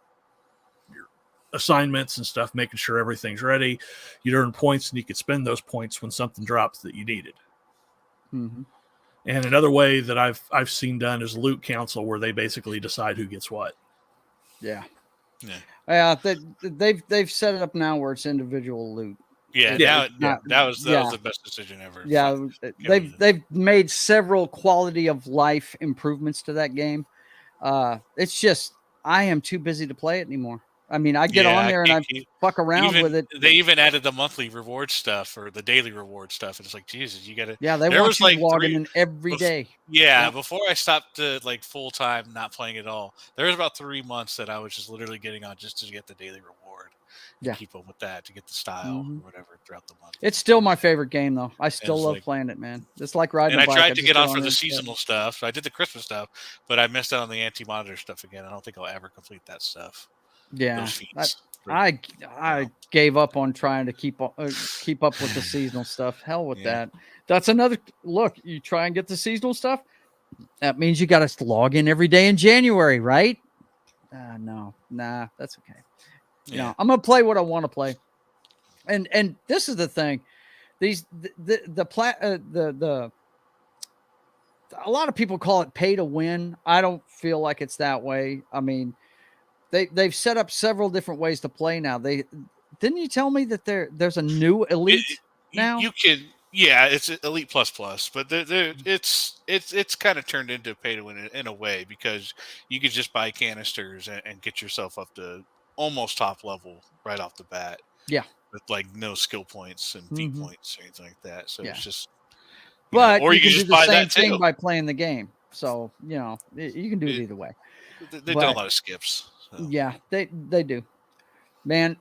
assignments and stuff, making sure everything's ready. You'd earn points, and you could spend those points when something drops that you needed. Mm-hmm. And another way that I've seen done is loot council, where they basically decide who gets what. Yeah. They've set it up now where it's individual loot. That was the best decision ever. Yeah, they've made several quality of life improvements to that game. It's just I am too busy to play it anymore. I mean, I get on there and I fuck around with it. They even added the monthly reward stuff or the daily reward stuff. And it's like, Jesus, you got to. Yeah, they want you logging in every day. Yeah, before I stopped full time, not playing at all, there was about 3 months that I was just literally getting on just to get the daily reward. Yeah, keep up with that to get the style or whatever throughout the month. It's still my favorite game though. I still love playing it, man. It's like riding a bike. And I tried to get on for the seasonal stuff. So I did the Christmas stuff, but I missed out on the anti-monitor stuff again. I don't think I'll ever complete that stuff. Yeah, I gave up on trying to keep up with the seasonal stuff. Hell with that. That's another look. You try and get the seasonal stuff. That means you got to log in every day in January, right? No, that's okay. You know, I'm gonna play what I want to play, and this is the thing. These a lot of people call it pay to win. I don't feel like it's that way. I mean, they've set up several different ways to play now. Didn't you tell me that there's a new elite now? You can. Yeah, it's Elite Plus, but it's kind of turned into pay to win in a way because you could just buy canisters and get yourself up to almost top level right off the bat. Yeah, with like no skill points and V points or anything like that. So it's just. But or you can just do buy the same that thing too. by playing the game. So you can do it either way. They've done a lot of skips. So. Yeah, they do, man.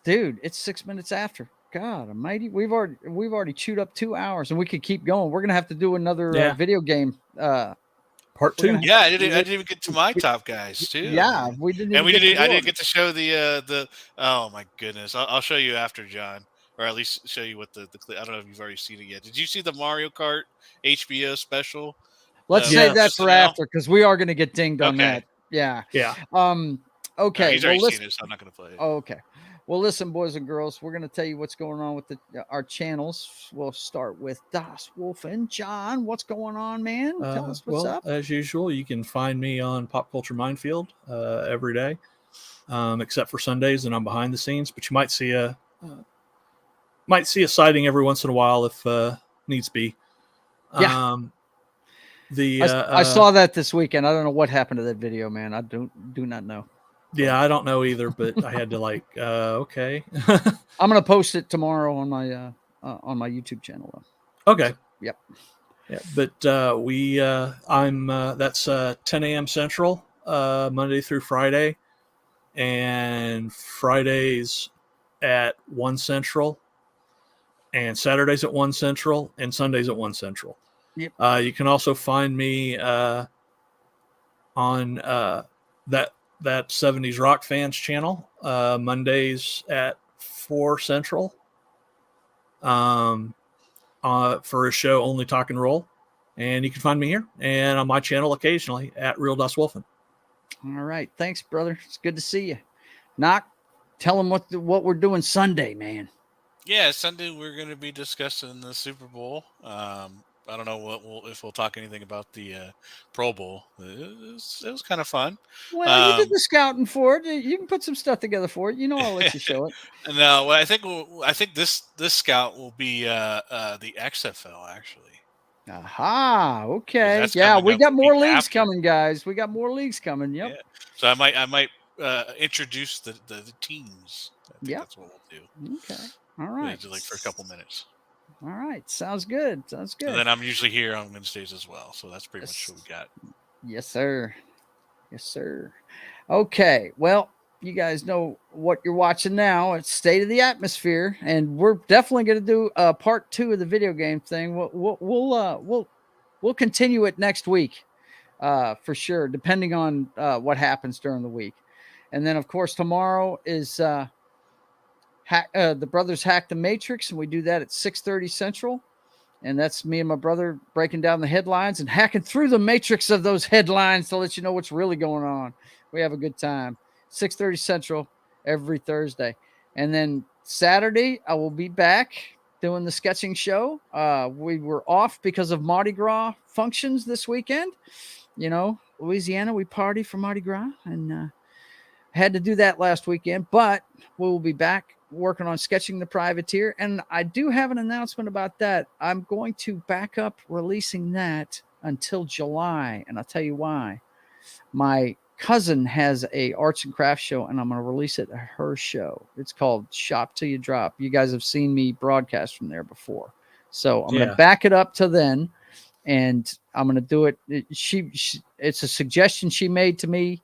Dude, it's 6 minutes after. God Almighty, we've already chewed up 2 hours, and we could keep going. We're gonna have to do another video game part 2. Yeah, I didn't even get to my top guys too. Yeah, we didn't. And I didn't get to show the. Oh my goodness, I'll show you after, John, or at least show you what the clip. I don't know if you've already seen it yet. Did you see the Mario Kart HBO special? Let's save that for after because we are gonna get dinged on that. Yeah. Yeah. Okay. He's already seen it, so I'm not gonna play it. Oh, okay. Well, listen, boys and girls, we're going to tell you what's going on with our channels. We'll start with Das Wolf and John. What's going on, man? Tell us what's up. As usual, you can find me on Pop Culture Minefield every day, except for Sundays, and I'm behind the scenes. But you might see a sighting every once in a while if needs be. Yeah. I saw that this weekend. I don't know what happened to that video, man. I do not know. Yeah, I don't know either, but I had to okay. I'm gonna post it tomorrow on my YouTube channel. Though. Okay. Yep. Yeah, but I'm that's 10 a.m. Central, Monday through Friday, and Fridays at 1 Central, and Saturdays at 1 Central, and Sundays at 1 Central. Yep. You can also find me on that 70s Rock Fans channel, Mondays at 4 Central, for a show only Talk and Roll. And you can find me here and on my channel occasionally at Real Das Wolfen. All right. Thanks, brother. It's good to see you. Knock, tell them what we're doing Sunday, man. Yeah, Sunday we're going to be discussing the Super Bowl. I don't know if we'll talk anything about the Pro Bowl. It was kind of fun. Well, you did the scouting for it. You can put some stuff together for it. I'll let you show it. No, well, I think this scout will be the XFL actually. Aha. Okay. Yeah, we got more leagues coming, guys. We got more leagues coming. Yep. Yeah. So I might introduce the teams. I think that's what we'll do. Okay. All right. For a couple minutes. All right. Sounds good. And then I'm usually here on Wednesdays as well. So that's pretty much what we got. Yes, sir. Okay. Well, you guys know what you're watching now. It's State of the Atmosphere. And we're definitely going to do part 2 of the video game thing. We'll continue it next week for sure, depending on what happens during the week. And then, of course, tomorrow is the Brothers Hack the Matrix, and we do that at 6:30 Central. And that's me and my brother breaking down the headlines and hacking through the matrix of those headlines to let you know what's really going on. We have a good time. 6:30 Central every Thursday. And then Saturday, I will be back doing the sketching show. We were off because of Mardi Gras functions this weekend. You know, Louisiana, we party for Mardi Gras, and had to do that last weekend, but we will be back working on Sketching the Privateer. And I do have an announcement about that. I'm going to back up releasing that until July, and I'll tell you why. My cousin has a arts and crafts show, and I'm going to release it at her show. It's called Shop Till You Drop. You guys have seen me broadcast from there before. So I'm going to back it up to then, and I'm going to do it. It's a suggestion she made to me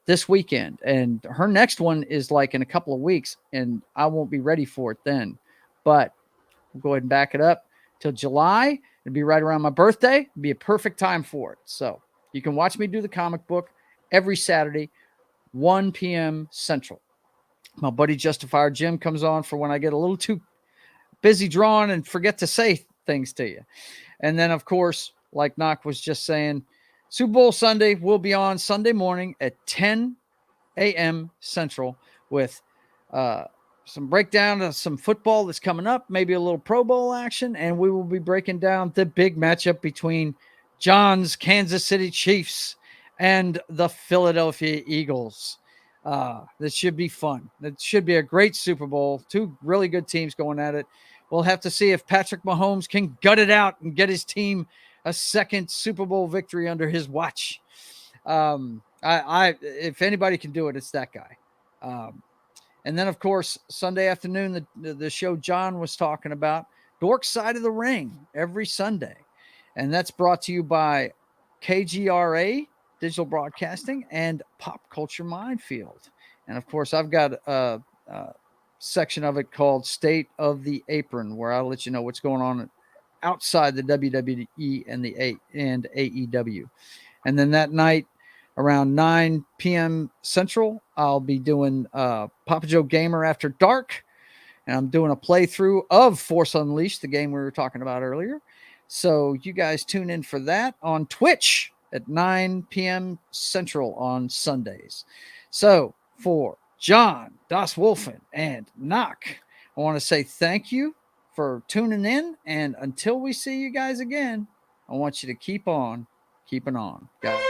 this weekend, and her next one is like in a couple of weeks, and I won't be ready for it then, but we'll go ahead and back it up till July. It'll be right around my birthday. It'll be a perfect time for it. So you can watch me do the comic book every Saturday, 1 p.m. Central. My buddy Justifier Jim comes on for when I get a little too busy drawing and forget to say things to you. And then, of course, like Knock was just saying, Super Bowl Sunday will be on Sunday morning at 10 a.m. Central with some breakdown of some football that's coming up, maybe a little Pro Bowl action, and we will be breaking down the big matchup between John's Kansas City Chiefs and the Philadelphia Eagles. This should be fun. It should be a great Super Bowl. Two really good teams going at it. We'll have to see if Patrick Mahomes can gut it out and get his team a second Super Bowl victory under his watch. If anybody can do it, it's that guy. And then, of course, Sunday afternoon, the show John was talking about, Dork Side of the Ring, every Sunday. And that's brought to you by KGRA, Digital Broadcasting, and Pop Culture Minefield. And, of course, I've got a section of it called State of the Apron, where I'll let you know what's going on outside the WWE and AEW. And then that night around 9 p.m. Central, I'll be doing Papa Joe Gamer After Dark. And I'm doing a playthrough of Force Unleashed, the game we were talking about earlier. So you guys tune in for that on Twitch at 9 p.m. Central on Sundays. So for John, Das Wolfen, and Knock, I want to say thank you for tuning in, and until we see you guys again, I want you to keep on keeping on, guys.